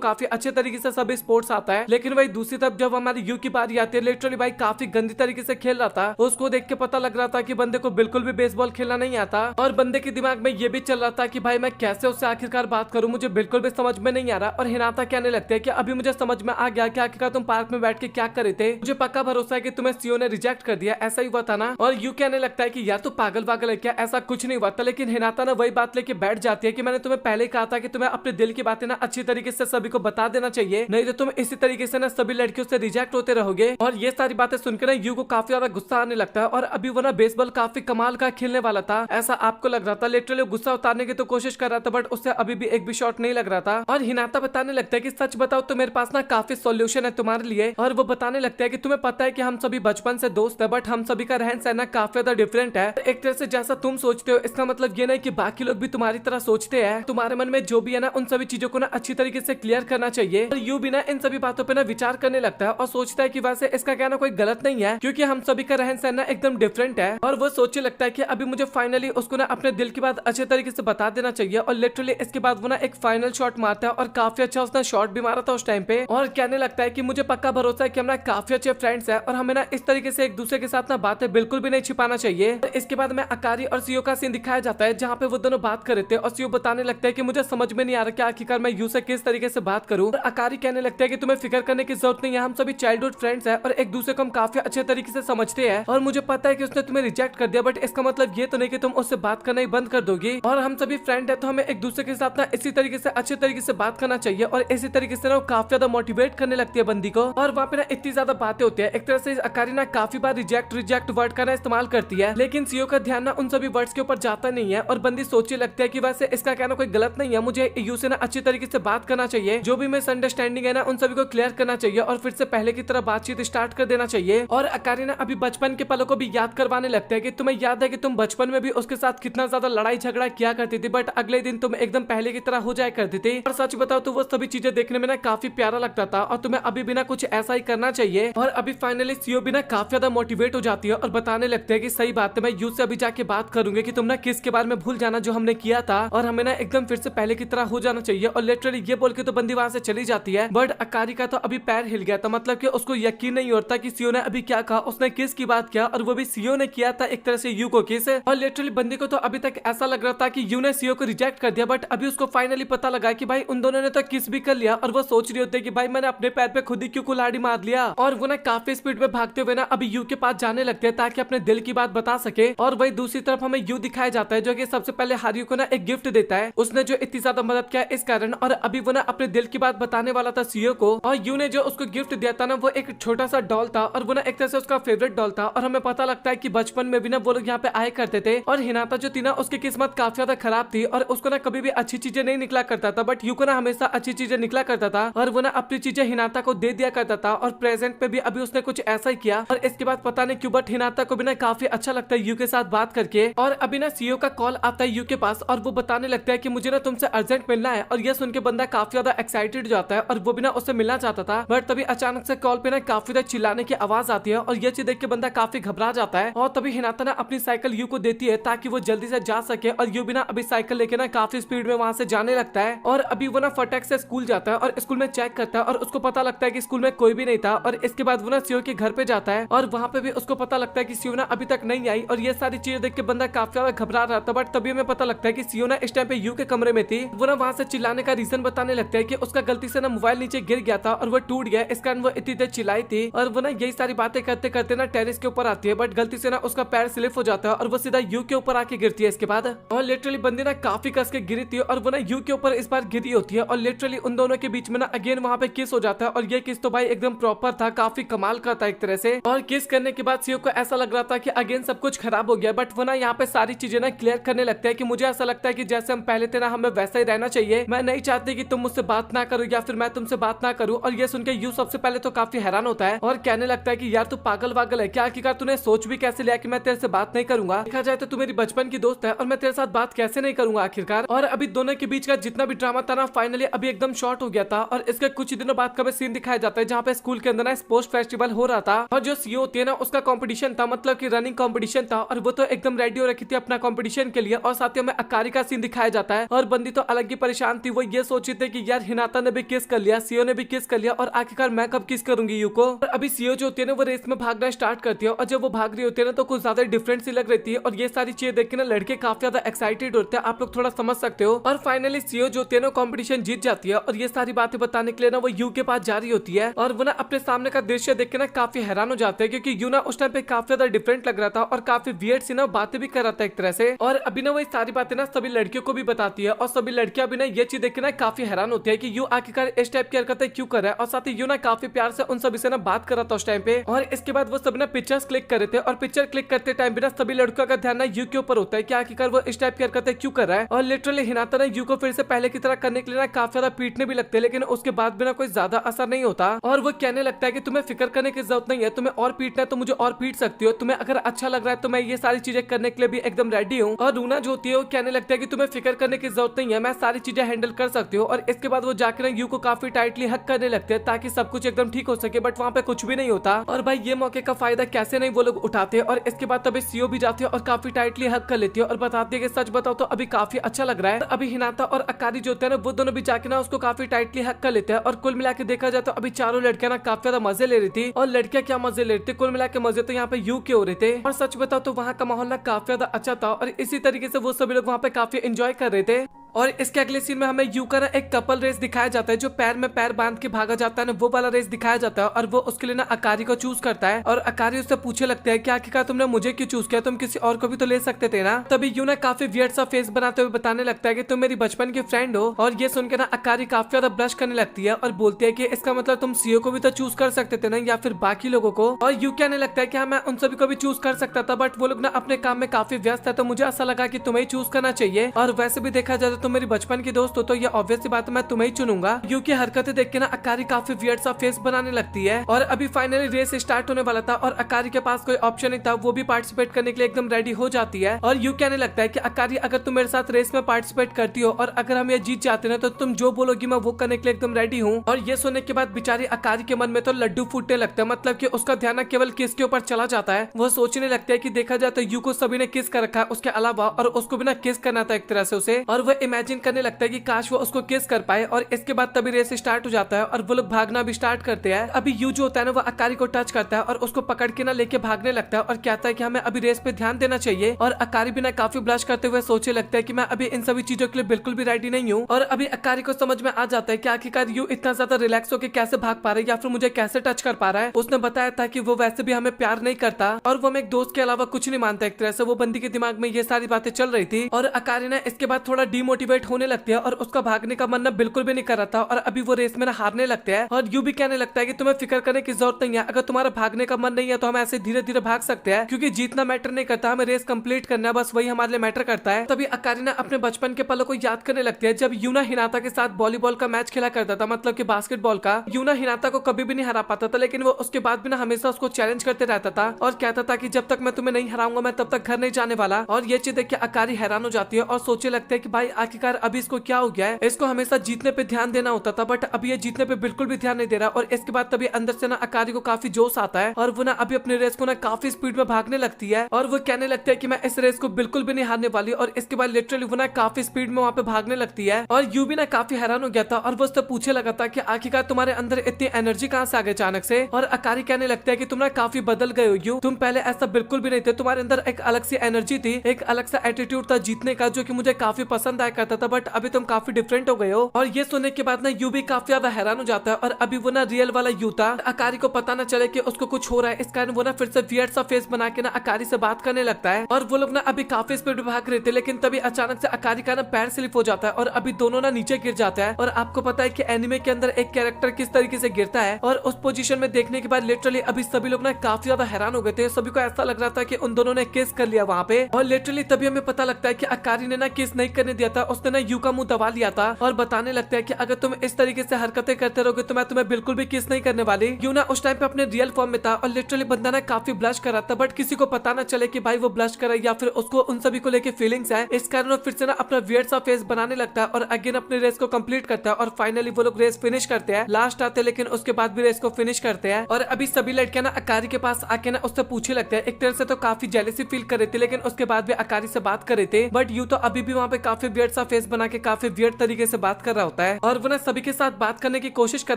काफी अच्छे तरीके से सभी स्पोर्ट्स आता है। लेकिन भाई दूसरी तरफ जब हमारी यू की बारी आती है, लिटरली भाई काफी गंदी तरीके से खेल रहा था। उसको देख के पता लग रहा था कि बंदे को बिल्कुल भी बेसबॉल खेलना नहीं आता। और बंदे के दिमाग में ये भी चल रहा था कि भाई मैं कैसे उससे आखिरकार बात करूं, मुझे बिल्कुल भी समझ में नहीं आ रहा। और हिनाता कहने लगते हैं कि अभी मुझे समझ में आ गया कि आखिरकार तुम पार्क में बैठ के क्या कर रहे थे, मुझे पक्का भरोसा है कि तुम्हें सीओ ने रिजेक्ट कर दिया, ऐसा ही हुआ था ना। और यू कहने लगता है कि यार तू पागल वागल है क्या, ऐसा कुछ नहीं हुआ था। लेकिन हिनाता ना वही बात लेके बैठ जाती है कि मैंने तुम्हें पहले कहा था कि तुम्हें अपने दिल की बातें ना अच्छी तरीके से सभी को बता देना चाहिए, नहीं तो तुम इसी तरीके से ना सभी लड़कियों से रिजेक्ट होते रहोगे। और ये सारी बातें सुनकर ना यू को काफी ज्यादा गुस्सा आने लगता है। और अभी वो ना बेसबॉल काफी कमाल का खेलने वाला था, ऐसा आपको लग रहा था। लिटरली गुस्सा उतारने की तो कोशिश कर रहा था, बट उससे अभी भी एक भी शॉट नहीं लग रहा था। और हिनाता बताने लगता है कि सच बताओ तो मेरे पास ना काफी सॉल्यूशन है तुम्हारे लिए। और वो बताने लगता है कि तुम्हें पता है कि हम सभी बचपन से दोस्त है, बट हम सभी का रहन सहन ना काफी ज्यादा डिफरेंट है। एक तरह से जैसा तुम सोचते हो इसका मतलब ये नहीं कि बाकी लोग भी तुम्हारी तरह सोचते हैं। तुम्हारे मन में जो भी है ना उन सभी चीजों को ना अच्छी तरीके से क्लियर करना चाहिए। और यू भी ना इन सभी बातों पे ना विचार करने लगता है और सोचता है कि वैसे इसका कहना कोई गलत नहीं है, क्योंकि हम सभी का रहन सहन ना एकदम डिफरेंट है। और वो सोचने लगता है कि अभी मुझे फाइनली उसको ना अपने दिल की बात अच्छे तरीके से बता देना चाहिए। और लिटरली इसके बाद वो ना एक फाइनल शॉट मारता है और काफी अच्छा उसने शॉट भी मारा था उस टाइम पे। और कहने लगता है कि मुझे पक्का भरोसा है कि हम ना काफी अच्छे फ्रेंड्स हैं और हमें ना इस तरीके से एक दूसरे के साथ ना बातें बिल्कुल भी नहीं छिपाना चाहिए। और इसके बाद में अकारी और सीओ का सीन दिखाया जाता है, जहाँ पे वो दोनों बात कर रहे थे और सीओ बताने लगता है कि मुझे समझ में नहीं आ रहा कि आखिरकार मैं यू से किस तरीके से बात करूं। और अकारी कहने लगता है कि तुम्हें फिक्र करने की जरूरत नहीं है, हम सभी चाइल्डहुड फ्रेंड्स हैं और एक दूसरे को हम काफी अच्छे तरीके से समझते हैं। और मुझे पता है कि उसने तुम्हें रिजेक्ट कर दिया, बट इसका मतलब ये तो नहीं कि तुम उससे बात करना ही बंद कर दोगी। और हम सभी फ्रेंड है तो हमें एक दूसरे के साथ ना इसी तरीके से अच्छे तरीके से बात करना चाहिए। और इसी तरीके से ना वो काफी ज्यादा मोटिवेट करने लगती है बंदी को। और वहाँ पे ना इतनी ज्यादा बातें होती है, एक तरह से अकारी ना काफी बार रिजेक्ट वर्ड का ना इस्तेमाल करती है, लेकिन सीओ का ध्यान ना उन सभी वर्ड्स के ऊपर जाता नहीं है। और बंदी सोचने लगती है कि वैसे इसका कहना कोई गलत नहीं है, मुझे यू से ना अच्छी तरीके से बात करना चाहिए, जो भी मिसअंडरस्टैंडिंग है ना उन सभी को क्लियर करना चाहिए और फिर से पहले की तरह बातचीत स्टार्ट कर देना चाहिए। और अकारी ना अभी बचपन के पलों को भी याद करवाने लगते हैं कि तुम्हें याद है कि तुम बचपन में भी उसके साथ कितना ज्यादा लड़ाई झगड़ा किया करती थी, बट अगले दिन तुम एकदम पहले की तरह हो जाया करती थी। और सच बताओ तो वो सभी चीजें देखने में ना काफी प्यारा लगता था और तुम्हें अभी भी ना कुछ ऐसा ही करना चाहिए। और अभी फाइनली सीओ भी ना काफी ज्यादा मोटिवेट हो जाती है और बताने लगते हैं कि सही बात है, मैं यू से अभी जाके बात करूंगी कि तुम ना किस के बारे में भूल जाना जो हमने किया था और हमें ना एकदम फिर से पहले की तरह हो जाना चाहिए। और लिटरली ये बोल के तो बंदी वहां से चली जाती है, बट अकारी का तो अभी पैर हिल गया था, मतलब कि उसको यकीन नहीं होता कि सीओ ने अभी क्या कहा, उसने किस की बात किया और वो भी सीओ ने किया था एक तरह से यू को किस। और लिटरली बंदी को तो अभी तक ऐसा लग रहा था कि यू ने सीओ को रिजेक्ट कर दिया, बट अभी उसको फाइनली पता लगा कि भाई उन दोनों ने तो किस भी कर लिया। और वो सोच रही होती है कि भाई मैंने अपने पैर पे खुद ही क्यों कुल्हाड़ी मार लिया। और वो ना काफी स्पीड में भागते हुए ना अभी यू के पास जाने लगते हैं ताकि अपने दिल की बात बता सके। और वही दूसरी तरफ हमें यू दिखाया जाता है जो कि सबसे पहले हारियो को ना एक गिफ्ट देता है, उसने जो इतनी ज्यादा मदद किया इस कारण। और अभी वो ना अपने दिल की बात बताने वाला था सीओ को, और यू ने जो उसको गिफ्ट दिया था ना वो एक छोटा सा डॉल था और वो ना एक तरह से उसका फेवरेट डॉल था। और हमें पता लगता है कि बचपन में भी ना वो लोग यहाँ पे आए करते थे और हिनाता जो थी ना उसकी किस्मत काफी ज्यादा खराब थी और उसको ना कभी भी अच्छी चीजें नहीं निकला करता था, बट यू को ना हमेशा अच्छी चीजें निकला करता था और वो ना अपनी चीजें हिनाता को दे दिया करता था। और प्रेजेंट पे भी अभी उसने कुछ ऐसा ही किया और इसके बाद पता नहीं क्यों बट हिनाता को भी ना काफी अच्छा लगता है यू के साथ बात करके। और अभी ना सीओ का कॉल आता है यू के पास और वो बताने लगता है कि मुझे ना तुमसे अर्जेंट मिलना है। और ये सुन के बंदा काफी ज्यादा एक्साइटेड हो जाता है और वो भी ना उससे मिलना चाहता था, बट तभी अचानक से कॉल पे ना काफी ज्यादा चिल्लाने की आवाज आती है और ये चीज देख के बंदा काफी घबरा जाता है। और तभी हिनाता ना अपनी साइकिल यू को देती है ताकि वो जल्दी से जा सके और यू भी ना अभी साइकिल लेके ना काफी स्पीड में वहां से जाने लगता है। और अभी वो ना फटाक से स्कूल जाता है और स्कूल में चेक करता है और उसको पता लगता है कि स्कूल में कोई भी नहीं था। और इसके बाद वो ना सीओ के घर पे जाता है और वहां पे भी उसको पता लगता है कि सीओ ना अभी तक नहीं आई। और ये सारी चीजें देख के बंदा काफी ज्यादा घबरा रहा था, बट तभी हमें पता लगता है कि सीओ ना इस टाइम पे यू के कमरे में थी। वो ना वहां से चिल्लाने का रीजन बताने लगता है कि उसका गलती से ना मोबाइल नीचे गिर गया था और वो टूट गया, इस कारण वो इतनी देर चिल्ला खिलाई थी। और वो ना यही सारी बातें करते करते ना टेरिस के ऊपर आती है, बट गलती से ना उसका पैर स्लिप हो जाता है और वो सीधा यू के ऊपर आके गिरती है इसके बाद। और लिटरली बंदी ना काफी कस के गिरी थी और वो ना यू के ऊपर इस बार गिरी होती है और लिटरली उन दोनों के बीच में ना अगेन वहाँ पे किस हो जाता है। और ये किस तो भाई एकदम प्रॉपर था, काफी कमाल का था एक तरह से। और किस करने के बाद सीओ को ऐसा लग रहा था कि अगेन सब कुछ खराब हो गया, बट वो ना यहाँ पे सारी चीजें ना क्लियर करने लगता है कि मुझे ऐसा लगता है कि जैसे हम पहले थे ना हमें वैसा ही रहना चाहिए। मैं नहीं चाहती कि तुम मुझसे बात ना करो या फिर मैं तुमसे बात ना करूं। और ये सुन के यू सबसे पहले तो काफी हैरान होता है और कहने लगता है कि यार तू पागल वागल है क्या, आखिरकार तूने सोच भी कैसे लिया कि मैं तेरे से बात नहीं करूंगा। देखा जाए तो तू मेरी बचपन की दोस्त है और मैं तेरे साथ बात कैसे नहीं करूंगा आखिरकार। और अभी दोनों के बीच का जितना भी ड्रामा था ना फाइनली अभी एकदम शॉर्ट हो गया था। और इसके कुछ दिनों बाद का सीन दिखाया जाता है जहाँ पे स्कूल के अंदर ना स्पोर्ट्स फेस्टिवल हो रहा था और जो सीओ होती है ना उसका कंपटीशन था, मतलब कि रनिंग कंपटीशन था। और वो तो एकदम रेडी हो रखी थी अपना कंपटीशन के लिए। और साथ ही में अकारी का सीन दिखाया जाता है और बंदी तो अलग ही परेशान थी। वो ये सोची थी कि यार हिनाता ने भी किस कर लिया, सीओ ने भी किस कर लिया और आखिरकार मैं कब किस करूंगी यू को। और अभी सीओ जो होती है ना वो रेस में भागना स्टार्ट करती है और जब वो भाग रही होती है ना तो कुछ ज्यादा डिफरेंट सी लग रही थी। और ये सारी चीजें देख के ना लड़के काफी ज्यादा एक्साइटेड होते हैं, आप लोग थोड़ा समझ सकते हो। और फाइनली सीओ जो होती है ना कॉम्पिटिशन जीत जाती है और ये सारी बातें बताने के लिए ना वो यू के पास जा रही होती है। और वो ना अपने सामने का दृश्य देख के ना काफी हैरान हो जाते हैं क्योंकि यू ना उस टाइम पे काफी ज्यादा डिफरेंट लग रहा था और काफी वियर्ड सी ना बातें भी कर रहा था एक तरह से। और अभी ना वो सारी बातें ना सभी लड़कियों को भी बताती है और सभी लड़कियां भी ना ये चीज देख के ना काफी हैरान होती है कि यू आखिरकार इस टाइप की हरकतें क्यों कर रहा है। और साथ ही यू ना काफी प्यार से उन सभी से ना बात कर रहा था उस टाइम पे। और इसके बाद वो सब ना पिक्चर्स क्लिक कर रहे थे और पिक्चर क्लिक करते टाइम भी ना सभी लड़कियों का ध्यान ना यू के ऊपर होता है कि आखिरकार वो इस टाइप की हरकतें क्यों कर रहा है। और लिटरली हिनाता ना यू को फिर से पहले की तरह करने के लिए ना काफी ज्यादा पीटने भी लगते हैं, लेकिन उसके बाद भी ना कोई ज्यादा असर नहीं होता। और वो कहने लगता है कि तुम्हें फिक्र करने की जरूरत नहीं है, तुम्हें और पीटना है तो मुझे और पीट सकती हो, तुम्हें अगर अच्छा लग रहा है तो मैं ये सारी चीजें करने के लिए भी एकदम रेडी हूँ। और रूना जो होती है वो कहने लगता है कि तुम्हें फिक्र करने की जरूरत नहीं है, मैं सारी चीजें हैंडल कर सकती हूँ। और इसके बाद वो जाकर यू को काफी टाइटली हक करने लगते हैं ताकि सब कुछ एकदम ठीक हो सके, बट वहाँ पे कुछ भी नहीं होता। और भाई ये मौके का फायदा कैसे नहीं वो लोग उठाते। और इसके बाद तभी सीओ भी जाती है और काफी टाइटली हक कर लेती है और बताती है कि सच बताओ तो अभी काफी अच्छा लग रहा है। अभी हिनाता और अकारी जो होते हैं ना वो दोनों भी जाके ना उसको काफी टाइटली हक कर लेते हैं। और कुल मिला के देखा जाए तो अभी चारों लड़कियां ना काफी ज्यादा मजे ले रही थी। और लड़कियां क्या मजे ले रही थी, कुल मिला के मजे तो यहाँ पे यू के हो रहे थे। और सच बताओ तो वहाँ का माहौल ना काफी ज्यादा अच्छा था और इसी तरीके से वो सभी लोग वहाँ पे काफी एंजॉय कर रहे थे। और इसके अगले सीन में हमें यू का ना एक कपल रेस दिखाया जाता है, जो पैर में पैर बांध के भागा जाता है ना वो वाला रेस दिखाया जाता है। और वो उसके लिए ना अकारी को चूज करता है और अकारी उससे पूछे लगता है कि आखिरकार तुमने मुझे क्यों चूज किया, तुम किसी और को भी तो ले सकते थे ना। तभी यू ना काफी वियर्ड सा फेस बनाते हुए बताने लगता है कि तुम मेरी बचपन की फ्रेंड हो। और ये सुनकर ना अकारी काफी ज्यादा ब्लश करने लगती है और बोलती है कि इसका मतलब तुम सीओ को भी तो चूज कर सकते थे ना, या फिर बाकी लोगों को। और यू कहने लगता है कि हाँ मैं उन सभी को भी चूज कर सकता था, बट वो लोग ना अपने काम में काफी व्यस्त है, तो मुझे ऐसा लगा कि तुम्हें चूज करना चाहिए। और वैसे भी देखा जाए तो तुम मेरी बचपन की दोस्त हो तो ये ऑब्वियस सी बात है मैं तुम्हें ही चुनूंगा। यू की हरकतें देख के ना अकारी काफी वियर्ड सा फेस बनाने लगती है। और अभी फाइनली रेस स्टार्ट होने वाला था और अकारी के पास कोई ऑप्शन नहीं था, वो भी पार्टिसिपेट करने के लिए एकदम रेडी हो जाती है। और यू कहने लगता है कि अकारी अगर तुम मेरे साथ रेस में पार्टिसिपेट करती हो और अगर हम ये जीत जाते ना तो तुम जो बोलोगी मैं वो करने के लिए एकदम रेडी हूँ। और ये सुनने के बाद बेचारी अकारी के मन में तो लड्डू फूटने लगता है, मतलब कि उसका ध्यान न केवल किस के ऊपर चला जाता है। वो सोचने लगता है कि देखा जाए तो यू को सभी ने किस कर रखा है उसके अलावा, और उसको भी ना किस करना था एक तरह से उसे। और वो इमेजिन करने लगता है कि काश वो उसको किस कर पाए। और इसके बाद तभी रेस स्टार्ट हो जाता है और वो लोग भागना भी स्टार्ट करते हैं। अभी यू जो होता है ना वो अकारी को टच करता है और उसको पकड़ के ना लेके भागने लगता है और कहता है कि हमें अभी रेस पे ध्यान देना चाहिए। और अकारी भी ना काफी ब्लश करते हुए सोचने लगता है कि मैं अभी इन सभी चीजों के लिए बिल्कुल भी रेडी नहीं हूँ। और अभी अकारी को समझ में आ जाता है कि आखिरकार यू इतना ज्यादा रिलैक्स होकर कैसे भाग पा रहा है या फिर मुझे कैसे टच कर पा रहा है। उसने बताया था कि वो वैसे भी हमें प्यार नहीं करता और वो हमें एक दोस्त के अलावा कुछ नहीं मानता। एक तरह से वो बंदी के दिमाग में ये सारी बातें चल रही थी। और अकारी ना इसके बाद थोड़ा डिमोटिवेट होने लगती है और उसका भागने का मन ना बिल्कुल भी नहीं कर रहा था। और अभी वो रेस में ना हारने लगते हैं और यू भी कहने लगता है कि तुम्हें फिक्र करने की जरूरत नहीं है, अगर तुम्हारा भागने का मन नहीं है तो हम ऐसे धीरे धीरे भाग सकते हैं, क्योंकि जीतना मैटर नहीं करता, हमें रेस कंप्लीट करना है, बस वही हमारे लिए मैटर करता है। तभी अकारी ना अपने बचपन के पलों को याद करने लगती है जब यूना हिनाता के साथ वॉलीबॉल का मैच खेला करता था, मतलब कि बास्केटबॉल का। यूना हिनाता को कभी भी नहीं हरा पाता था, लेकिन वो उसके बाद भी ना हमेशा उसको चैलेंज करते रहता था और कहता था कि जब तक मैं तुम्हें नहीं हराऊंगा मैं तब तक घर नहीं जाने वाला। और ये चीज देख के अकारी हैरान हो जाती है और सोचने लगता है कि भाई आखिरकार अभी इसको क्या हो गया है, इसको हमेशा जीतने पे ध्यान देना होता था बट अभी ये जीतने पे बिल्कुल भी ध्यान नहीं दे रहा। और इसके बाद तभी अंदर से ना अकारी को काफी जोश आता है और वो ना अभी अपने रेस को ना काफी स्पीड में भागने लगती है और वो कहने लगता है कि मैं इस रेस को बिल्कुल भी नहीं हारने वाली। और इसके बाद लिटरली वो ना काफी स्पीड में वहाँ पे भागने लगती है और यू भी ना काफी हैरान हो गया था और वो उससे पूछे लगा था कि आखिरकार तुम्हारे अंदर इतनी एनर्जी कहाँ से आ गई अचानक से। और अकारी कहने लगता है कि तुम ना काफी बदल गए हो यू, तुम पहले ऐसा बिल्कुल भी नहीं थे, तुम्हारे अंदर एक अलग सी एनर्जी थी, एक अलग सा एटीट्यूड था जीतने का जो कि मुझे काफी पसंद आया करता था बट अभी तुम काफी डिफरेंट हो गए हो। और ये सुनने के बाद ना यू भी काफी ज्यादा हैरान हो जाता है और अभी वो ना रियल वाला यू था। अकारी को पता ना चले कि उसको कुछ हो रहा है, इस कारण वो ना फिर से वियर्ड सा फेस बना के ना अकारी से बात करने लगता है। और वो लोग ना अभी काफी स्पीड में भाग रहे थे, लेकिन तभी अचानक से अकारी का ना पैर स्लिप हो जाता है और अभी दोनों ना नीचे गिर जाता है। और आपको पता है कि एनिमे के अंदर एक कैरेक्टर किस तरीके से गिरता है, और उस पोजीशन में देखने के बाद लिटरली अभी सभी लोग ना काफी ज्यादा हैरान हो गए थे। सभी को ऐसा लग रहा था कि उन दोनों ने किस कर लिया वहाँ पे। और लिटरली तभी हमें पता लगता है कि अकारी ने ना किस नहीं करने दिया था, उसने ना यू का मुंह दबा लिया था और बताने लगता है कि अगर तुम इस तरीके से हरकतें करते रहोगे तो मैं तुम्हें बिल्कुल भी किस नहीं करने वाली। यू ना उस टाइम पे अपने रियल फॉर्म में था और लिटरली बंदा ना काफी ब्लश कर रहा था, बट किसी को पता ना चले कि भाई वो ब्लश कर रहा है या फिर उसको उन सभी को लेके फीलिंग्स है। इस कारण वो फिर से ना अपना वियर्ड सा फेस बनाने लगता है और अगेन अपने रेस को कंप्लीट करता है। और फाइनली वो लोग रेस फिनिश करते हैं, लास्ट आते हैं लेकिन उसके बाद भी रेस को फिनिश करते हैं। और अभी सभी लड़कियां ना अकारी के पास आके ना उससे पूछने लगते हैं। एक तरह से तो काफी जेलसी फील कर रहे थे, लेकिन उसके बाद भी अकारी से बात कर रहे थे, बट यू तो अभी भी वहाँ पे काफी वियर्ड सा फेस बना के काफी वियर्ड तरीके से बात कर रहा होता है। और वो ना सभी के साथ बात करने की कोशिश कर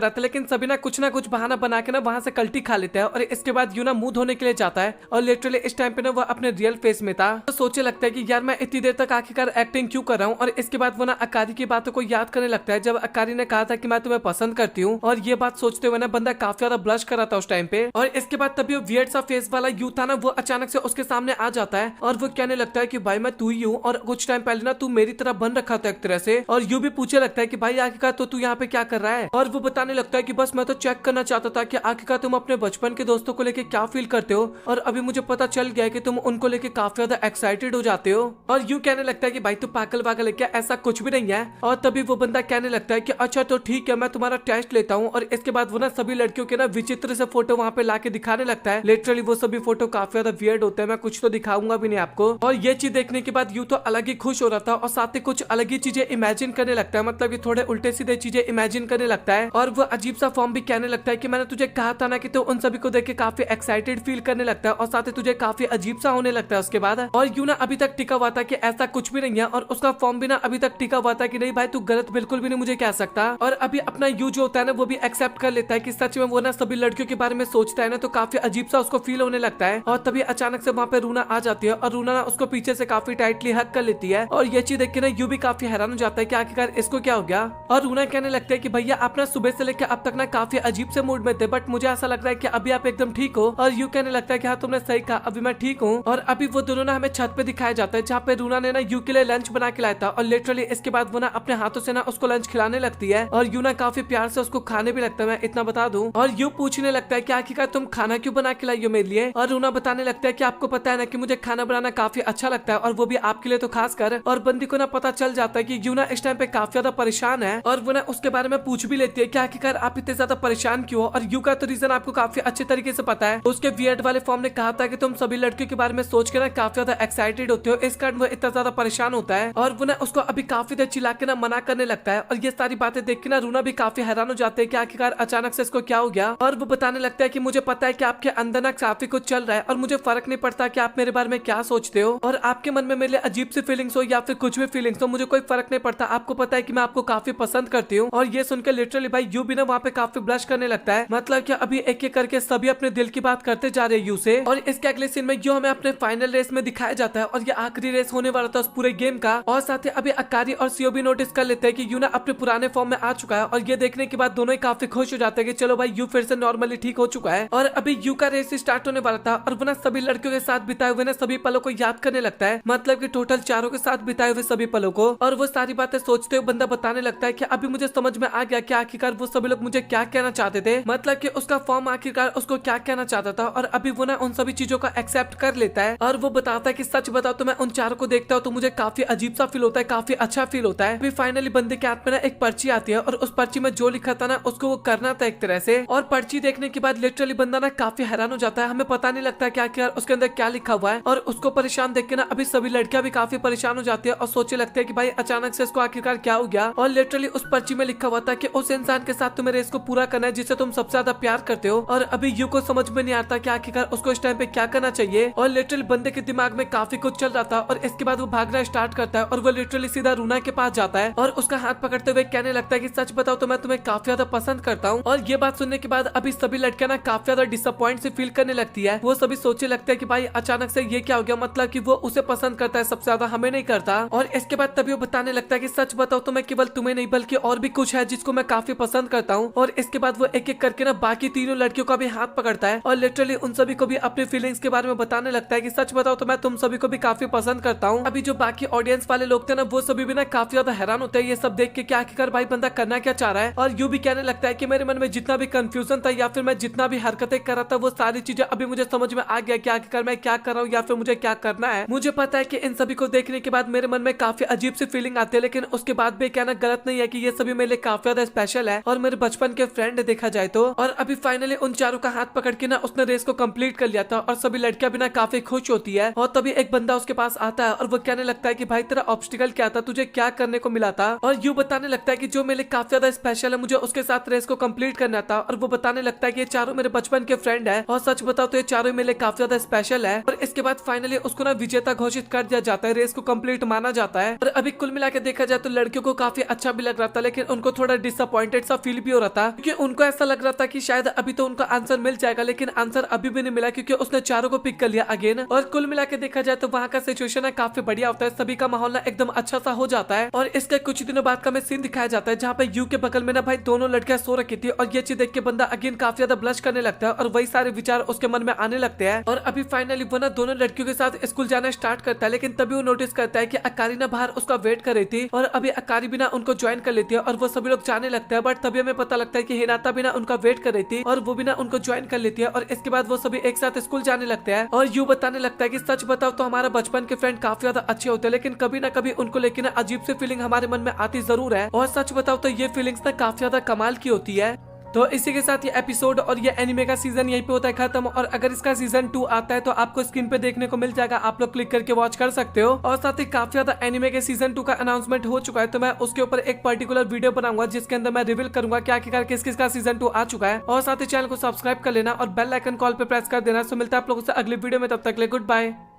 रहा था, लेकिन सभी ना कुछ बहाना बना के ना वहाँ से कल्टी खा लेते हैं। और इसके बाद यू ना मुंह धोने के लिए जाता है और लिटरली इस टाइम पे ना वो अपने रियल फेस में था। तो सोचे लगता है कि यार मैं इतनी देर तक आखिरकार एक्टिंग क्यों कर रहा हूँ। और इसके बाद वो ना अकारी की बातों को याद करने लगता है, जब अकारी ने कहा था कि मैं तुम्हें पसंद करती हूँ। और ये बात सोचते हुए ना बंदा काफी ज्यादा ब्लश कर रहा था उस टाइम पे। और इसके बाद तभी वो वियर्ड सा फेस वाला यू था ना, वो अचानक से उसके सामने आ जाता है और वो कहने लगता है कि भाई मैं तू ही हूँ और कुछ टाइम पहले ना तू मेरी तरह बन रखा था एक तरह से। और यू भी पूछे लगता है कि भाई आखिरकार तो तू यहाँ पे क्या कर रहा है। और वो बताने लगता है कि बस मैं तो चेक करना चाहता था कि आखिरकार तुम अपने बचपन के दोस्तों को लेके क्या फील करते हो, और अभी मुझे पता चल गया है कि तुम उनको लेके काफी ज्यादा एक्साइटेड हो जाते हो। और यू कहने लगता है कि भाई तू पागल वागल है क्या, ऐसा कुछ भी नहीं है। और तभी वो बंदा कहने लगता है कि अच्छा तो ठीक है, मैं तुम्हारा टेस्ट लेता हूँ। और इसके बाद वो ना सभी लड़कियों के ना विचित्र से फोटो वहाँ पे लाके दिखाने लगता है। लिटरली वो सभी फोटो काफी ज्यादा वियर्ड होते हैं, मैं कुछ तो दिखाऊंगा भी नहीं आपको। और ये चीज देखने के बाद यू तो अलग ही खुश हो रहा था और साथ ही कुछ अलग ही चीजें इमेजिन करने लगता है, मतलब कि थोड़े उल्टे सीधे चीजें इमेजिन करने लगता है। और वो अजीब सा फॉर्म भी कहने लगता है कि मैंने तुझे कहा था ना कि तो उन सभी को देख के काफी एक्साइटेड फील करने लगता है और साथ ही तुझे काफी अजीब सा होने लगता है उसके बाद। और यू ना अभी तक टिका हुआ था कि ऐसा कुछ भी नहीं है, और उसका फॉर्म भी ना अभी तक टिका हुआ था कि नहीं भाई तू गलत बिल्कुल भी नहीं मुझे कह सकता। और अभी अपना यू जो होता है ना वो भी एक्सेप्ट कर लेता है कि सच में वो ना सभी लड़कियों के बारे में सोचता है ना, तो काफी अजीब सा उसको फील होने लगता है। और तभी अचानक से वहाँ पे रूना आ जाती है और रूना ना उसको पीछे से काफी टाइटली हक कर लेती है। और ये चीज देख के ना यू भी काफी हैरान हो जाता है कि आखिरकार इसको क्या हो गया। और रूना कहने लगता है कि भैया आप ना सुबह से लेकर अब तक ना काफी अजीब से मूड में थे, बट मुझे ऐसा लग रहा है कि अभी आप एकदम ठीक हो। और यू कहने लगता है कि हाँ तुमने सही कहा, अभी मैं ठीक हूँ। और अभी वो दोनों ना हमें छत पे दिखाया जाता है, जहाँ पे रूना ने ना यू के लिए लंच बना के लाया था। और लिटरली इसके बाद वो ना अपने हाथों से ना उसको लंच खिलाने लगती है और यू ना काफी प्यार से उसको खाने भी लगता है, मैं इतना बता दूं। और यू पूछने लगता है कि आखिरकार तुम खाना क्यों बना के लाई हो मेरे लिए। और रूना बताने लगता है कि आपको पता है ना कि मुझे खाना बनाना काफी अच्छा लगता है, और वो भी आपके लिए तो खास कर। और बंदी को ना पता चल जाता है कि यू ना इस टाइम पे काफी ज्यादा परेशान है, और वो ना उसके बारे में पूछ भी लेती है कि आखिरकार आप इतने ज्यादा परेशान क्यों हो। और यू का तो रीजन आपको काफी अच्छे तरीके से पता है, उसके वियर्ड वाले फॉर्म ने कहा था कि तुम सभी लड़कियों के बारे में सोच के ना काफी ज्यादा एक्साइटेड होते हो, इस कारण वो इतना ज्यादा परेशान होता है। और वो ना उसको अभी काफी देर चिल्ला के ना मना करने लगता है। और ये सारी बातें देख के ना रूना भी काफी हैरान हो जाते हैं कि आखिरकार अचानक से इसको क्या हो गया। और वो बताने लगता है कि मुझे पता है कि आपके अंदर ना काफी कुछ चल रहा है, और मुझे फर्क नहीं पड़ता कि आप मेरे बारे में क्या सोचते हो, और आपके मन में मेरे लिए अजीब सी फीलिंग्स हो या फिर कुछ भी फीलिंग्स हो, मुझे कोई फर्क नहीं पड़ता। आपको पता है कि मैं आपको काफी पसंद करती हूँ। और ये सुनकर लिटरली भाई यू भी ना वहाँ पे काफी ब्लश करने लगता है, मतलब कि अभी एक एक करके सभी अपने दिल की बात करते जा रहे हैं यू से। और इसके अगले सीन में यू हमें अपने फाइनल रेस में दिखाया जाता है, और ये आखिरी रेस होने वाला था उस पूरे गेम का। और साथ ही अभी अकारी और सीओ भी नोटिस कर लेते हैं कि यू ना अपने पुराने फॉर्म में आ चुका है, और ये देखने के बाद दोनों ही काफी खुश हो जाते हैं कि चलो भाई यू फिर से नॉर्मली ठीक हो चुका है। और अभी यू का रेस स्टार्ट होने वाला था, और वो ना सभी लड़कियों के साथ बिताए हुए ना सभी पलों को याद करने लगता है, मतलब कि टोटल चारों के साथ बिताए हुए सभी पलों को। और वो सारी बातें सोचते हुए बंदा बताने लगता है कि अभी मुझे समझ में आ गया कि आखिरकार वो सभी लोग मुझे क्या कहना चाहते थे, मतलब कि उसका फॉर्म आखिरकार उसको क्या कहना चाहता था। और अभी वो ना उन सभी चीजों का एक्सेप्ट कर लेता है, और वो बताता है कि सच बताओ तो मैं उन चारों को देखता हूँ तो मुझे काफी अजीब सा फील होता है, काफी अच्छा फील होता है। अभी फाइनली बंदे के हाथ में ना एक पर्ची आती है, और उस पर्ची में जो लिखा था ना उसको वो करना था एक तरह से। और पर्ची देखने के बाद लिटरली बंदा ना काफी हैरान हो जाता है, हमें पता नहीं लगता क्या क्या उसके अंदर क्या लिखा हुआ है। और उसको परेशान देख के ना अभी सभी लड़कियां भी काफी परेशान हो जाती है और सोचने लगते हैं कि भाई अचानक से इसको आखिरकार क्या हो गया। और लिटरली उस पर्ची में लिखा हुआ था कि उस इंसान के साथ तुम्हें रेस को पूरा करना है जिससे तुम सबसे ज्यादा प्यार करते हो। और अभी यू को समझ में नहीं आता कि आखिरकार उसको इस टाइम पे क्या करना चाहिए। और लिटरली बंदे के दिमाग में काफी कुछ चल रहा था, और इसके बाद वो भागना स्टार्ट करता है, और वो लिटरली सीधा रूना के पास जाता है और उसका हाथ पकड़ते हुए कहने लगता है कि सच बताओ तो मैं तुम्हें काफी ज्यादा पसंद करता हूँ। और ये बात सुनने के बाद अभी सभी लड़कियां ना काफी ज्यादा डिसअपॉइंट से फील करने लगती है। वो सभी सोचने लगते हैं कि भाई अचानक से ये क्या हो गया, मतलब कि वो उसे पसंद करता है सबसे ज्यादा, हमें नहीं करता। और इसके बाद तभी वो बताने लगता है कि सच बताओ तो मैं केवल तुम्हें नहीं बल्कि और भी कुछ है जिसको मैं काफी पसंद करता हूँ। और इसके बाद वो एक एक करके ना बाकी तीनों लड़कियों का भी हाथ पकड़ता है और लिटरली उन सभी को भी अपनी फीलिंग्स के बारे में बताने लगता है कि सच बताओ तो मैं तुम सभी को भी काफी पसंद करता हूँ। अभी जो बाकी ऑडियंस वाले लोग थे ना वो सभी भी ना काफी ज्यादा हैरान होते हैं ये सब देख के कि आखिरकार भाई बंदा करना क्या चाह रहा है। और यूं भी कहने लगता है कि मेरे मन में जितना भी कंफ्यूजन था या फिर मैं जितना भी हरकतें कर रहा था वो सारी चीजें अभी मुझे समझ में आ गया कि आखिरकार मैं क्या कर रहा हूँ या फिर मुझे क्या करना है। मुझे पता है कि इन सभी को देखने के बाद मेरे मन में काफी अजीब सी फीलिंग आती है, लेकिन उसके बाद भी कहना गलत नहीं है कि ये सभी मेरे लिए काफी ज्यादा स्पेशल है और मेरे बचपन के फ्रेंड देखा जाए तो। और अभी फाइनली उन चारों का हाथ पकड़ के ना उसने रेस को कंप्लीट कर लिया था और सभी लड़कियां भी ना काफी खुश होती है। और तभी एक बंदा उसके पास आता है और वो कहने लगता है कि भाई तेरा ऑब्स्टिकल क्या था, तुझे क्या करने को मिला था। और यूं बताने लगता है कि जो मेरे लिए काफी ज्यादा स्पेशल है मुझे उसके साथ रेस को कंप्लीट करना था। और वो बताने लगता है कि ये चारों मेरे बचपन के फ्रेंड है और सच बताओ तो ये चारों मेरे लिए काफी ज्यादा स्पेशल है। और इसके बाद फाइनली उसको ना विजेता घोषित कर दिया जाता है, रेस को कंप्लीट माना जाता है। और अभी कुल मिला के देखा जाए तो लड़कियों को काफी अच्छा भी लग रहा था, लेकिन उनको थोड़ा डिसअपॉइंटेड सा फील भी हो रहा था क्योंकि उनको ऐसा लग रहा था कि शायद अभी तो उनका आंसर मिल जाएगा, लेकिन आंसर अभी भी नहीं मिला क्योंकि उसने चारों को पिक कर लिया अगेन। और कुल मिला के देखा जाए तो वहाँ का सिचुएशन है काफी बढ़िया होता है, सभी का माहौल ना एकदम अच्छा सा हो जाता है। और इसके कुछ दिनों बाद का में सीन दिखाया जाता है जहाँ पे यू के बगल में ना भाई दोनों लड़कियां सो रखी थी और ये चीज देख के बंदा अगेन काफी ज्यादा ब्लश करने लगता है और वही सारे विचार उसके मन में आने लगते हैं। और अभी फाइनली वो ना दोनों लड़कियों के साथ स्कूल जाना स्टार्ट करता है, लेकिन तभी वो नोटिस करता है कि अकारी ना बाहर उसका वेट कर रही थी और अभी अकारी भी ना उनको ज्वाइन कर लेती है और वो सभी लोग जाने लगते हैं। बट तभी हमें पता लगता है कि हिनाता भी ना उनका वेट कर रही थी और वो भी ना उनको ज्वाइन कर लेती है और इसके बाद वो सभी एक साथ स्कूल जाने लगते हैं। और यू बताने लगता है कि सच बताओ तो हमारा बचपन के फ्रेंड काफी ज्यादा अच्छे होते हैं, लेकिन कभी ना कभी उनको लेके ना अजीब सी फीलिंग हमारे मन में आती जरूर है। और सच बताओ तो ये फीलिंग्स ना काफी ज्यादा कमाल की होती है। तो इसी के साथ ये एपिसोड और ये एनिमे का सीजन यहीं पे होता है खत्म। और अगर इसका सीजन 2 आता है तो आपको स्क्रीन पे देखने को मिल जाएगा, आप लोग क्लिक करके वॉच कर सकते हो। और साथ ही काफी ज्यादा एनिमे के सीजन 2 का अनाउंसमेंट हो चुका है, तो मैं उसके ऊपर एक पर्टिकुलर वीडियो बनाऊंगा जिसके अंदर मैं रिवील करूंगा कि आखिरकार किस किस का सीजन 2 आ चुका है। और साथ ही चैनल को सब्सक्राइब कर लेना और बेल आइकन कॉल पे प्रेस कर देना। सो मिलता है आप लोगों से अगली वीडियो में, तब तक के लिए गुड बाय।